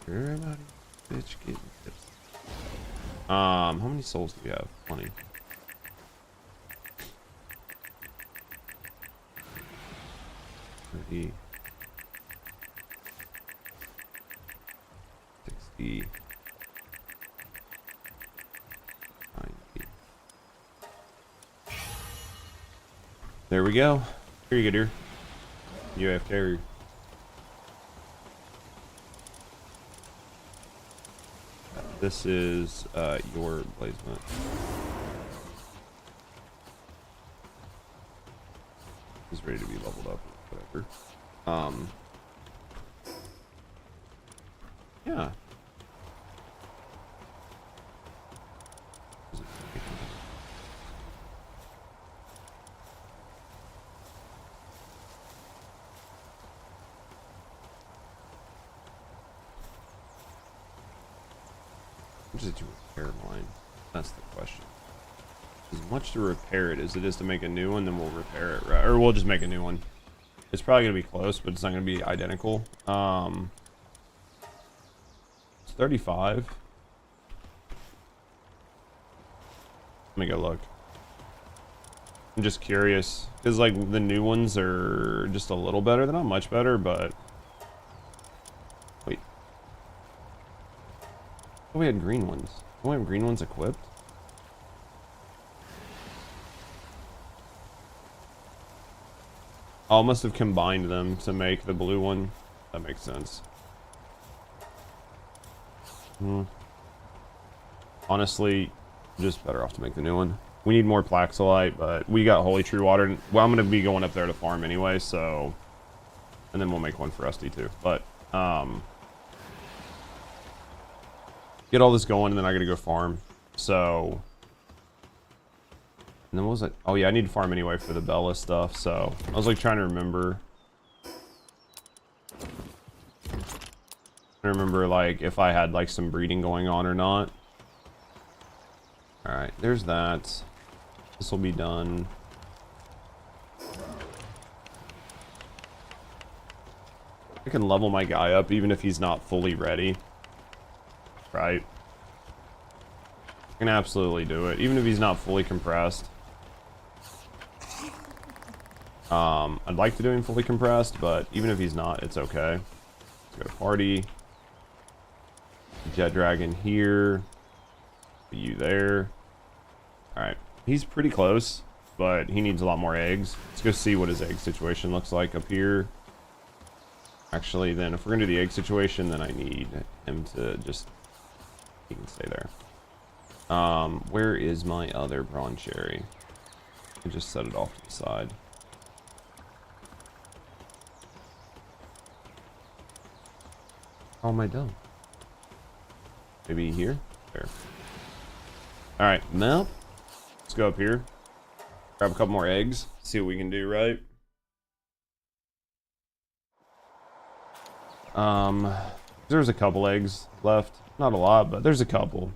Everybody, bitch, getting tips. How many souls do we have? 20. $30. 60. 90. There we go. Here you go, dear. UFK. This is your placement. He's ready to be leveled up. Whatever. Yeah. Which is to repair mine? That's the question. As much to repair it as it is to make a new one, then we'll repair it, right? Or we'll just make a new one. It's probably gonna be close, but it's not gonna be identical. It's 35. Let me go look. I'm just curious, because like the new ones are just a little better. They're not much better, but wait. Oh, we had green ones. Don't we have green ones equipped? Oh, I must have combined them to make the blue one. That makes sense. Honestly, just better off to make the new one. We need more Plaxolite, but we got Holy Tree Water. Well, I'm going to be going up there to farm anyway, so... And then we'll make one for Rusty, too. But, get all this going, and then I got to go farm. So... And then what was it? Oh, yeah, I need to farm anyway for the Bella stuff, so... I was, like, trying to remember... like, if I had, like, some breeding going on or not. Alright, there's that. This will be done. I can level my guy up even if he's not fully ready. Right? I can absolutely do it, even if he's not fully compressed. I'd like to do him fully compressed, but even if he's not, it's okay. Let's go to party. Jet Dragon here. You there. Alright. He's pretty close, but he needs a lot more eggs. Let's go see what his egg situation looks like up here. Actually, then, if we're going to do the egg situation, then I need him to just... He can stay there. Where is my other Bronze Cherry? I just set it off to the side. How am I done? Maybe here? There. Alright, now, let's go up here. Grab a couple more eggs. See what we can do, right? There's a couple eggs left. Not a lot, but there's a couple.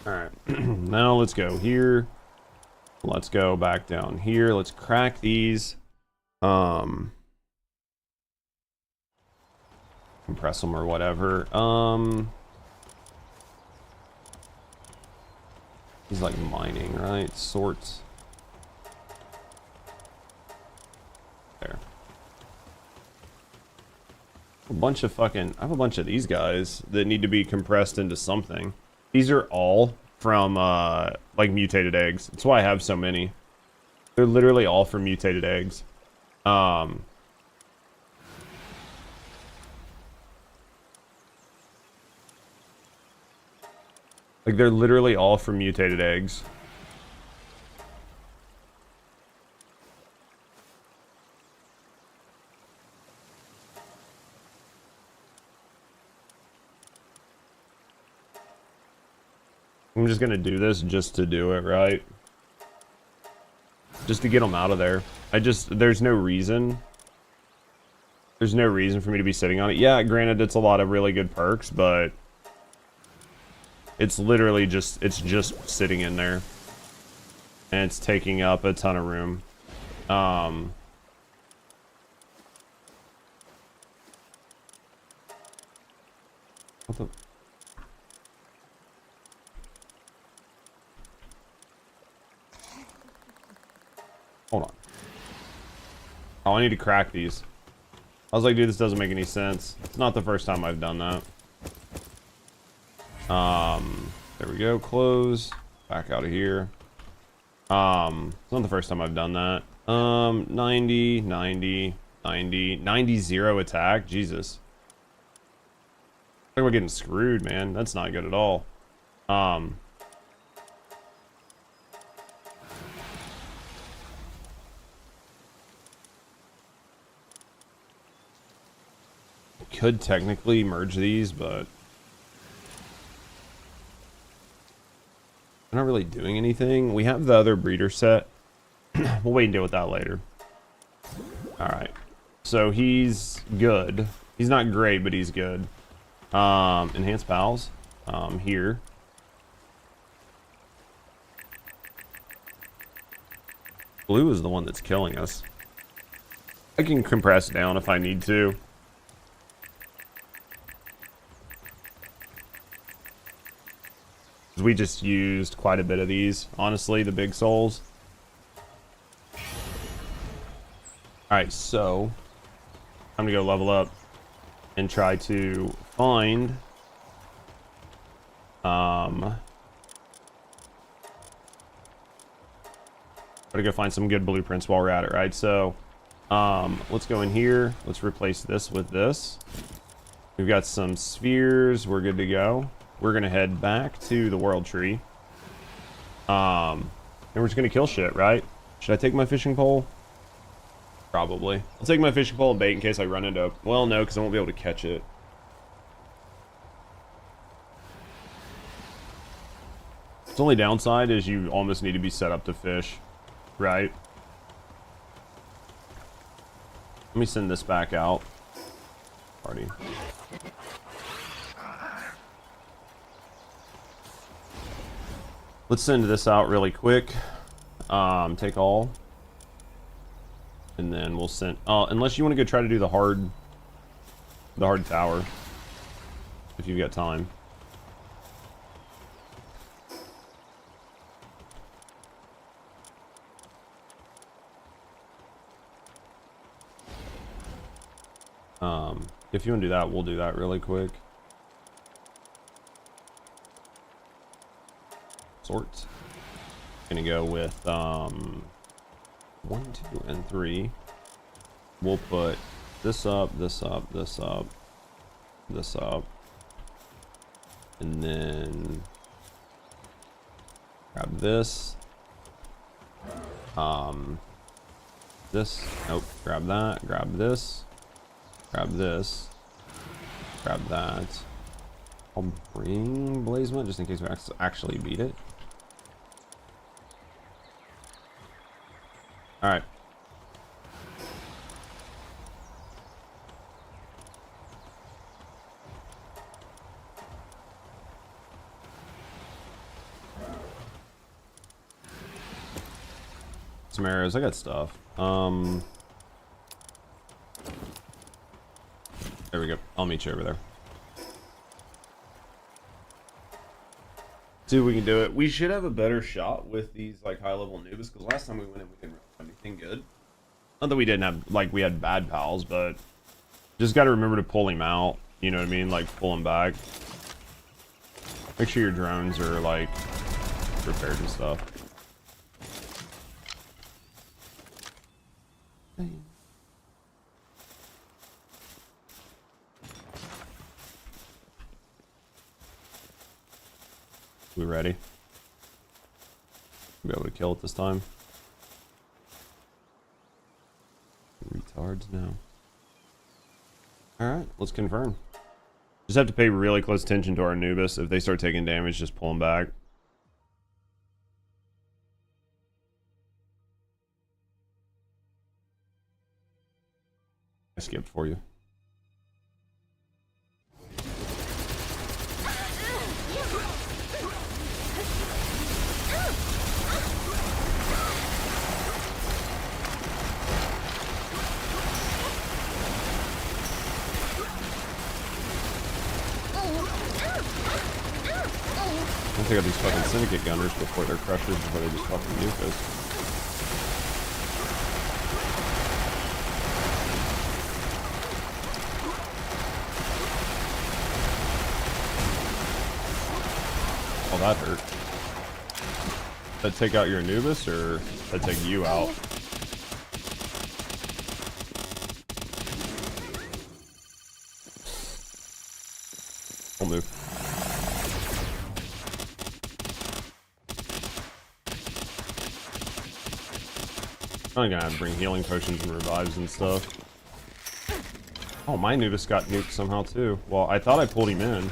Alright, now let's go here. Let's go back down here. Let's crack these. Compress them or whatever. He's like mining, right? Sorts. There. A bunch of fucking... I have a bunch of these guys that need to be compressed into something. These are all from, like, mutated eggs. That's why I have so many. They're literally all from mutated eggs. Like, they're literally all from mutated eggs. I'm just gonna do this just to do it, right? Just to get them out of there. There's no reason. There's no reason for me to be sitting on it. Yeah, granted, it's a lot of really good perks, but it's literally just, it's just sitting in there. And it's taking up a ton of room. What the... Hold on. Oh, I need to crack these. I was like, dude, this doesn't make any sense. It's not the first time I've done that. There we go. Close. Back out of here. It's not the first time I've done that. 90, 90, 90, 90, 0 attack. Jesus. I think we're getting screwed, man. That's not good at all. Could technically merge these, but I'm not really doing anything. We have the other breeder set. We'll wait and deal with that later. Alright. So he's good. He's not great, but he's good. Enhanced pals. Here. Blue is the one that's killing us. I can compress down if I need to. We just used quite a bit of these, honestly, the big souls. Alright, so time to go level up and try to find try to go find some good blueprints while we're at it, right? So let's go in here. Let's replace this with this. We've got some spheres. We're good to go. We're gonna head back to the world tree. And we're just gonna kill shit, right? Should I take my fishing pole? Probably. I'll take my fishing pole and bait in case I run into... Well, no, because I won't be able to catch it. Its only downside is you almost need to be set up to fish, right? Let me send this back out. Party. Let's send this out really quick. Take all. And then we'll send... unless you want to go try to do the hard tower. If you've got time. If you want to do that, we'll do that really quick. Sort. Gonna go with 1, 2, and 3. We'll put this up, this up, this up, this up, and then grab this. This. Nope. Grab that. Grab this. Grab this. Grab that. I'll bring Blazement just in case we actually beat it. Alright. Some arrows. I got stuff. There we go. I'll meet you over there. See if we can do it. We should have a better shot with these like high level noobs because last time we went in we didn't have anything good. Not that we didn't have like we had bad pals, but just got to remember to pull him out. You know what I mean? Like pull him back. Make sure your drones are like prepared and stuff. We ready? Be able to kill it this time. Retards now. Alright, let's confirm. Just have to pay really close attention to our Anubis. If they start taking damage, just pull them back. I skipped for you. I'll take out these fucking Syndicate Gunners before they're crushers, before they just fucking nuke us. Oh, that hurt. Did that take out your Anubis, or did that take you out? We'll move. I'm gonna have to bring healing potions and revives and stuff. Oh, my Anubis got nuked somehow too. Well, I thought I pulled him in.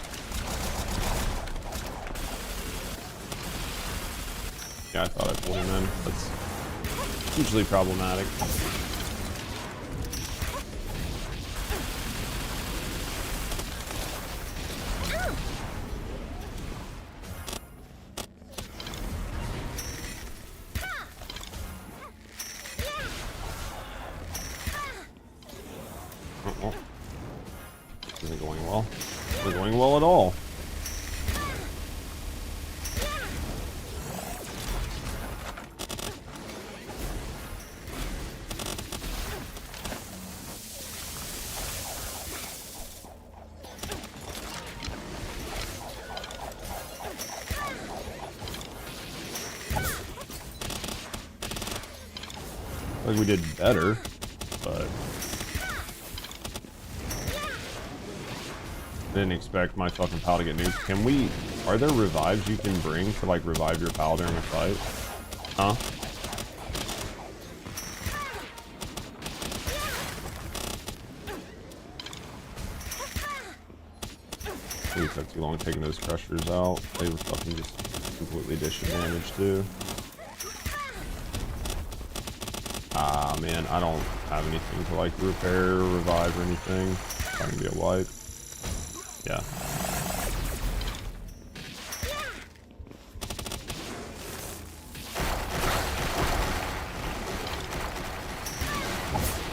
Yeah, I thought I pulled him in. That's hugely problematic. going well. Not going well at all. Like we did better, but I didn't expect my fucking pal to get nuked. Can we? Are there revives you can bring to like revive your pal during a fight? Huh? We took too long taking those crushers out. They were fucking just completely disadvantaged too. Ah, man, I don't have anything to like repair, revive, or anything. It's not gonna be a wipe. Yeah.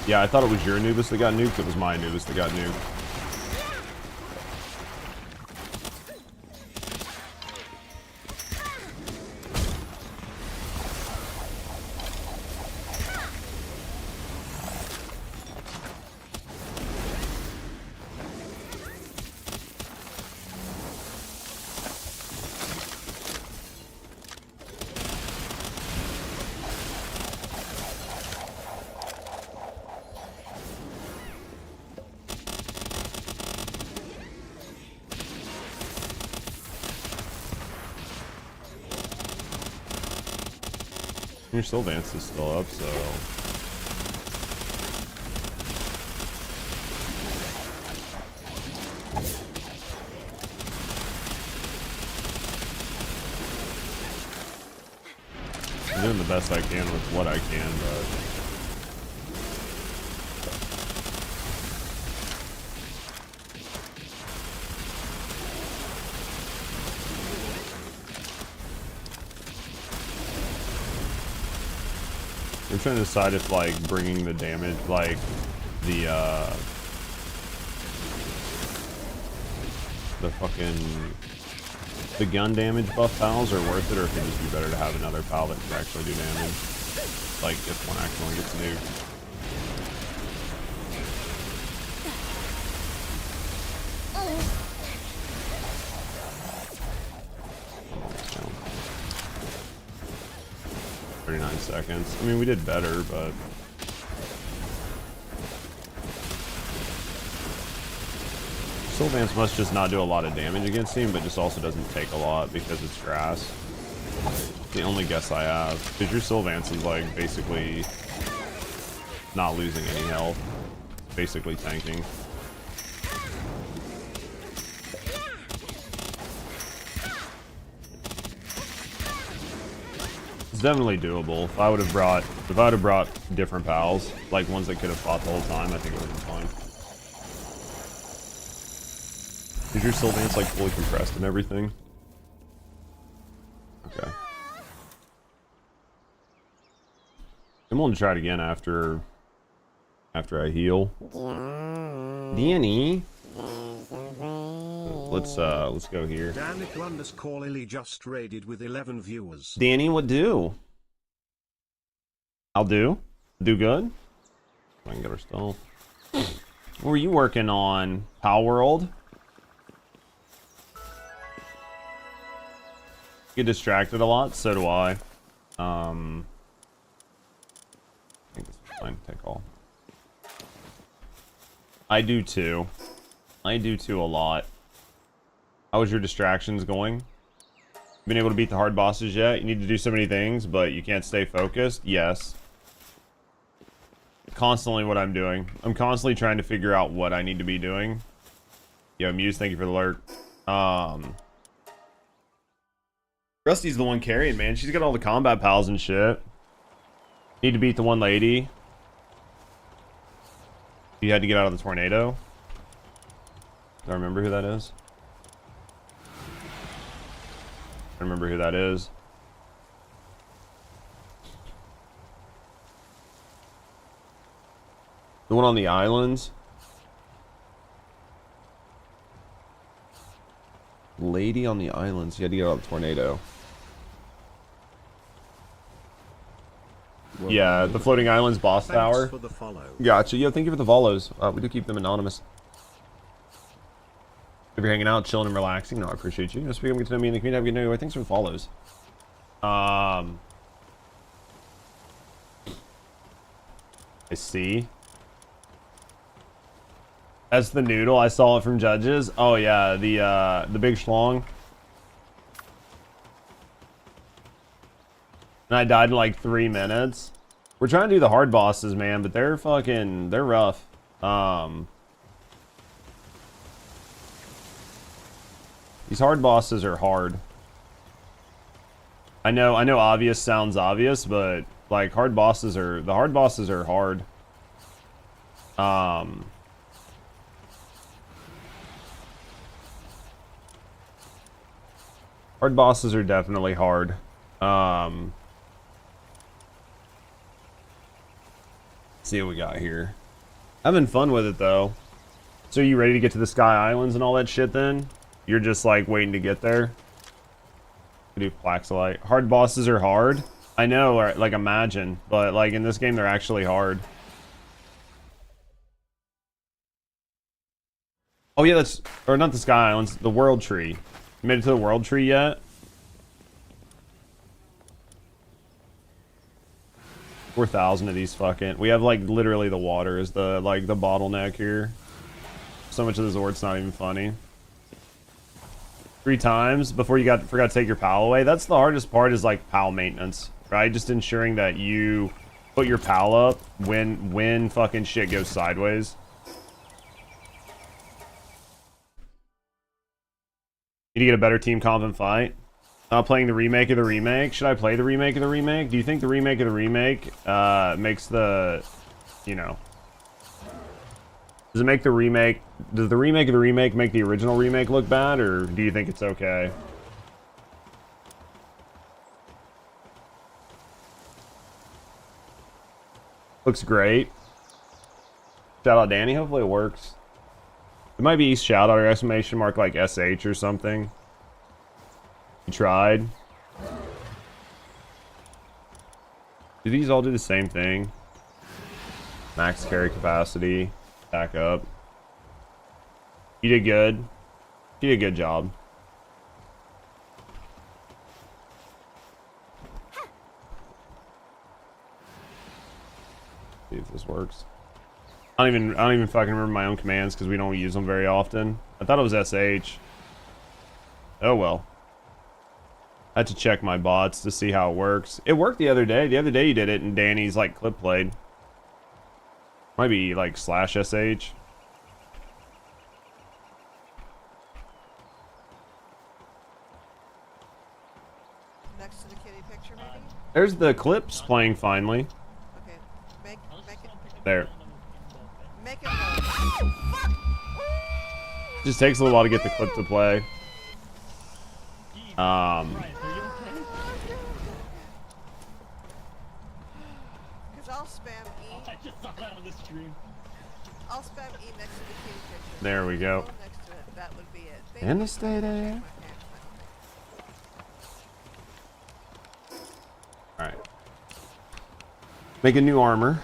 Yeah, I thought it was your Anubis that got nuked. It was my Anubis that got nuked. Your Sylvance is still up, so I'm doing the best I can with what I can, but I'm trying to decide if like bringing the damage, like the gun damage buff pals are worth it, or if it'd just be better to have another pal that can actually do damage, like if one accidentally gets nuked. I'm almost down. 39 seconds. I mean, we did better, but Sylvance must just not do a lot of damage against him, but just also doesn't take a lot because it's grass. The only guess I have, because your Sylvance is like basically not losing any health, basically tanking. It's definitely doable. If I would have brought different pals, like ones that could have fought the whole time, I think it would have been fine. Is your Sylvance like fully compressed and everything? Okay. I'm going to try it again after I heal. Danny. Let's go here. Danica_Lily just raided with 11 viewers. Danny, what do? I'll do. Do good. I can get our stuff. What were you working on? Palworld? Get distracted a lot, so do I. I think this is fine. Take all. I do too. I do too a lot. How is your distractions going? Been able to beat the hard bosses yet? You need to do so many things, but you can't stay focused? Yes. Constantly what I'm doing. I'm constantly trying to figure out what I need to be doing. Yo, Muse, thank you for the alert. Rusty's the one carrying, man. She's got all the combat pals and shit. Need to beat the one lady. You had to get out of the tornado. Do I remember who that is? I remember who that is. The one on the islands. lady on the island, so you had to get out of the tornado. Yeah, the floating islands boss tower. For the follow. Gotcha. Yo, thank you for the follows. We do keep them anonymous. If you're hanging out, chilling, and relaxing, no, I appreciate you. Just become get to know me in the community. Have a good night. Thanks for the follows. I see. That's the noodle. I saw it from Judges. Oh yeah, the big schlong. And I died in like 3 minutes. We're trying to do the hard bosses, man, but they're rough. These hard bosses are hard. I know obvious sounds obvious, but like the hard bosses are hard. Hard bosses are definitely hard. See what we got here. Having fun with it though. So you ready to get to the Sky Islands and all that shit then? You're just like waiting to get there? I do Plaxolite. Hard bosses are hard. I know, or, like imagine, but like in this game they're actually hard. Oh yeah, that's, or not the Sky Islands, the World Tree. You made it to the World Tree yet? 4,000 of these fucking... We have, like, literally the water is the, like, the bottleneck here. So much of the Zord's not even funny. 3 times before you forgot to take your PAL away. That's the hardest part is, like, PAL maintenance, right? Just ensuring that you put your PAL up when fucking shit goes sideways. Need to get a better team comp and fight. Playing the remake of the remake. Should I play the remake of the remake? Do you think the remake of the remake makes the, you know, does it make the remake, does the remake of the remake make the original remake look bad, or do you think it's okay? Looks great. Shout out Danny, hopefully it works. It might be shout out or exclamation mark like SH or something. You tried. Do these all do the same thing? Max carry capacity. Back up. You did good. You did a good job. See if this works. I don't even fucking remember my own commands because we don't use them very often. I thought it was SH. Oh well. I had to check my bots to see how it works. It worked the other day. The other day you did it and Danny's like clip played. Might be like /SH. Next to the kitty picture, maybe? There's the clips playing finally. Okay. Make it. There. Make it. Fuck! Just takes a little while to get the clip to play. Because I'll spam E. I just saw that on the stream. I'll spam E next to the kitty picture. There we go. Next to it. That would be it. Thank And you. to stay there. Alright. Make a new armor.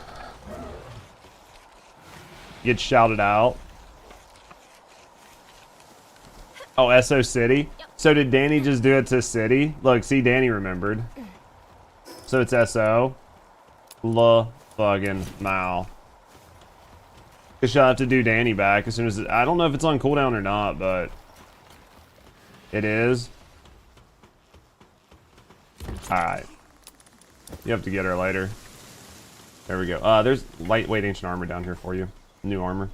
Get shouted out. Oh, SO City? So did Danny just do it to City? Look, see, Danny remembered. So it's SO. La fucking Mal. Guess you'll have to do Danny back as soon as I don't know if it's on cooldown or not, but it is. Alright. You have to get her later. There we go. There's lightweight ancient armor down here for you. New armor.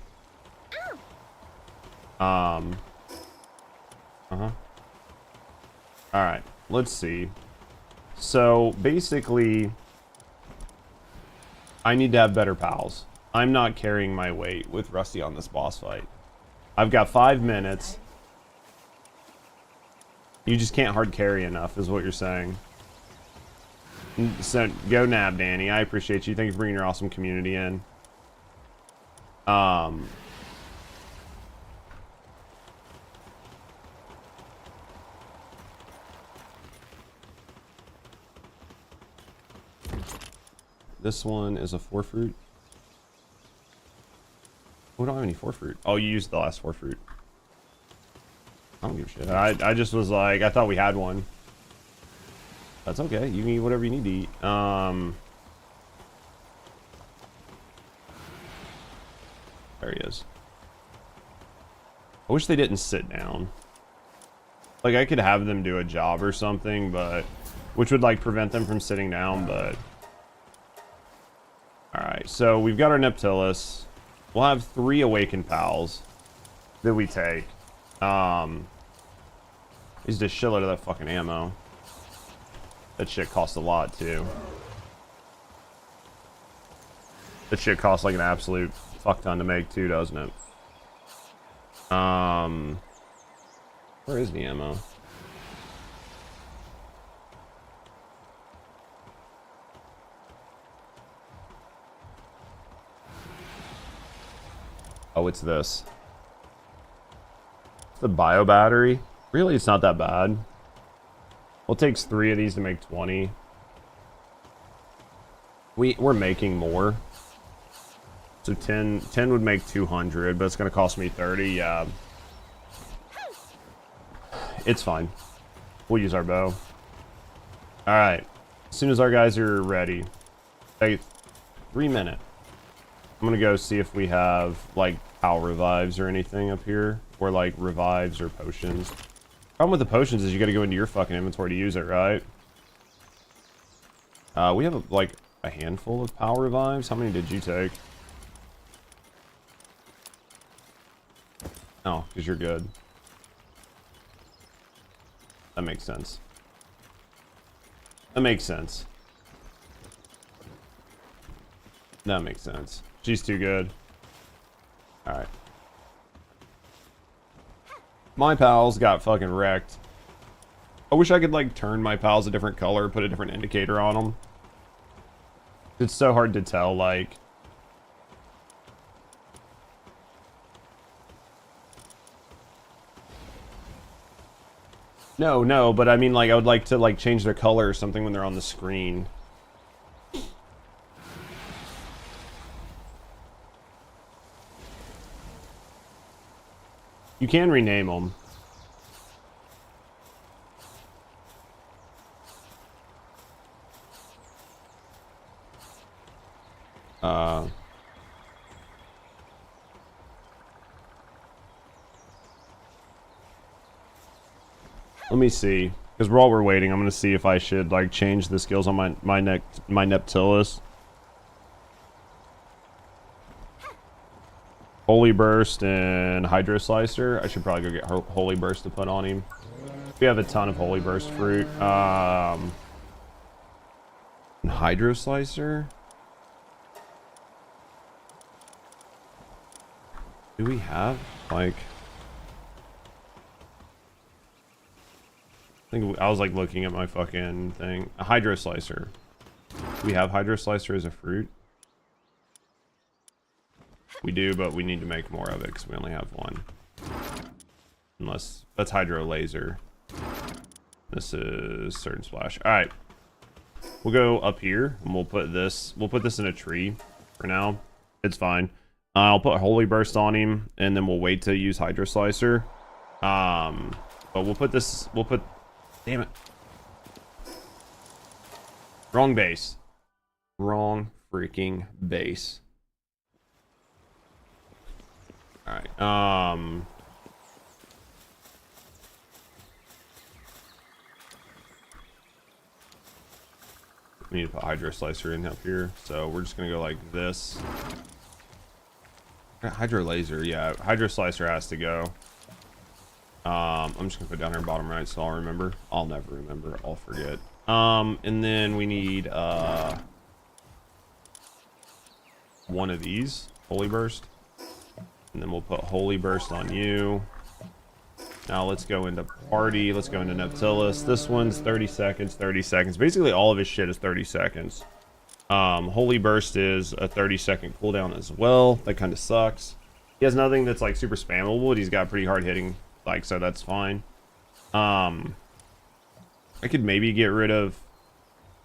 Alright, let's see. So, basically, I need to have better pals. I'm not carrying my weight with Rusty on this boss fight. I've got 5 minutes. You just can't hard carry enough, is what you're saying. So, go nab, Danny. I appreciate you. Thank you for bringing your awesome community in. This one is a 4 fruit. We don't have any 4 fruit. Oh, you used the last 4 fruit. I don't give a shit. I just was like, I thought we had one. That's okay. You can eat whatever you need to eat. There he is. I wish they didn't sit down. Like, I could have them do a job or something, but... Which would, like, prevent them from sitting down, but... Alright, so we've got our Neptilus. We'll have 3 Awakened Pals that we take. Used a shitload of that fucking ammo. That shit costs a lot, too. That shit costs, like, an absolute fuck ton to make, too, doesn't it? Where is the ammo? Oh, it's this. It's the bio battery. Really, it's not that bad. Well, it takes 3 of these to make 20. We're making more. So 10 would make 200, but it's going to cost me 30. Yeah. It's fine. We'll use our bow. Alright. As soon as our guys are ready. Hey, 3 minutes. I'm going to go see if we have, like, POW revives or anything up here. Or, like, revives or potions. Problem with the potions is you got to go into your fucking inventory to use it, right? We have, like, a handful of POW revives. How many did you take? Oh, because you're good. That makes sense. That makes sense. That makes sense. She's too good. Alright. My pals got fucking wrecked. I wish I could, like, turn my pals a different color, put a different indicator on them. It's so hard to tell, like... No, but I mean, like, I would like to, like, change their color or something when they're on the screen. You can rename them. Let me see, because while we're waiting, I'm gonna see if I should, like, change the skills on my Neptilus. Holy Burst and Hydro Slicer. I should probably go get Holy Burst to put on him. We have a ton of Holy Burst fruit. Hydro Slicer. Do we have, like... I think I was, like, looking at my fucking thing. A Hydro Slicer. Do we have Hydro Slicer as a fruit? We do, but we need to make more of it because we only have one. Unless... That's Hydro Laser. This is Certain Splash. Alright. We'll go up here, and we'll put this in a tree for now. It's fine. I'll put Holy Burst on him, and then we'll wait to use Hydro Slicer. But we'll put... Damn it. Wrong base. Wrong freaking base. Alright, we need to put Hydro Slicer in up here, so we're just gonna go like this. Hydro Laser, yeah, Hydro Slicer has to go. I'm just gonna put down here bottom right so I'll remember. I'll never remember, I'll forget. And then we need one of these, Holy Burst. And then we'll put Holy Burst on you. Now let's go into Party. Let's go into Neptilus. This one's 30 seconds, 30 seconds. Basically all of his shit is 30 seconds. Holy Burst is a 30-second cooldown as well. That kind of sucks. He has nothing that's, like, super spammable, but he's got pretty hard hitting, like, so that's fine. I could maybe get rid of...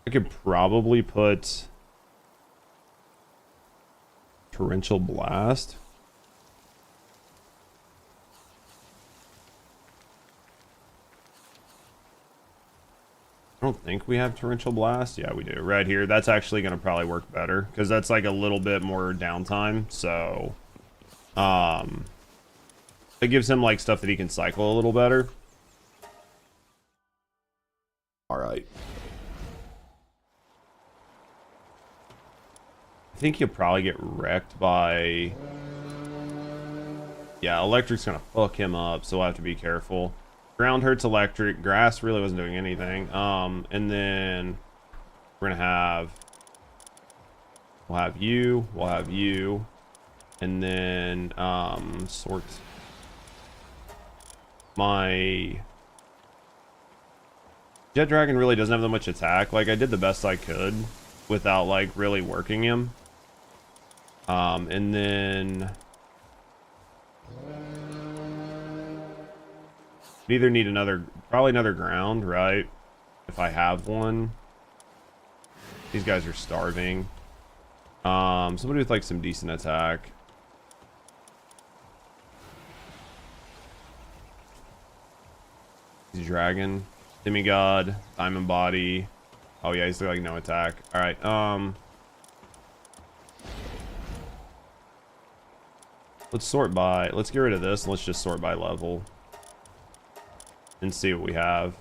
I could probably put... Torrential Blast. I don't think we have Torrential Blast. Yeah, we do. Right here. That's actually going to probably work better because that's like a little bit more downtime. So, it gives him like stuff that he can cycle a little better. All right. I think he'll probably get wrecked by... Yeah, electric's going to fuck him up, so we'll have to be careful. Ground hurts electric. Grass really wasn't doing anything. And then we're going to have... We'll have you. We'll have you. And then, sort... My... Jet Dragon really doesn't have that much attack. Like, I did the best I could without, like, really working him. And then... Either need another... Probably another ground, right? If I have one. These guys are starving. Somebody with, like, some decent attack. Dragon. Demigod. Diamond Body. Oh, yeah, he's like no attack. Alright, let's sort by... Let's get rid of this and let's just sort by level. And see what we have.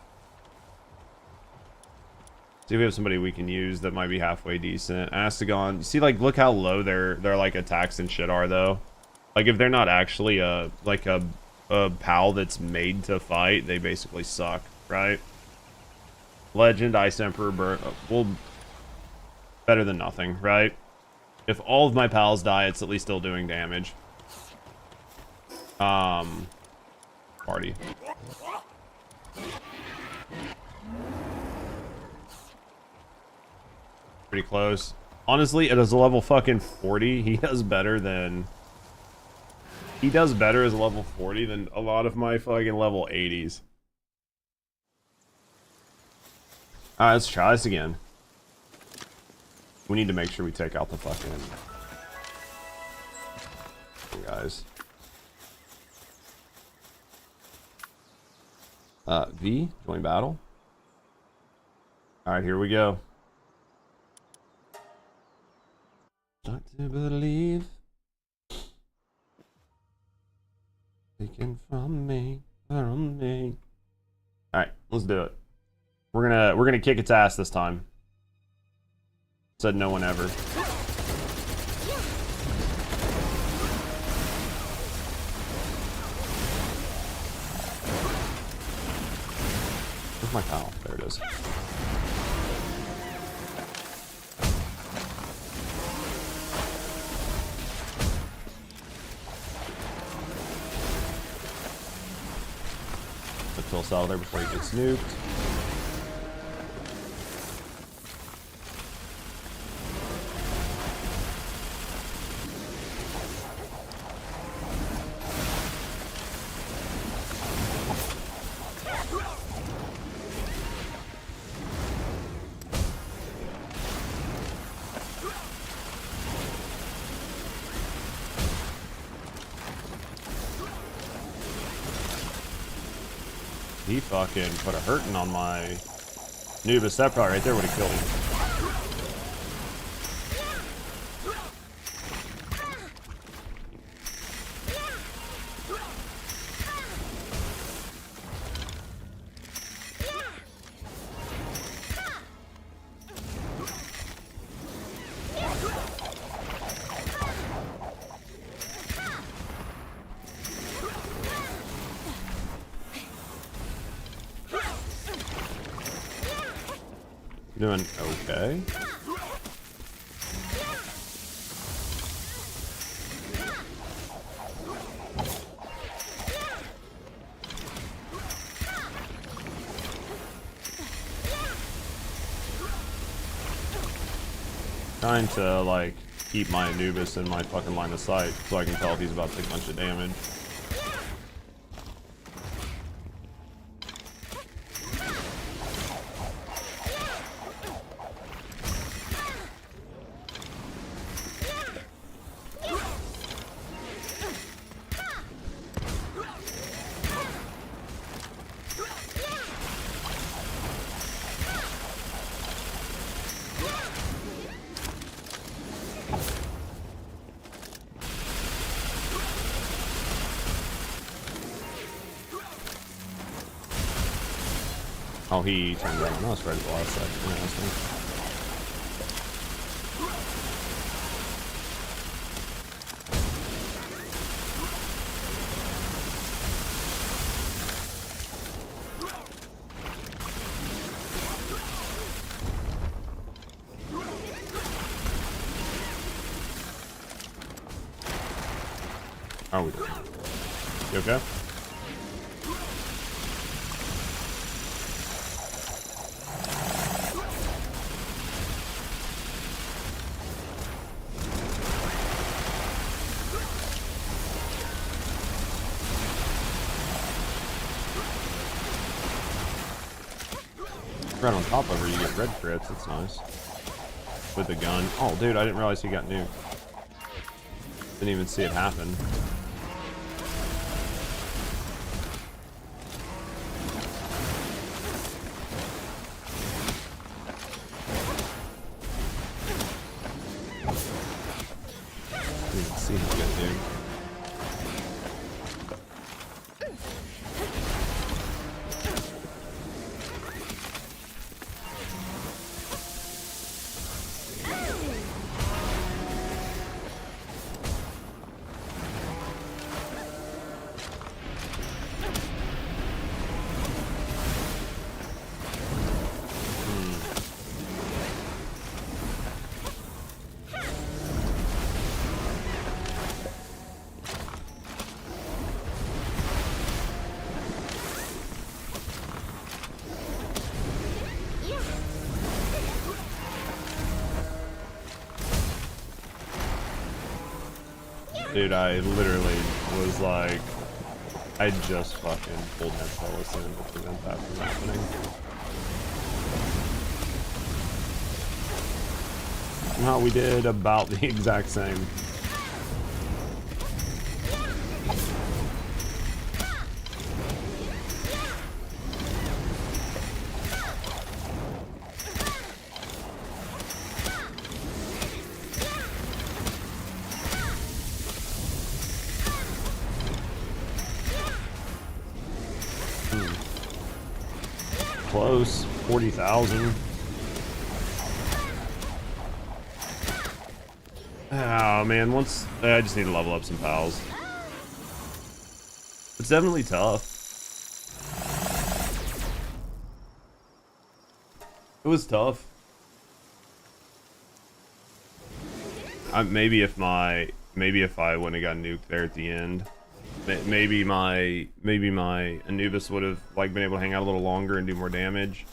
See if we have somebody we can use that might be halfway decent. Astagon. You see, like, look how low their like attacks and shit are, though. Like, if they're not actually a pal that's made to fight, they basically suck, right? Legend, Ice Emperor, well, better than nothing, right? If all of my pals die, it's at least still doing damage. Party. Pretty close. Honestly, it is a level fucking 40. He does better than... He does better as a level 40 than a lot of my fucking level 80s. Alright, let's try this again. We need to make sure we take out the fucking... guys. V, join battle. Alright, here we go. Start to believe. Taken from me. Alright, let's do it. We're gonna kick its ass this time. Said no one ever. Where's my pal? There it is. Put Phil Sal there before he gets nuked. He fucking put a hurting on my Nubis. That probably right there would have killed him. Doing okay. Trying to like keep my Anubis in my fucking line of sight so I can tell if he's about to take a bunch of damage. Oh, he turned around. No, it's right at the last second. Interesting. How are we doing? You okay? Right on top of her, you get red crits. That's nice. With the gun. Oh, dude, I didn't realize he got nuked. Didn't even see it happen. Didn't even see him get nuked. Dude, I literally was like, I just fucking pulled my solace in to prevent that from happening. No, we did about the exact same. Close. 40,000. Oh man, I just need to level up some pals. It's definitely tough. It was tough. Maybe if I wouldn't have got nuked there at the end, maybe my Anubis would have like been able to hang out a little longer and do more damage.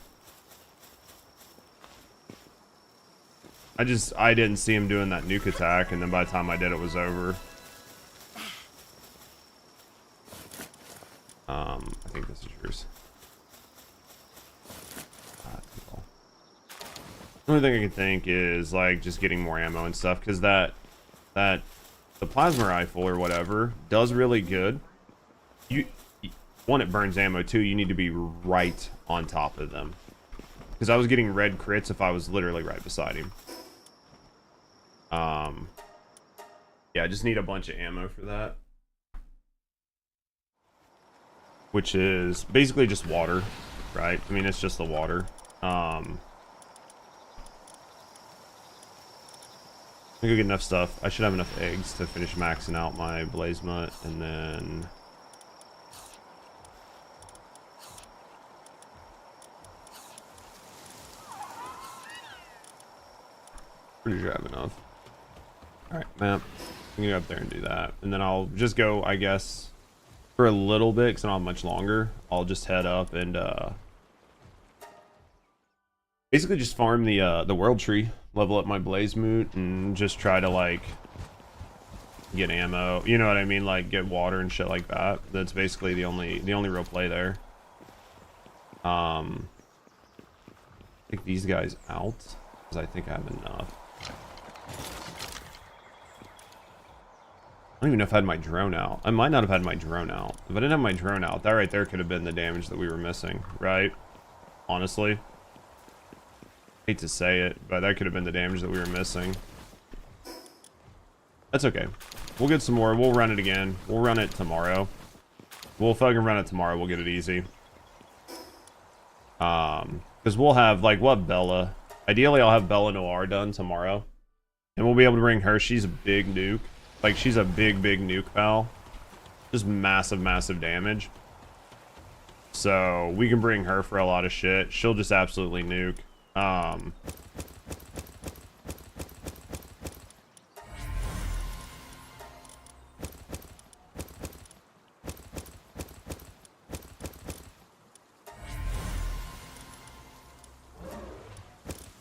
I didn't see him doing that nuke attack, and then by the time I did, it was over. I think this is yours. The only thing I can think is like just getting more ammo and stuff, because the plasma rifle or whatever does really good. One, it burns ammo. Two, you need to be right on top of them, because I was getting red crits if I was literally right beside him. Yeah, I just need a bunch of ammo for that, which is basically just water, right? I mean, it's just the water. I think I get enough stuff. I should have enough eggs to finish maxing out my blaze mutt, and then pretty sure I have enough. All right, map. I'm gonna go up there and do that, and then I'll just go, I guess, for a little bit because I don't have much longer. I'll just head up and basically just farm the world tree, level up my blaze moot, and just try to like get ammo. You know what I mean? Like get water and shit like that. That's basically the only real play there. Take these guys out because I think I have enough. I don't even know if I had my drone out. I might not have had my drone out. If I didn't have my drone out, that right there could have been the damage that we were missing, right? Honestly. Hate to say it, but that could have been the damage that we were missing. That's okay. We'll get some more. We'll run it again. We'll run it tomorrow. We'll fucking run it tomorrow. We'll get it easy. Because we'll have, like, what, Bella? Ideally, I'll have Bella Noir done tomorrow. And we'll be able to bring her. She's a big nuke. Like, she's a big, big nuke, pal. Just massive, massive damage. So, we can bring her for a lot of shit. She'll just absolutely nuke.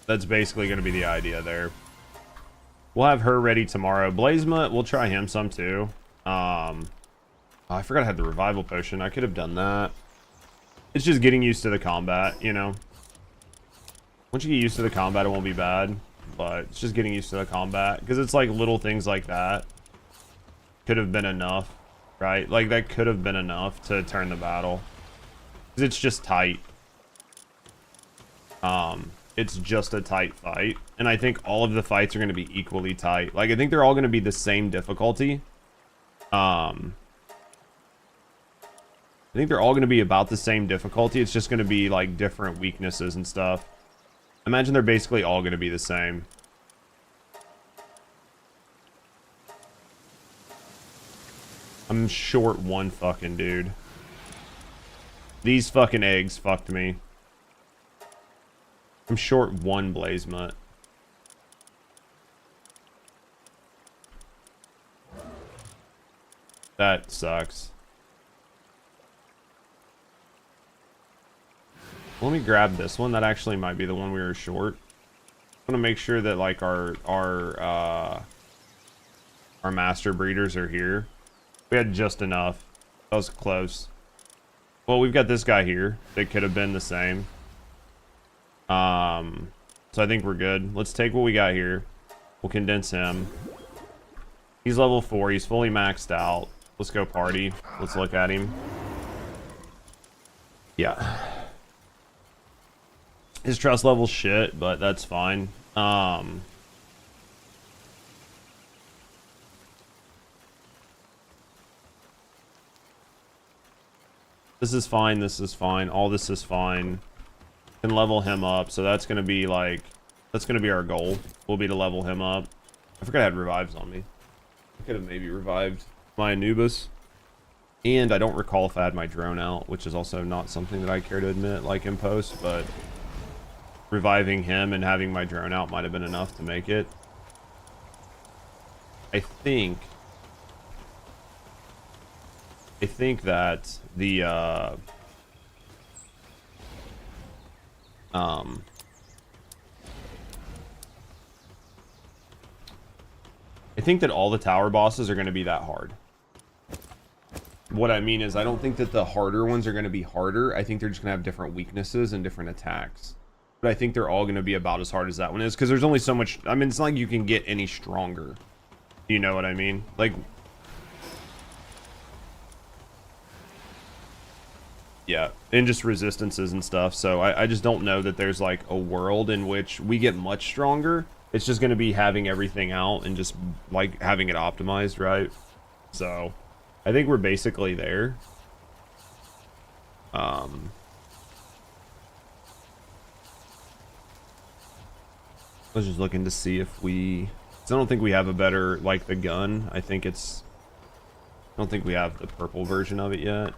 That's basically going to be the idea there. We'll have her ready tomorrow. Blazema, we'll try him some too. I forgot I had the revival potion. I could have done that. It's just getting used to the combat, you know. Once you get used to the combat, it won't be bad. But it's just getting used to the combat. Because it's like little things like that. Could have been enough, right? Like that could have been enough to turn the battle. Because it's just tight. It's just a tight fight. And I think all of the fights are going to be equally tight. Like, I think they're all going to be the same difficulty. I think they're all going to be about the same difficulty. It's just going to be, like, different weaknesses and stuff. I imagine they're basically all going to be the same. I'm short one fucking dude. These fucking eggs fucked me. I'm short one blaze mutt. That sucks. Let me grab this one. That actually might be the one we were short. I want to make sure that like our master breeders are here. We had just enough. That was close. Well, we've got this guy here that could have been the same. So I think we're good. Let's take what we got here. We'll condense him. He's level 4. He's fully maxed out. Let's go party. Let's look at him. Yeah. His trust level's shit, but that's fine. This is fine. This is fine. All this is fine. Can level him up, so that's gonna be like, that's gonna be our goal. Will be to level him up. I forgot I had revives on me. I could have maybe revived my Anubis. And I don't recall if I had my drone out, which is also not something that I care to admit, like in post, but reviving him and having my drone out might have been enough to make it. I think that the I think that all the tower bosses are going to be that hard. What I mean is, I don't think that the harder ones are going to be harder. I think they're just going to have different weaknesses and different attacks. But I think they're all going to be about as hard as that one is, because there's only so much. I mean, it's not like you can get any stronger. You know what I mean? Like, yeah, and just resistances and stuff. So I just don't know that there's like a world in which we get much stronger. It's just going to be having everything out and just like having it optimized, right? So I think we're basically there. I was just looking to see if we, I don't think we have a better, like the gun. I think it's, I don't think we have the purple version of it yet.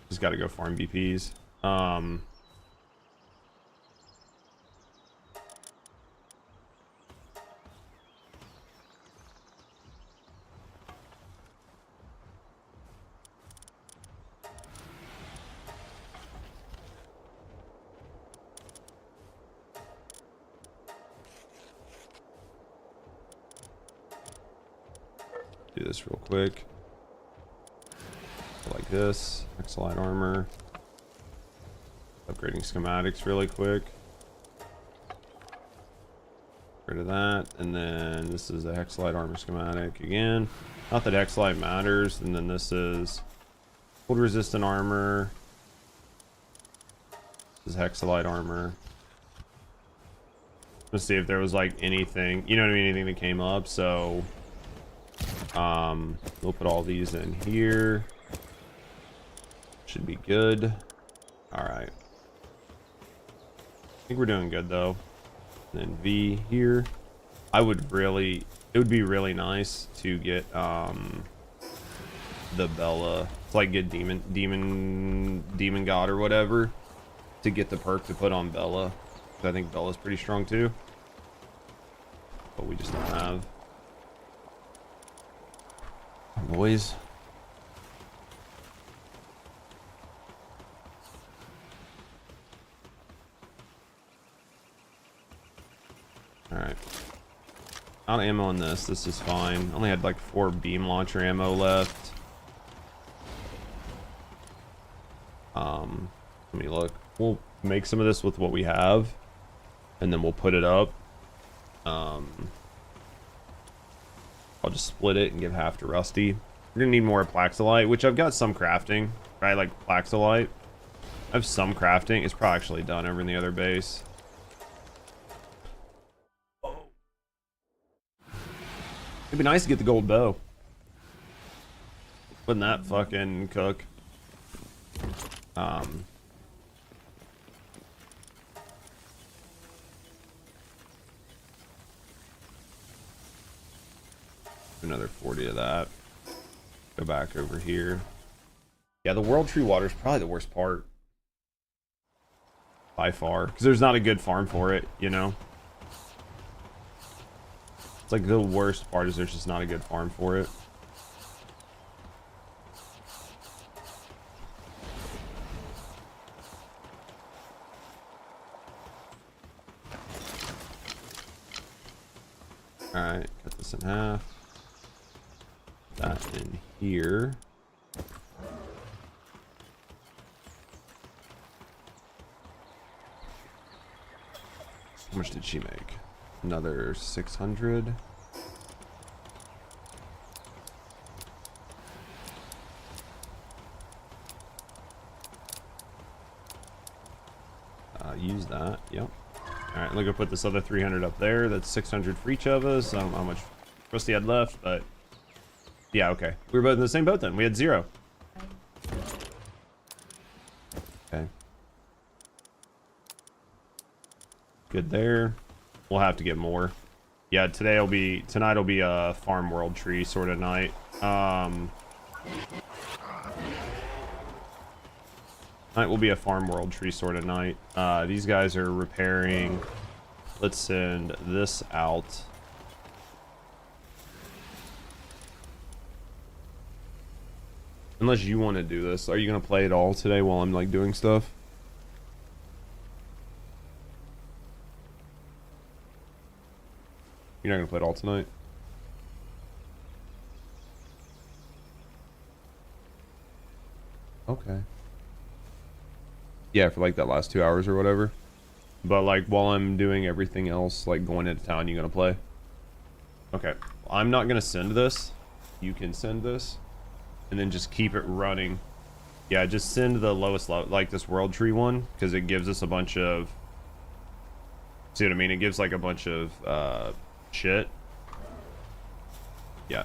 Just got to go farm BPs. Do this real quick. Like this. Exolite armor. Upgrading schematics really quick. Get rid of that. And then this is a Hexalite armor schematic again. Not that Hexalite matters. And then this is cold resistant armor. This is Hexalite armor. Let's see if there was like anything, you know what I mean, anything that came up. So we'll put all these in here. Should be good. Alright. I think we're doing good though. And then V here. I would really, it would be really nice to get the Bella, to like get demon god or whatever, to get the perk to put on Bella. 'Cause I think Bella's pretty strong too. But we just don't have. Boys. Alright. Out of ammo on this. This is fine. Only had like 4 beam launcher ammo left. Let me look. We'll make some of this with what we have. And then we'll put it up. I'll just split it and give half to Rusty. We're gonna need more Plaxolite, which I've got some crafting. Right, like Plaxolite. I have some crafting. It's probably actually done over in the other base. It'd be nice to get the gold bow. Wouldn't that fucking cook? Another 40 of that. Go back over here. Yeah, the World Tree Water is probably the worst part. By far. Because there's not a good farm for it, you know? It's like the worst part is there's just not a good farm for it. Alright, cut this in half. That in here. How much did she make? Another 600. Use that. Yep. All right, look, I'll put this other 300 up there. That's 600 for each of us. I don't know how much Rusty had left, but yeah, okay. We were both in the same boat then. We had 0. Okay. Good there. We'll have to get more. Yeah, tonight will be a farm world tree sort of night. Tonight will be a farm world tree sort of night. These guys are repairing. Let's send this out. Unless you want to do this. Are you going to play it all today while I'm like doing stuff? You're not going to play it all tonight? Okay. Yeah, for like that last 2 hours or whatever. But like while I'm doing everything else, like going into town, you gonna play? Okay. I'm not gonna send this. You can send this. And then just keep it running. Yeah, just send the lowest level, like this world tree one, because it gives us a bunch of... See what I mean? It gives like a bunch of shit. Yeah.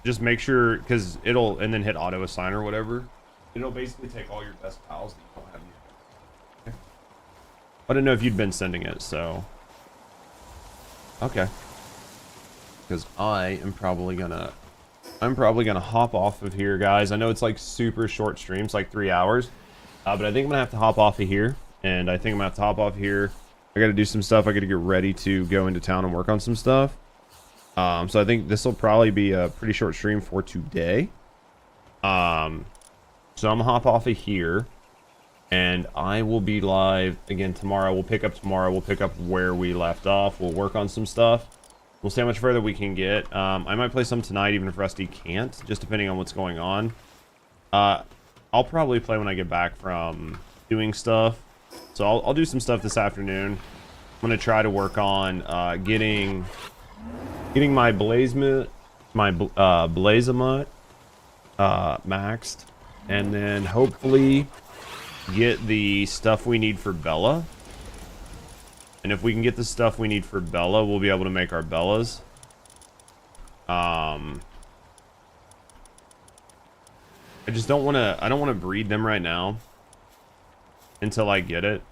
Just make sure, because it'll, and then hit auto assign or whatever. It'll basically take all your best pals that you don't have yet. I didn't know if you'd been sending it, so... Okay. Because I'm probably gonna hop off of here, guys. I know it's like super short streams, like 3 hours. But I think I'm gonna have to hop off of here. And I think I'm gonna have to hop off here. I gotta do some stuff. I gotta get ready to go into town and work on some stuff. So I think this will probably be a pretty short stream for today. So I'm gonna hop off of here. And I will be live again tomorrow. We'll pick up tomorrow. We'll pick up where we left off. We'll work on some stuff. We'll see how much further we can get. I might play some tonight, even if Rusty can't, just depending on what's going on. I'll probably play when I get back from doing stuff. So I'll do some stuff this afternoon. I'm gonna try to work on getting my Blazamut maxed, and then hopefully get the stuff we need for Bella. And if we can get the stuff we need for Bella, we'll be able to make our Bellas. I just don't want to breed them right now. until I get it.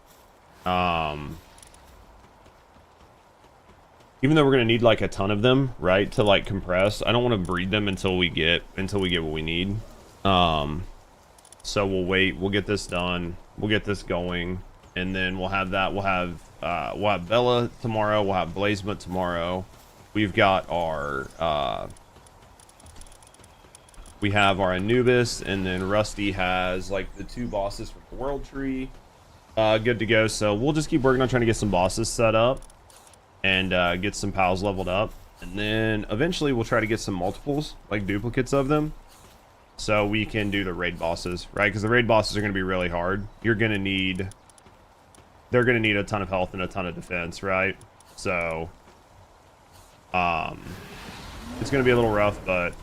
Even though we're gonna need like a ton of them, right, to like compress, I don't want to breed them until we get what we need. So we'll wait. We'll get this done. We'll get this going, and then we'll have that. We'll have Bella tomorrow. We'll have Blazemut tomorrow. We've got our we have our Anubis, and then Rusty has like the 2 bosses from the World Tree. Good to go. So we'll just keep working on trying to get some bosses set up and get some pals leveled up, and then eventually we'll try to get some multiples, like duplicates of them, so we can do the raid bosses, right? Because the raid bosses are going to be really hard. They're going to need a ton of health and a ton of defense, right? So it's going to be a little rough, but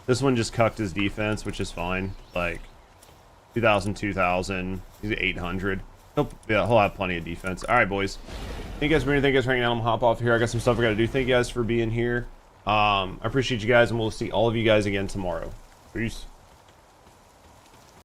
this one just cucked his defense, which is fine. Like 2,000, 2,000, he's at 800. He'll have plenty of defense. All right, boys. Thank you guys for anything. Thank you guys for hanging out. I'm gonna hop off here. I got some stuff I gotta do. Thank you guys for being here. I appreciate you guys, and we'll see all of you guys again tomorrow. Peace.